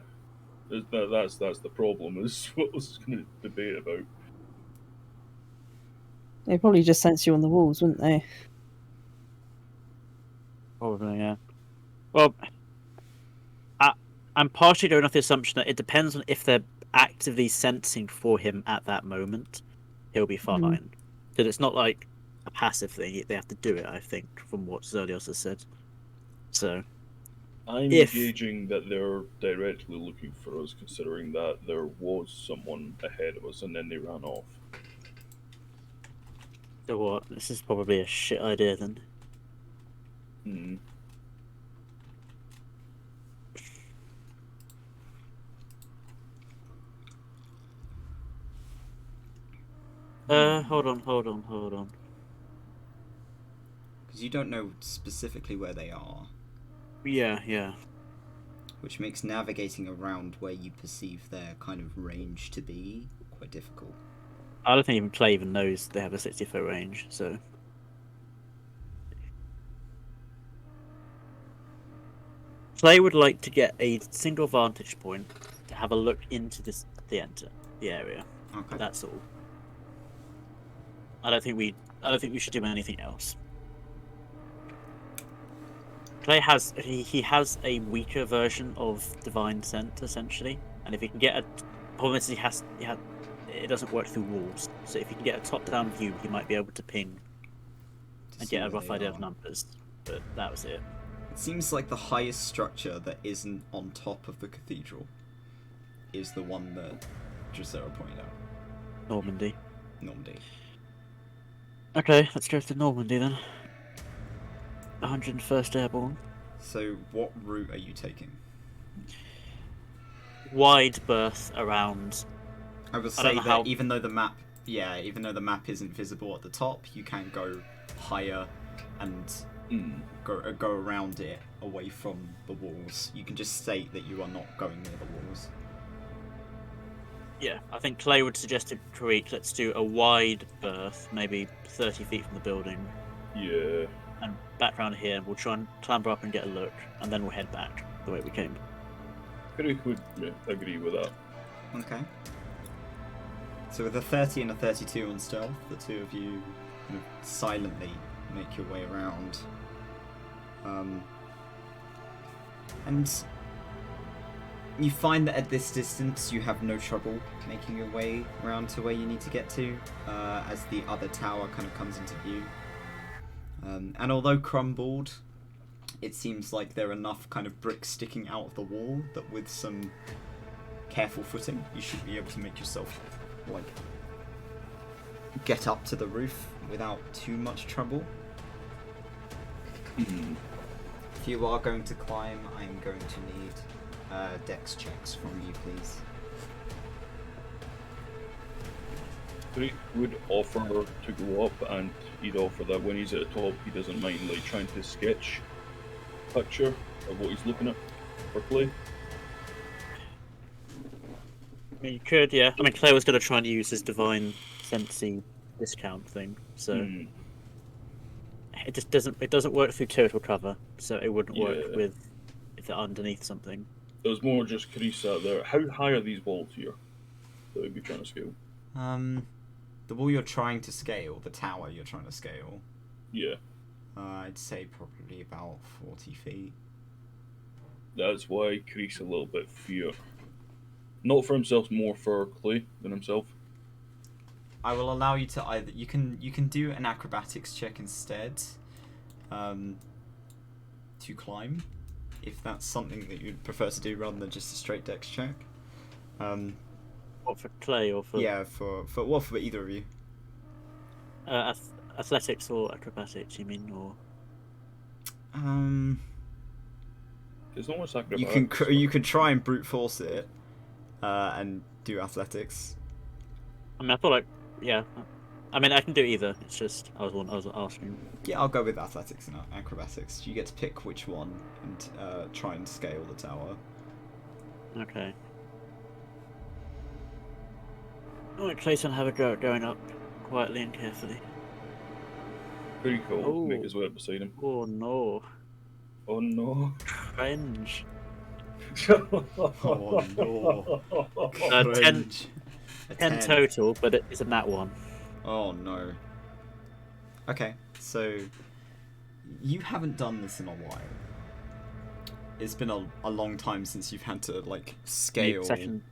That's the problem, is what I was going to debate about. They'd probably just sense you on the walls, wouldn't they? Probably, yeah. Well, I'm partially going off the assumption that it depends on if they're actively sensing for him at that moment. He'll be fine. Because it's not like a passive thing. They have to do it, I think, from what Zerlios has said. So, I'm gauging that they're directly looking for us, considering that there was someone ahead of us and then they ran off. So what? This is probably a shit idea then. Hmm. Hold on. Because you don't know specifically where they are. Yeah. Which makes navigating around where you perceive their kind of range to be quite difficult. I don't think even Clay even knows they have a 60-foot range, so... Clay would like to get a single vantage point to have a look into the area. Okay. That's all. I don't think we should do anything else. Clay has he has a weaker version of divine scent essentially, and if he can get a problem is it doesn't work through walls. So if you can get a top-down view, he might be able to ping and get a rough idea of numbers. But that was it. It seems like the highest structure that isn't on top of the cathedral is the one that Dracera pointed out. Normandy. Okay, let's go to Normandy then. 101st Airborne. So what route are you taking? Wide berth around. I will say that even though the map isn't visible at the top, you can go higher and go around it away from the walls. You can just state that you are not going near the walls. Yeah, I think Clay would suggest to Karik, let's do a wide berth, maybe 30 feet from the building. Yeah. And back round here, we'll try and clamber up and get a look, and then we'll head back the way we came. Karik would agree with that. Okay. So with a 30 and a 32 on stealth, the two of you kind of silently make your way around. And you find that at this distance you have no trouble making your way around to where you need to get to, as the other tower kind of comes into view. And although crumbled, it seems like there are enough kind of bricks sticking out of the wall that with some careful footing you should be able to make yourself get up to the roof without too much trouble. If you are going to climb, I'm going to need dex checks from you, please. Karik would offer to go up, and he'd offer that when he's at the top, he doesn't mind trying to sketch a picture of what he's looking at for Clay. I mean, you could, yeah. I mean, Clay was going to try and use his divine sensey discount thing, so it just doesn't work through total cover, so it wouldn't work with if they're underneath something. It was more just Karik sat there. How high are these walls here that we'd be trying to scale? The wall you're trying to scale, the tower you're trying to scale. Yeah. I'd say probably about 40 feet. That's why Karik's a little bit fear. Not for himself, more for Clay than himself. I will allow you to either you can do an acrobatics check instead, to climb, if that's something that you'd prefer to do rather than just a straight dex check. What, for Clay or for? Yeah, for either of you. Athletics or acrobatics, you mean, or? There's not much acrobatics. You can try and brute force it, and do athletics. I mean, I feel like, yeah. I mean, I can do either. It's just I was asking. Yeah, I'll go with athletics and acrobatics. You get to pick which one and try and scale the tower. Okay. Alright, Clay's gonna have a go at going up quietly and carefully. Pretty cool. Make his way up beside him. Oh no. Oh no. Cringe. Oh no. 10 total, but it isn't that one. Oh no. Okay, so you haven't done this in a while. It's been a long time since you've had to scale. Second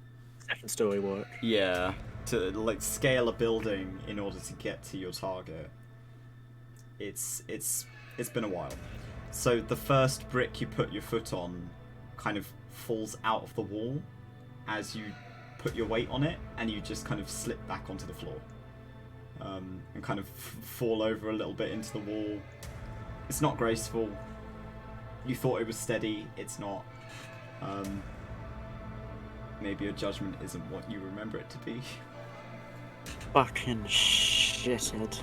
story work. Yeah, to scale a building in order to get to your target. It's been a while. So the first brick you put your foot on kind of falls out of the wall as you put your weight on it, and you just kind of slip back onto the floor. And kind of fall over a little bit into the wall. It's not graceful. You thought it was steady, it's not. Maybe your judgment isn't what you remember it to be. Fucking shithead.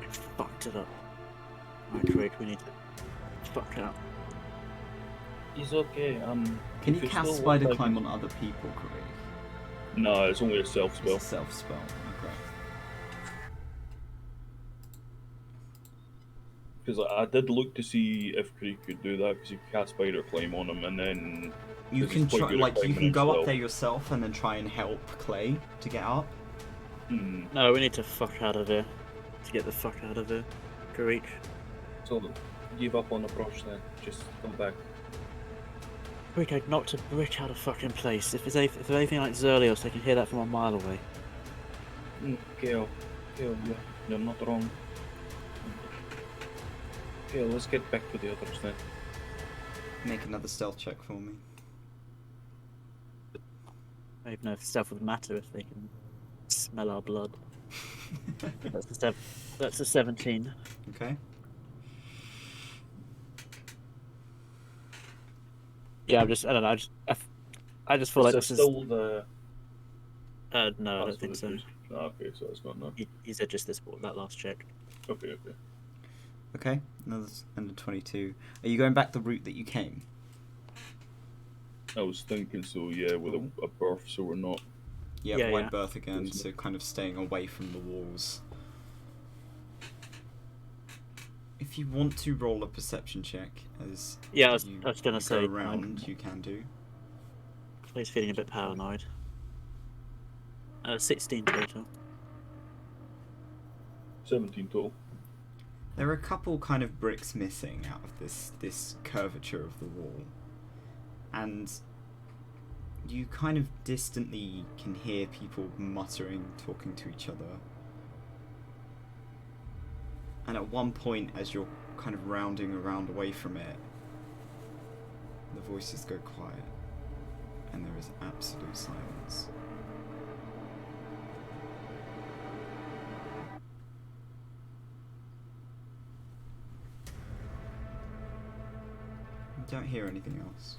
I fucked it up. Right, quick, we need to fuck it up. He's okay. Can if you you cast still spider want, climb on other people, Craig? No, it's only a self spell. It's a self spell. Okay. Because I did look to see if Creek could do that, because you could cast spider climb on him, and then You 'cause he's can quite try, good at like, you climbing can go up himself. there yourself and then try and help Clay to get up. No, we need to fuck out of here. To get the fuck out of here. Greek. So give up on the brush then. Just come back. Greek, I knocked a brick out of fucking place. If there's anything like Zerlios, I can hear that from a mile away. Gale, you're not wrong. Okay, let's get back to the others then. Make another stealth check for me. I don't even know if stuff would matter if they can smell our blood. That's a 17. Okay. Yeah, I don't know. I just feel like Is this there is. still the... No, I don't think so. Okay, so it's not enough. He said just that last check. Okay. Okay, another under 22. Are you going back the route that you came? I was thinking so, yeah, with a berth, so we're not... Yeah, wide berth again, so kind of staying away from the walls. If you want to roll a perception check, as I was gonna say go around, you can do. He's feeling a bit paranoid. 16 total. 17 total. There are a couple kind of bricks missing out of this curvature of the wall, and you kind of distantly can hear people muttering, talking to each other. And at one point, as you're kind of rounding around away from it, the voices go quiet, and there is absolute silence. You don't hear anything else.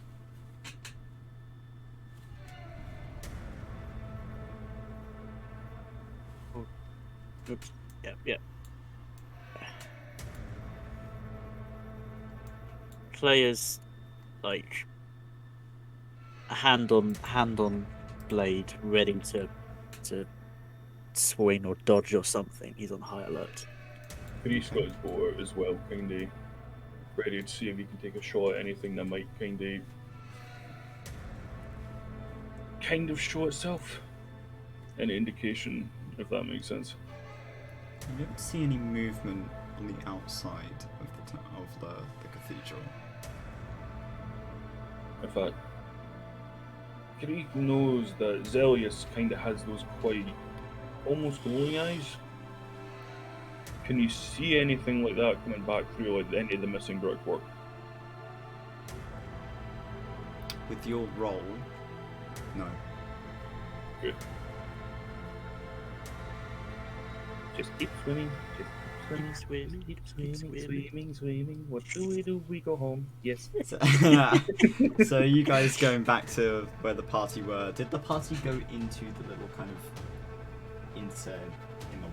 Oops. Yeah. Clay is like a hand on blade, ready to swing or dodge or something. He's on high alert. Creek's got his bow out as well, kinda ready to see if he can take a shot at anything that might kind of show itself. Any indication, if that makes sense. You don't see any movement on the outside of the cathedral. In fact, Creek knows that Zelius kind of has those quite almost glowing eyes. Can you see anything like that coming back through like any of the missing brickwork? With your roll, no. Good. Just keep swimming. Just keep swimming. What do? We go home. Yes. So you guys going back to where the party were. Did the party go into the little kind of insert in the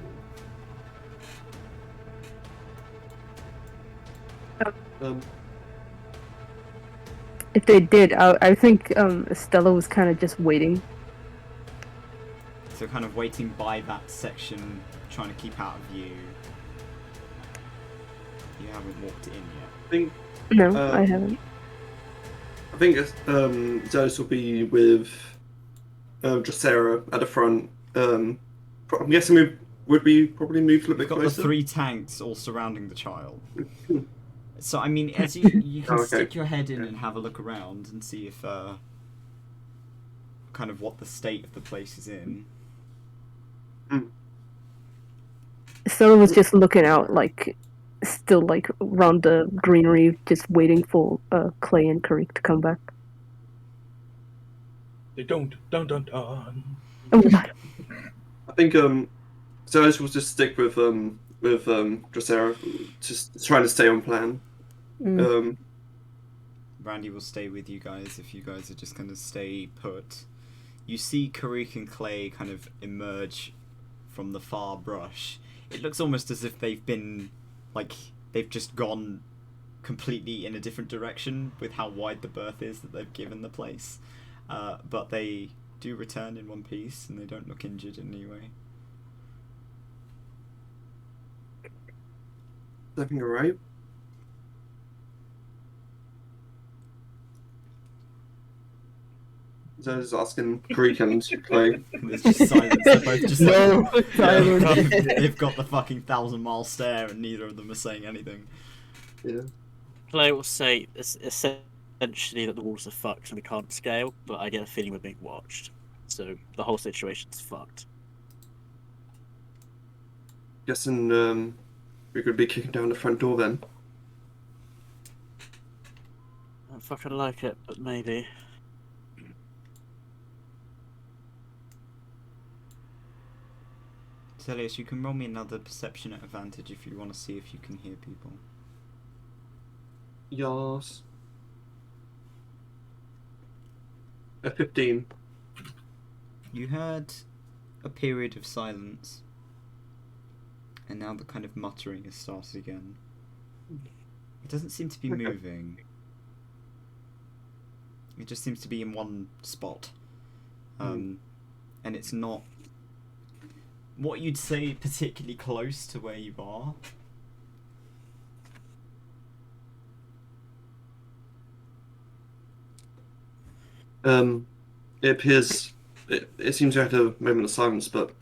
wall? If they did, I think Stella was kind of just waiting. So kind of waiting by that section, trying to keep out of view. You haven't walked in yet. I think. No, I haven't. I think Zeus will be with Dracera at the front. I'm guessing we would be probably moved a little bit We've got closer. the 3 tanks all surrounding the child. So I mean, as you can stick your head in and have a look around and see if kind of what the state of the place is in. Stella was just looking out, like, still, like, around the greenery, just waiting for Clay and Karik to come back. They don't. Dun dun dun. Oh my god. I think Zelos will just stick with Dracera, just trying to stay on plan. Randy will stay with you guys if you guys are just going to stay put. You see Karik and Clay kind of emerge from the far brush. It looks almost as if they've been, like, they've just gone completely in a different direction with how wide the berth is that they've given the place. But they do return in one piece and they don't look injured in any way. Everything alright? So I was asking Greek and Clay. There's just silence. They're both just No, like, silence. they've got the fucking 1,000-mile stare and neither of them are saying anything. Yeah. Clay will say essentially that the walls are fucked and we can't scale, but I get a feeling we're being watched. So the whole situation's fucked. Guessing we could be kicking down the front door then. I don't fucking like it, but maybe. Zelius, you can roll me another perception at advantage if you want to see if you can hear people. Yes. A 15. You heard a period of silence, and now the kind of muttering has started again. It doesn't seem to be moving. It just seems to be in one spot. And it's not what you'd say particularly close to where you are. It appears it seems to have a moment of silence, but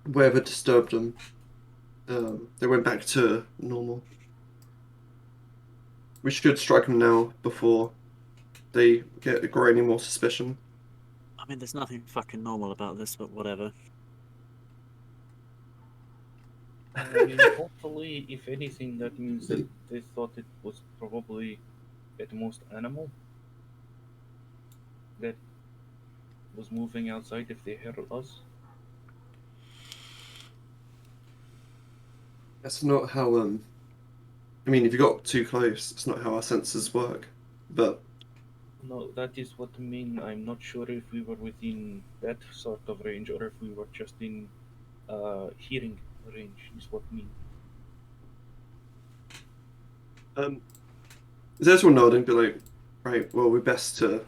whatever disturbed them, they went back to normal. We should strike them now before they grow any more suspicion. I mean, there's nothing fucking normal about this, but whatever. I mean, hopefully, if anything, that means that they thought it was probably at most animal that was moving outside if they heard us. That's not how I mean, if you got too close, it's not how our senses work. But No, that is what I mean. I'm not sure if we were within that sort of range or if we were just in hearing range, is what I mean. there's everyone nodding, be like, right, well, we're best to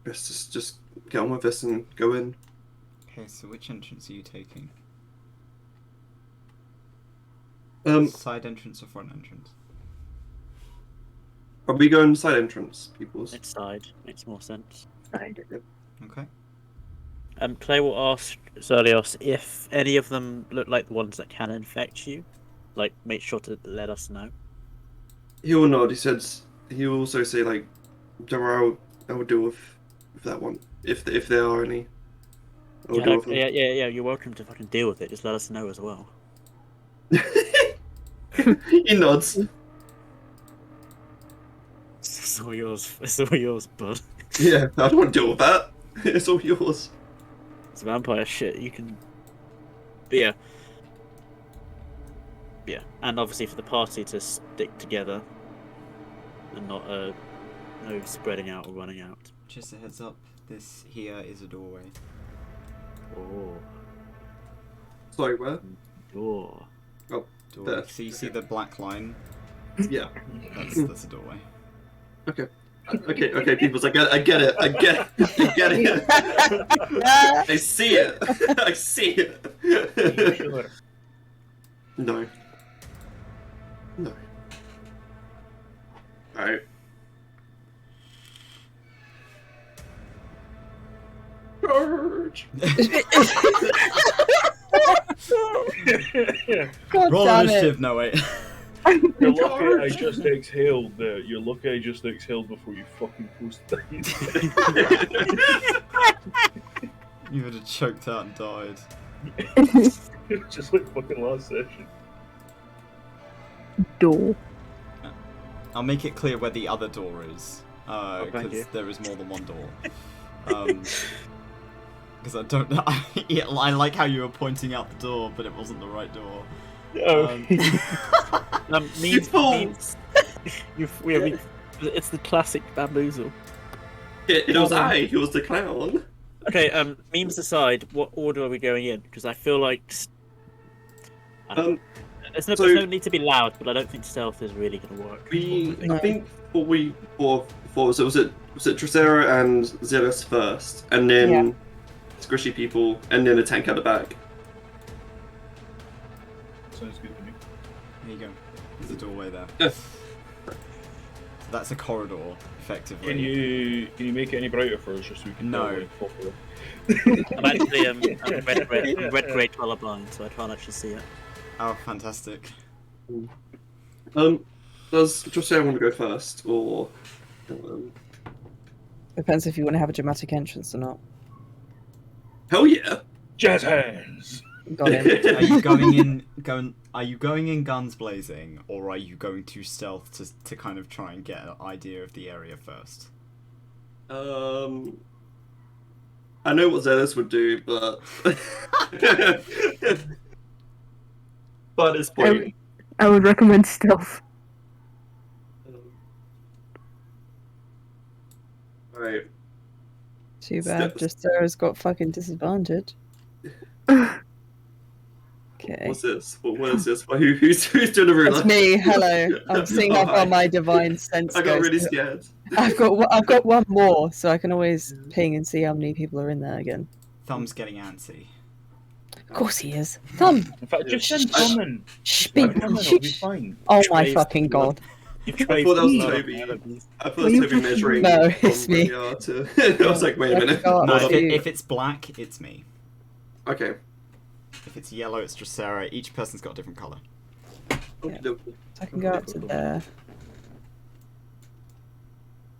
just get on with this and go in. Okay, so which entrance are you taking? Side entrance or front entrance? Are we going side entrance, peoples? It's side. Makes more sense. Side. Okay. Clay will ask Zerlios if any of them look like the ones that can infect you. Like, make sure to let us know. He will nod. He says he will also say like, "Don't I will deal with that one if there are any." I will deal with them. Yeah. You're welcome to fucking deal with it. Just let us know as well. He nods. It's all yours. It's all yours, bud. Yeah, I don't want to deal with that. It's all yours. It's vampire shit. You can. But yeah. Yeah, and obviously for the party to stick together and not no spreading out or running out. Just a heads up, this here is a doorway. Oh. Sorry, where? Door. Oh, Doorway. there. So you see the black line? Yeah. That's a doorway. Okay. Okay, peoples. I get it. I see it. I see it. Sure. No. Alright. Charge! God Roll damn it. initiative, no wait. You're lucky I just exhaled there. You're lucky I just exhaled before you fucking post that. You would have choked out and died. Just like fucking last session. Door. I'll make it clear where the other door is, thank you. because there is more than one door. Because I don't know. I like how you were pointing out the door, but it wasn't the right door. Means it's the classic bamboozle. It was I who was the clown. Okay, memes aside, what order are we going in? Because I feel like there's no need to be loud, but I don't think stealth is really going to work. I think what we thought so was it Tricera and Zealous first, and then squishy people, and then a tank at the back. Sounds good to me. There you go. There's a doorway there. Yeah. So that's a corridor, effectively. Can you make it any brighter for us, just so we can No. tell, like, properly? I'm actually I'm red grey colorblind, so I can't actually see it. Oh, fantastic. Does Tricera want to go first, or? Depends if you want to have a dramatic entrance or not. Hell yeah! Jazz hands. Got him. Are you going in guns blazing, or are you going to stealth to kind of try and get an idea of the area first? I know what Zealous would do, but at this point, I would recommend stealth. alright. Too bad. Just Sarah's got fucking disadvantage. Okay. What's this? What is this? Who's doing the ruler? That's me. Hello. I'm seeing how far my divine sense I got goes. really scared. I've got one more, so I can always ping and see how many people are in there again. Thumb's getting antsy. Of course he is. Thumb. In fact, just send Common. Shh. It'll be fine. Oh my fucking god. I thought that was Toby. I thought it was Toby measuring. No, it's from me. where we are to... I was like, wait a minute. No, No, Not if it's black, it's me. Okay. If it's yellow, it's Dracera. Each person's got a different colour. Yeah. So I can go up to there.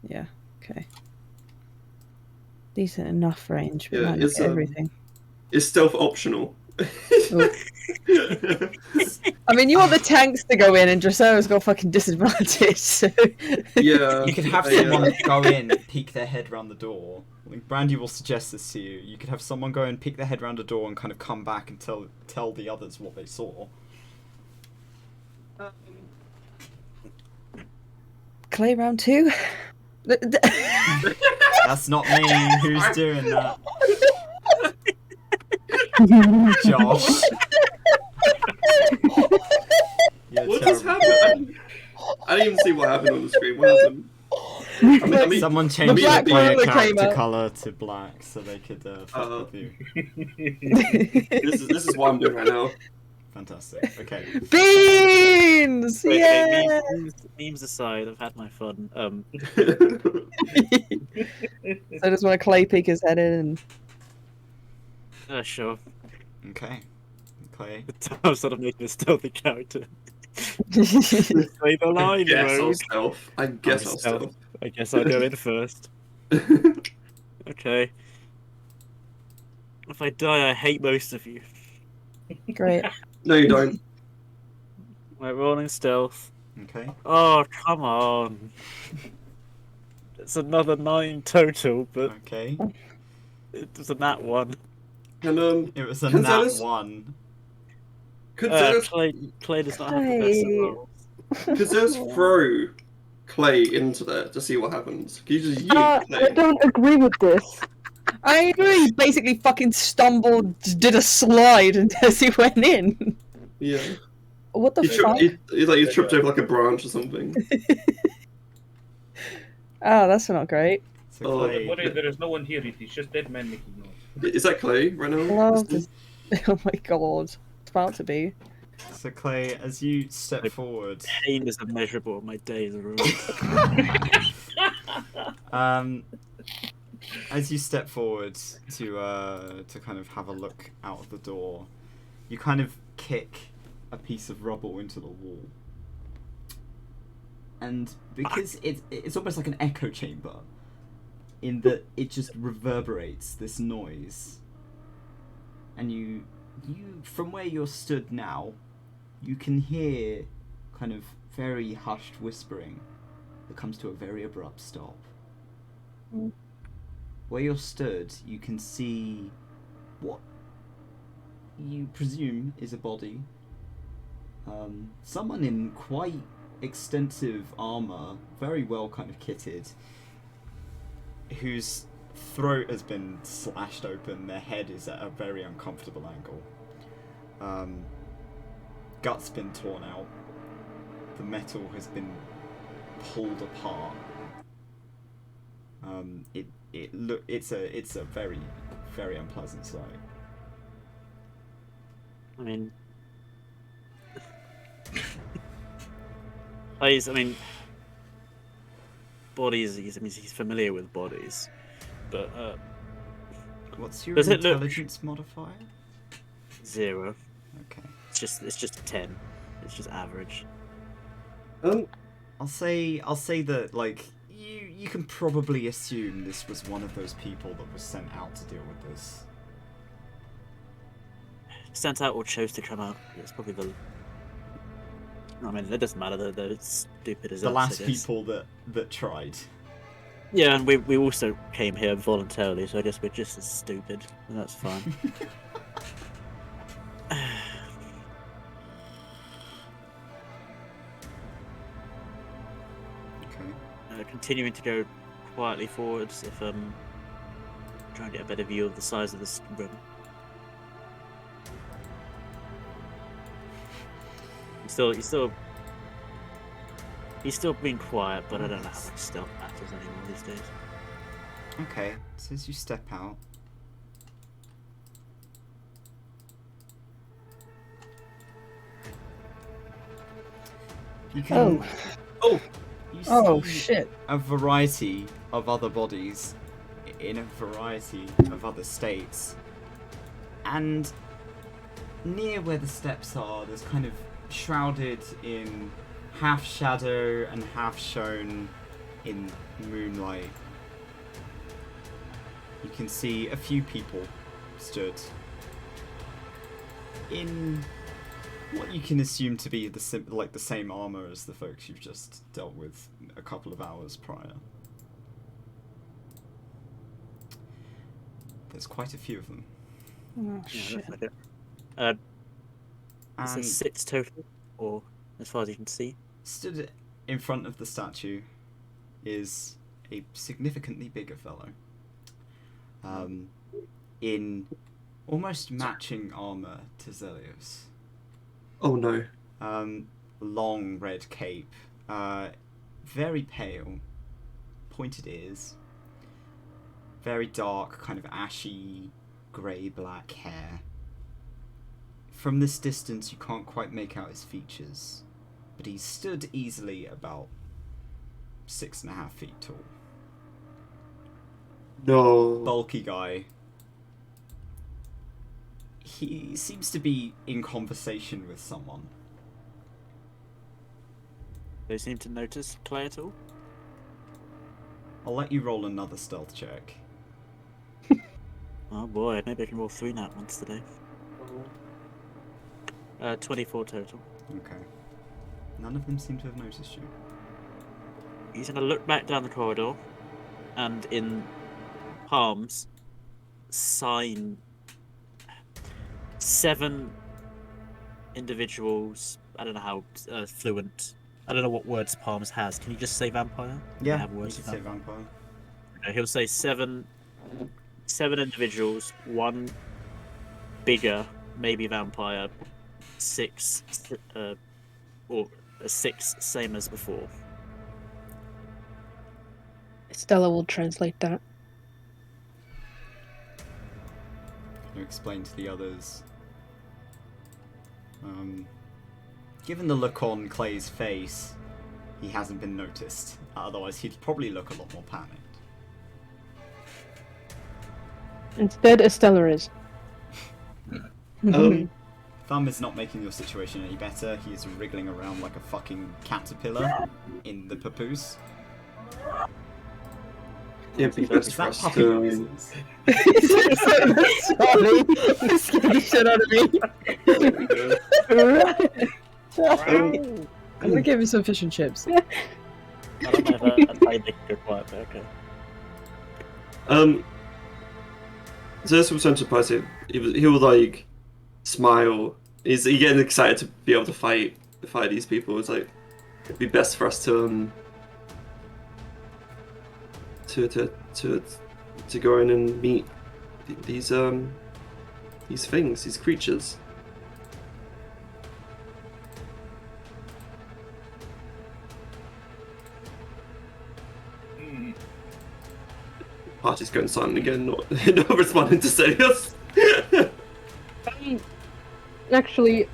Yeah, okay. Decent enough range, but might not it's get everything. It's stealth optional. I mean, you want the tanks to go in, and Dracera's got fucking disadvantage, so... Yeah. You could have someone go in, peek their head round the door. I think Brandy will suggest this to you. You could have someone go and peek their head round the door and kind of come back and tell the others what they saw. Clay round 2? That's not me. Who's doing that? Josh. What just happened? I didn't even see what happened on the screen. What happened? I mean, Someone changed the black player ruler came character out. colour to black so they could fuck with you. this is what I'm doing right now. Fantastic. Okay. Beans! Wait, Yeah! memes aside, I've had my fun. So I just want to Clay peek his head in and... Sure. Okay. Clay. I'm sort of making a stealthy character. Play the line, rogue. I guess I'll stealth. I guess I'll go in first. Okay. If I die, I hate most of you. Great. No, you don't. We're rolling stealth. Okay. Oh, come on. It's another 9 total, but Okay. it was a nat 1. And It was a Can nat Zealous- 1. could Zeus Clay does not have the best of Hey. rolls. throw Clay into there to see what happens? Can you just yeet I Clay? don't agree with this. I agree, he basically fucking stumbled, did a slide, and as he went in. Yeah. What the He fuck? tripped over like a branch or something. Oh, that's not great. So Oh, Clay, Worry, there is no one here. It is just dead men making noise. Is that Clay right now? Love this. Oh my god. It's about to be. so Clay, as you step forward, Pain is immeasurable. My days are ruined. as you step forward to kind of have a look out of the door, you kind of kick a piece of rubble into the wall, and because it's almost like an echo chamber, in that it just reverberates this noise, and you from where you're stood now, you can hear kind of very hushed whispering that comes to a very abrupt stop. Mm. Where you're stood, you can see what you presume is a body. Someone in quite extensive armor, very well kind of kitted, whose throat has been slashed open, their head is at a very uncomfortable angle. Guts been torn out. The metal has been pulled apart. It's a very, very unpleasant sight. I mean, bodies. He's familiar with bodies, but what's your does it look intelligence modifier? 0? Okay. It's just a 10. It's just average. I'll say that like you can probably assume this was one of those people that was sent out to deal with this. Sent out or chose to come out. It's probably the. I mean, it doesn't matter. They're stupid as The us, last I guess. people that tried. Yeah, and we also came here voluntarily, so I guess we're just as stupid, and that's fine. Okay. Continuing to go quietly forwards, if trying to get a better view of the size of this room. He's still being quiet, but I don't know how much stealth matters anymore these days. Okay, so as you step out, you can you Oh, see shit. a variety of other bodies in a variety of other states, and near where the steps are, there's kind of shrouded in half shadow and half shown in moonlight. You can see a few people stood in what you can assume to be the same armor as the folks you've just dealt with a couple of hours prior. There's quite a few of them. Oh, Yeah, shit. that's is there And 6 total, or as far as you can see? stood in front of the statue is a significantly bigger fellow. In almost matching armor to Zelios. Oh no. Long red cape, very pale, pointed ears, very dark, kind of ashy, grey-black hair. From this distance, you can't quite make out his features, but he stood easily about 6.5 feet tall. No. Bulky guy. He seems to be in conversation with someone. They seem to notice Clay at all? I'll let you roll another stealth check. Oh boy, maybe I can roll 3 nat ones today. 24 total. Okay. None of them seem to have noticed you. He's gonna look back down the corridor, and in palms, sign 7 individuals. I don't know how fluent. I don't know what words palms has. Can you just say vampire? Yeah, Have you words can for say vampire. vampire. Okay, he'll say 7 individuals, 1 bigger, maybe vampire, 6 or a 6 same as before. Stella will translate that. You explain to the others. Given the look on Clay's face, he hasn't been noticed. Otherwise, he'd probably look a lot more panicked. Instead, Estella is. Thumb is not making your situation any better. He is wriggling around like a fucking caterpillar in the papoose. It'd be best Is for that us puppy to. noises? Sorry, you scared the shit out of me. I'm gonna give you some fish and chips. I don't know if that's how you make it quiet, but okay. Zeus was so surprised. He would like smile. He's getting excited to be able to fight these people. It's like it'd be best for us to go in and meet these things, these creatures. Party's going silent again, not responding to Serious. Actually,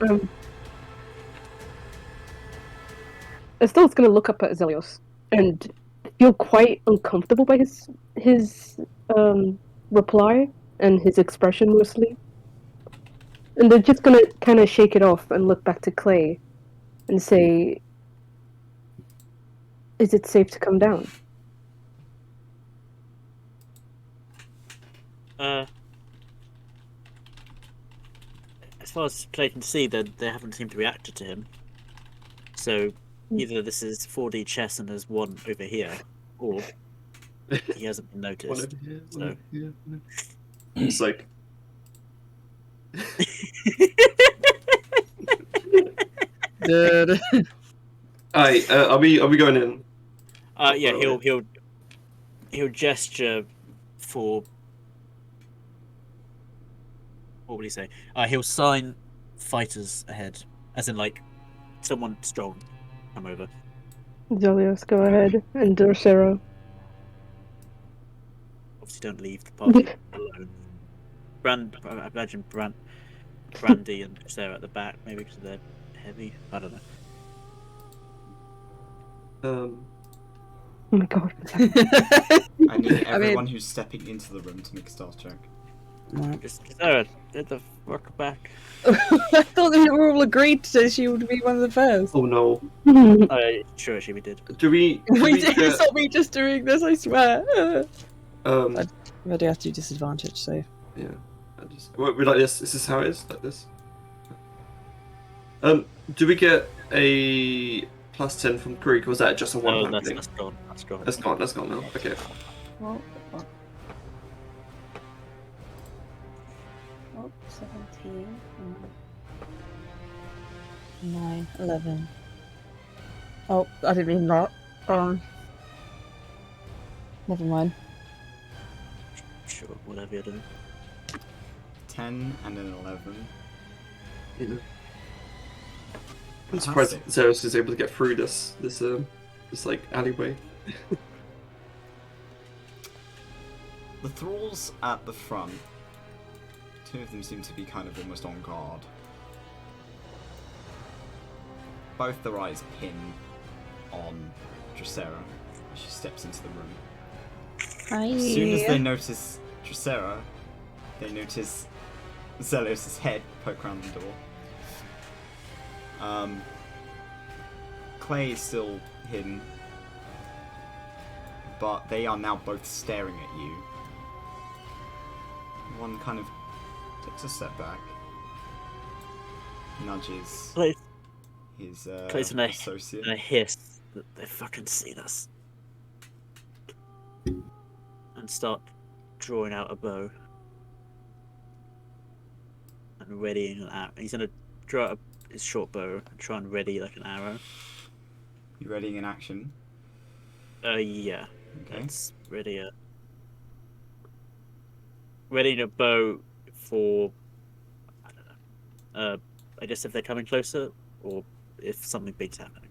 Estelle's gonna look up at Zelios and feel quite uncomfortable by his reply and his expression mostly. And they're just gonna kind of shake it off and look back to Clay and say, "Is it safe to come down?" As far as Clay can see, they haven't seemed to react to him. So either this is 4D chess and there's one over here, or he hasn't been noticed. So. It's like. Dude. Alright, are we going in? Yeah, he'll gesture for. What would he say? He'll sign fighters ahead, as in like someone strong come over. Zelios, go ahead, and Dorsera. Obviously, don't leave the party alone. I imagine Brandy and Sarah at the back, maybe because they're heavy. I don't know. Oh my god. I need everyone who's stepping into the room to make a stealth check. Just Sarah, get the fuck back. I thought we were all agreed that she would be one of the first. Oh no. Sure, actually we did. Do we? We did. It's not me just doing this, I swear. I do have to do disadvantage, so. Yeah. We like this. Is this how it is? Like this? Do we get a +10 from Greek, or was that just a one-time thing? That's gone. That's gone now. Okay. Well, 17. 9, 11. Oh, I didn't mean that. Never mind. Sure, whatever you're doing. 10 and an 11. I'm surprised Zeus is able to get through this like alleyway. The thralls at the front, two of them seem to be kind of almost on guard. Both their eyes pin on Dracera as she steps into the room. Hi. As soon as they notice Dracera, they notice Zelios' head poke around the door. Clay is still hidden, but they are now both staring at you. One kind of takes a step back, nudges his associate. And I hiss that they've fucking seen us. And start drawing out a bow. And readying an arrow. He's gonna draw out his short bow and try and ready like an arrow. You readying an action? Yeah. Okay. Let's readying a bow for, I don't know. I guess if they're coming closer, or if something big's happening.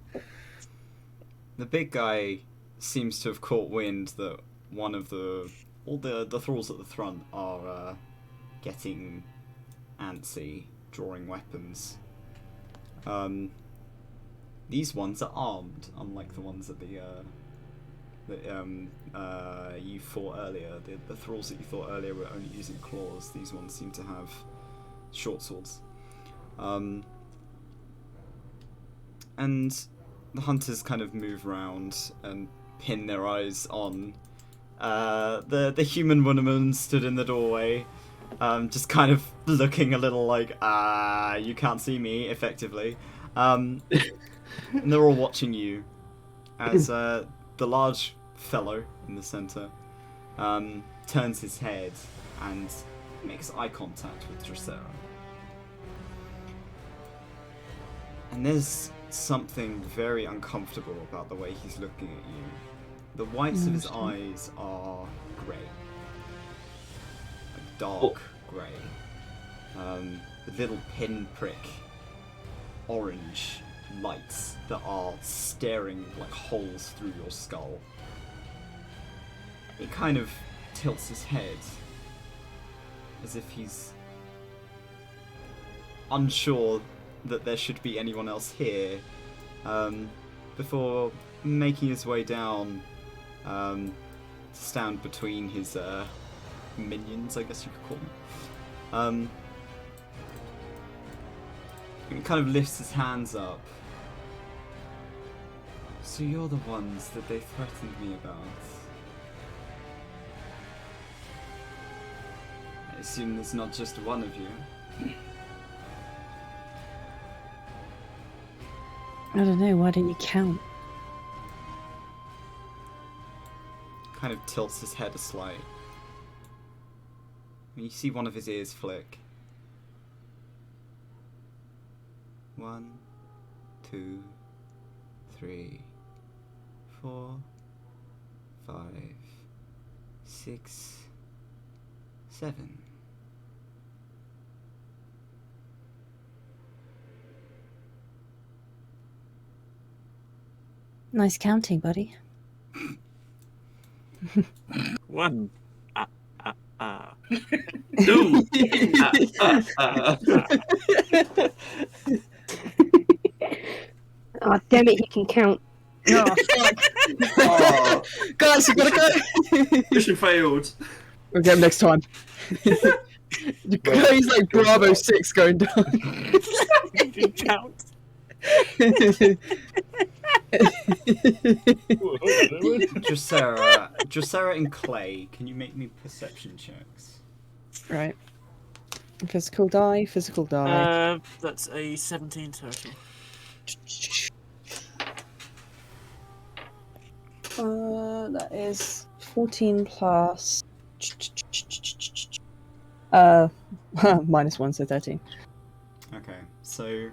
The big guy seems to have caught wind that all the thralls at the front are getting antsy, drawing weapons. These ones are armed, unlike the ones that you fought earlier. The thralls that you fought earlier were only using claws. These ones seem to have short swords. And the hunters kind of move around and pin their eyes on The human woman stood in the doorway, just kind of looking a little like, you can't see me, effectively. And they're all watching you as the large fellow in the center turns his head and makes eye contact with Dracera. And there's something very uncomfortable about the way he's looking at you. The whites of his eyes are grey. Like dark grey. With little pinprick orange lights that are staring like holes through your skull. He kind of tilts his head as if he's unsure that there should be anyone else here, before making his way down to stand between his minions, I guess you could call them. He kind of lifts his hands up. So you're the ones that they threatened me about. I assume there's not just one of you. I don't know, why didn't you count? Kind of tilts his head a slight. And you see one of his ears flick. 1, 2, 3, 4, 5, 6, 7. Nice counting, buddy. 1. 2. Oh, damn it, he can count. Oh, fuck. Oh, Guys, we gotta go. mission failed. We'll get him next time. He's like Bravo 6 going down. Count. Dracera and Clay, can you make me perception checks? Right. Physical die. That's a 17 total. That is 14 plus. -1, so 13. Okay, so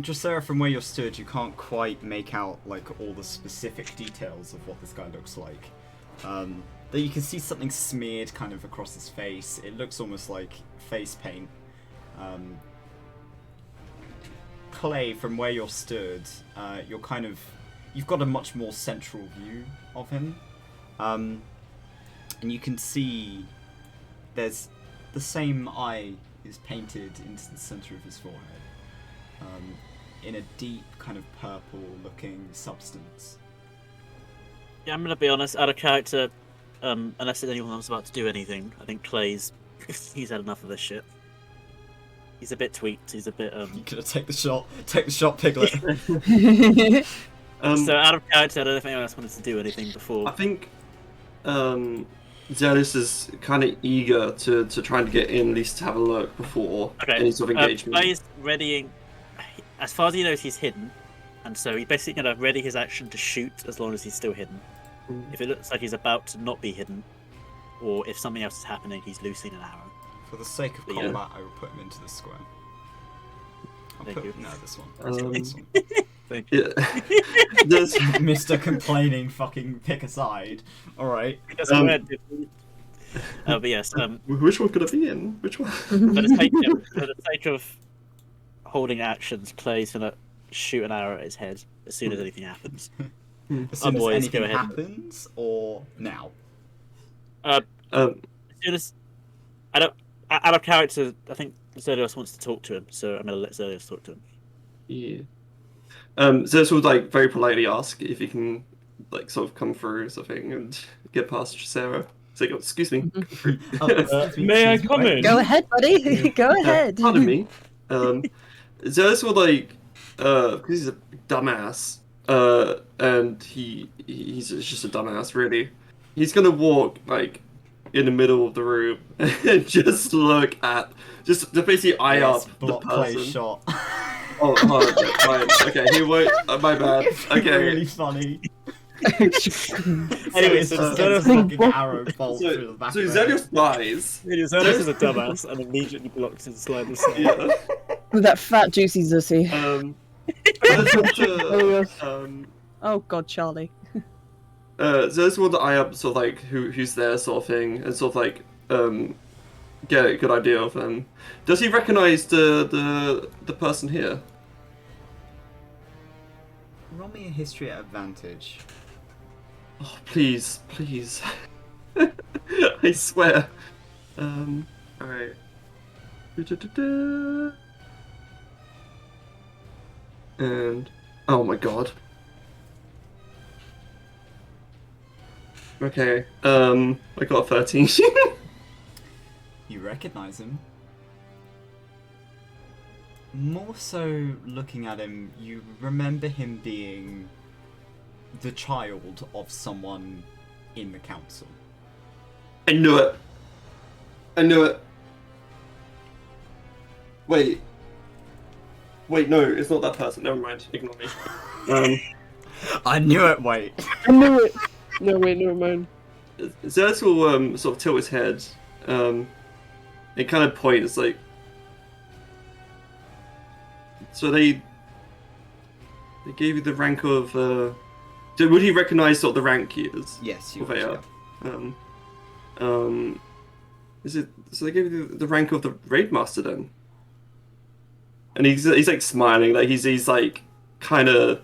Dracera, from where you're stood, you can't quite make out like all the specific details of what this guy looks like. That you can see something smeared kind of across his face. It looks almost like face paint. Clay, from where you're stood, you've got a much more central view of him. And you can see there's the same eye is painted into the center of his forehead, in a deep kind of purple looking substance. Yeah, I'm gonna be honest, out of character, unless there's anyone else about to do anything, I think Clay's he's had enough of this shit. He's a bit tweaked, he's a bit You're gonna take the shot, Piglet. So out of character, I don't know if anyone else wanted to do anything before. I think Zealous is kind of eager to try and get in, at least to have a look before any sort of engagement. Clay's readying, as far as he knows, he's hidden, and so he's basically gonna ready his action to shoot as long as he's still hidden. If it looks like he's about to not be hidden, or if something else is happening, he's loosing an arrow. For the sake of combat, I will put him into the square. This one. This one. Thank you. Yeah. There's Mr. Complaining, fucking pick a side. Alright. But yes, which one could it be in? Which one? for the sake of holding actions, Clay's gonna shoot an arrow at his head as soon as anything happens. As soon as Otherwise, anything go ahead. happens, or now? As soon as out of character, I think Zerlios wants to talk to him, so I'm gonna let Zerlios talk to him. Yeah. Zeus would like very politely ask if he can like sort of come through or something and get past Dracera. So he goes, excuse me. May I come in? Go ahead, buddy. Go ahead. Pardon me. Zeus would like because he's a dumbass, and he's just a dumbass, really. He's gonna walk like in the middle of the room and just look at, just to basically eye Yes, up block the play person. shot. Oh, okay, fine. Okay, he won't. My bad. Okay. Really funny. Anyway, it's so just Zelios, fucking arrow bolt through the back So of it. Zelios dies. Zelios is a dumbass and immediately blocks his slide aside. Yeah. With that fat juicy zussy. I just want to, Oh god, Charlie. so I just want to eye up sort of like who's there, sort of thing, and sort of like get a good idea of him. Does he recognize the person here? Roll me a history at advantage. Oh, please, please. I swear. Alright. And oh my god. Okay. I got a 13. You recognize him. More so looking at him, you remember him being the child of someone in the council. I knew it. I knew it. Wait. Wait, no, it's not that person. Never mind. Ignore me. I knew it, wait. I knew it. No, wait, never mind. Zerth will sort of tilt his head. It kind of points like. So they gave you the rank of. Would he recognize sort of the rank he is? Yes, you Of AR? would. Is it? So they gave you the rank of the raid master then. And he's like smiling, like he's like kind of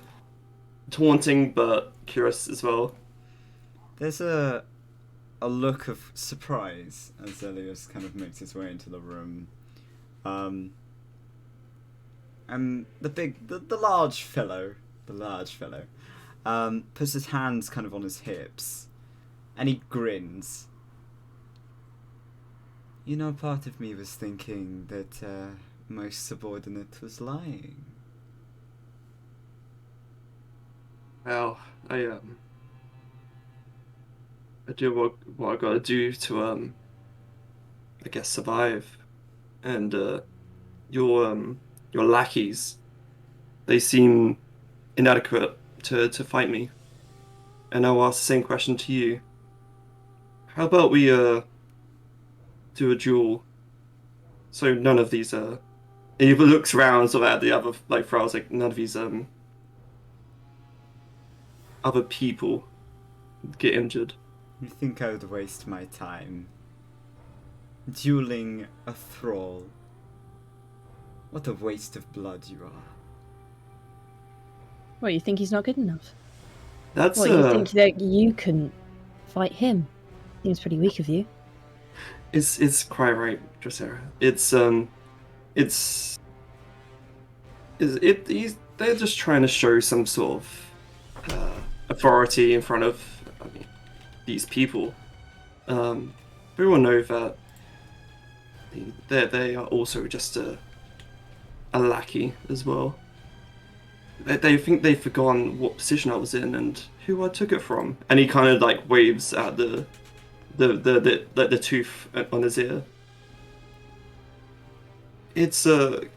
taunting but curious as well. There's a look of surprise as Zelios kind of makes his way into the room. And the large fellow, puts his hands kind of on his hips, and he grins. You know, part of me was thinking that my subordinate was lying. Well, I do what I gotta do to I guess survive, and your lackeys, they seem inadequate to fight me, and I'll ask the same question to you. How about we do a duel? So none of these he looks around sort of at the other like thralls, like none of these other people get injured. You think I would waste my time dueling a thrall? What a waste of blood you are. What, you think he's not good enough? That's What, you think that you couldn't fight him? Seems pretty weak of you. It's quite right, Drosera. They're just trying to show some sort of authority in front of these people. Everyone knows that they are also just a lackey as well. They think they've forgotten what position I was in and who I took it from. And he kind of like waves at the tooth on his ear. It's kind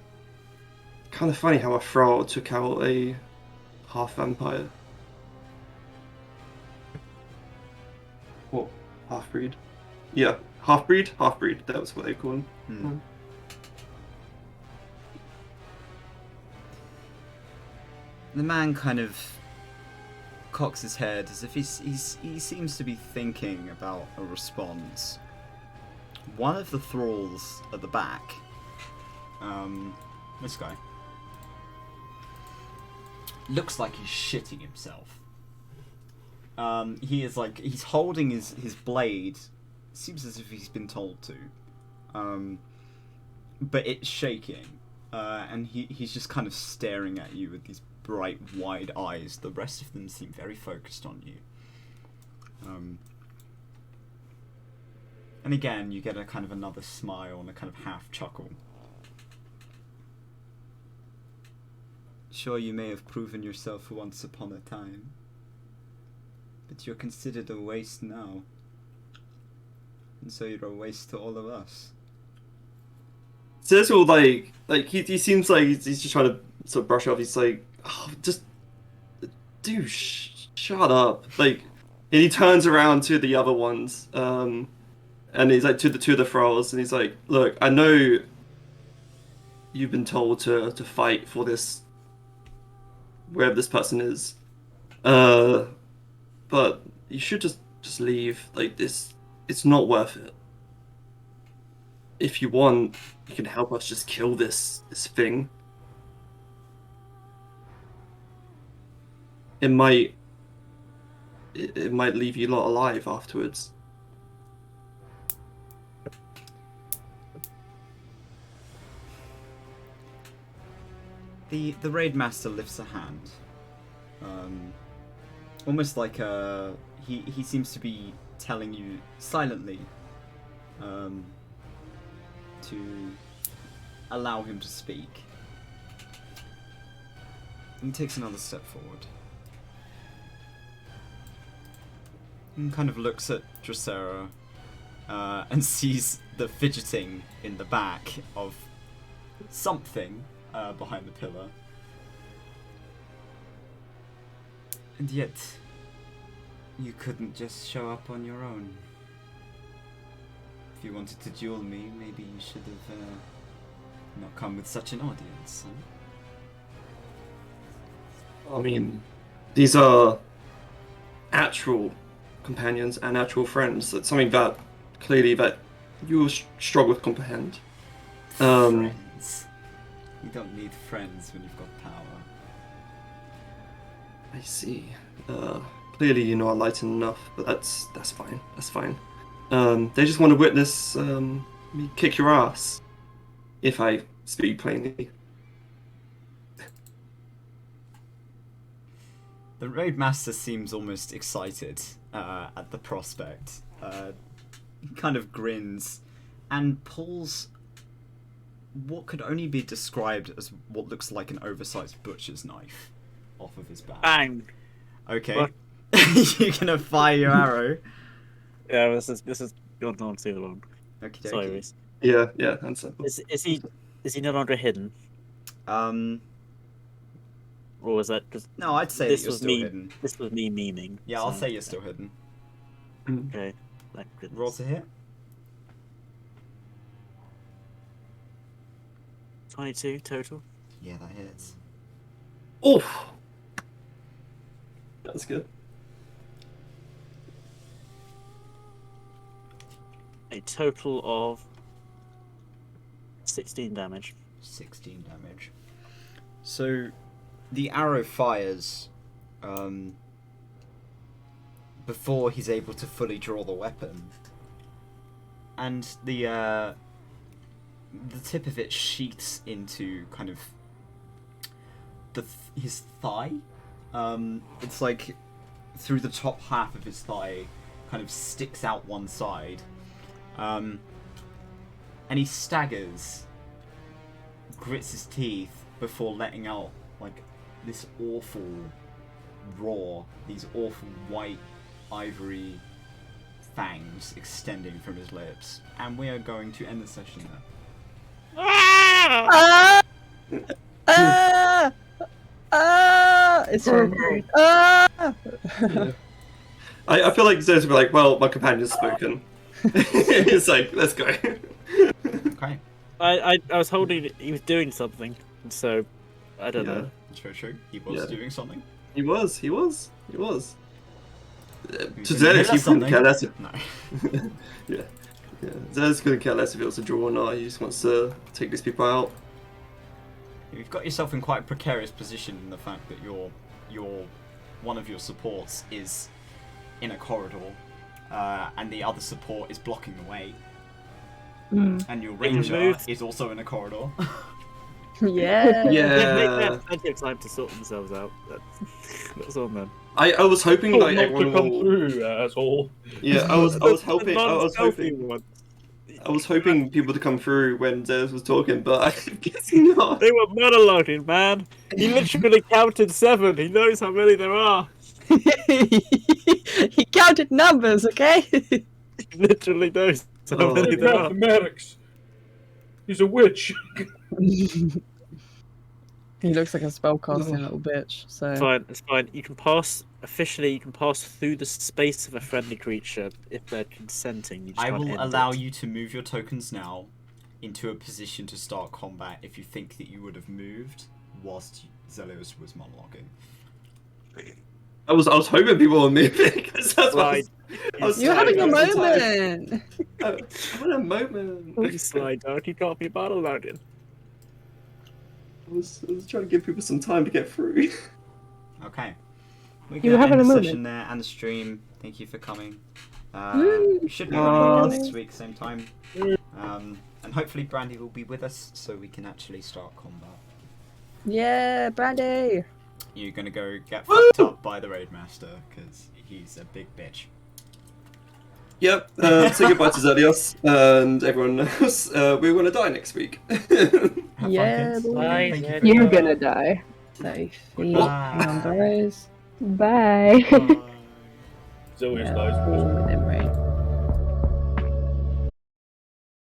of funny how a thrall took out a half vampire. What? Half breed? Yeah, half breed. Half breed. That was what they call him. The man kind of cocks his head as if he seems to be thinking about a response. One of the thralls at the back, this guy, looks like he's shitting himself. He is like, he's holding his blade, seems as if he's been told to, but it's shaking, and he's just kind of staring at you with these bright, wide eyes. The rest of them seem very focused on you. And again, you get a kind of another smile and a kind of half chuckle. Sure, you may have proven yourself once upon a time, but you're considered a waste now. And so you're a waste to all of us. Cecil, like he seems like he's just trying to sort of brush off. He's like, oh, just, dude, shut up. Like, and he turns around to the other ones, and he's like to the two of the thralls, and he's like, look, I know you've been told to fight for this, wherever this person is, but you should just leave. Like this, it's not worth it. If you want, you can help us just kill this thing. It might leave you lot alive afterwards. The raid master lifts a hand, almost like he seems to be telling you silently to allow him to speak. And he takes another step forward. And kind of looks at Dracera and sees the fidgeting in the back of something behind the pillar. And yet, you couldn't just show up on your own. If you wanted to duel me, maybe you should have not come with such an audience, huh? I mean, these are actual companions and actual friends. That's something that clearly that you struggle to comprehend. Friends. You don't need friends when you've got power. I see. Clearly you're not enlightened enough, but that's fine. That's fine. They just want to witness me kick your ass, if I speak plainly. The raid master seems almost excited at the prospect. He kind of grins and pulls what could only be described as what looks like an oversized butcher's knife off of his back. Bang! Okay. What? You're gonna fire your arrow. Yeah, this is you're not too long. Okay. Sorry, Reese. Yeah, that's it. Is he no longer hidden? Um. Or was that just No, I'd say this that you're was still me? hidden. This was me memeing. Yeah, I'll say you're still hidden. Okay. Thank goodness. Roll to hit. 22 total. Yeah, that hits. Oof. That's good. A total of 16 damage. 16 damage. So, the arrow fires before he's able to fully draw the weapon, and the tip of it sheaths into kind of his thigh. It's like through the top half of his thigh, kind of sticks out one side, and he staggers, grits his teeth before letting out like this awful roar, these awful white ivory fangs extending from his lips, and we are going to end the session there. It's so great. I feel like Zed's would be like, well, my companion's spoken. It's like, let's go. Okay. I was holding. He was doing something, so I don't know. True. He was doing something. He was. To He Zed, did he couldn't something. care less. No. Yeah. Zed's couldn't care less if it was a draw or not. He just wants to take these people out. You've got yourself in quite a precarious position in the fact that your one of your supports is in a corridor, and the other support is blocking the way. And your ranger is also in a corridor. Yeah. They Yeah. have plenty of time to sort themselves out. That's all, man. I was hoping like not to everyone come will. through, asshole. Yeah, I was hoping. I was hoping. One. I was hoping people to come through when Zez was talking, but I'm guessing not. They were monologuing, man. He literally counted 7. He knows how many there are. He counted numbers, okay? He literally knows how Oh, many there are. Mathematics. He's a witch. He looks like a spellcasting little bitch. So Fine, it's fine. You can pass officially. You can pass through the space of a friendly creature if they're consenting. You just I can't will end allow it. you to move your tokens now into a position to start combat if you think that you would have moved whilst Zelios was monologuing. I was hoping people were moving because that's what Slide. I was you're having a sliding all the time. moment. I'm in a moment. You slide down. You can't be monologuing. I was trying to give people some time to get through. Okay. We're You were gonna having end a the moment. session there and the stream. Thank you for coming. Woo. We should be back Aw. next week, same time. And hopefully Brandy will be with us so we can actually start combat. Yeah, Brandy. You're gonna go get fucked up by the raid master because he's a big bitch. Yep. Say goodbye to Zelios and everyone else. We're gonna die next week. Have Yeah, fun, kids. boy. Bye, Thank you yeah, for You're coming. gonna die. Sophie, Bye. numbers. Bye. Bye. Zelius Yeah, dies. all within range.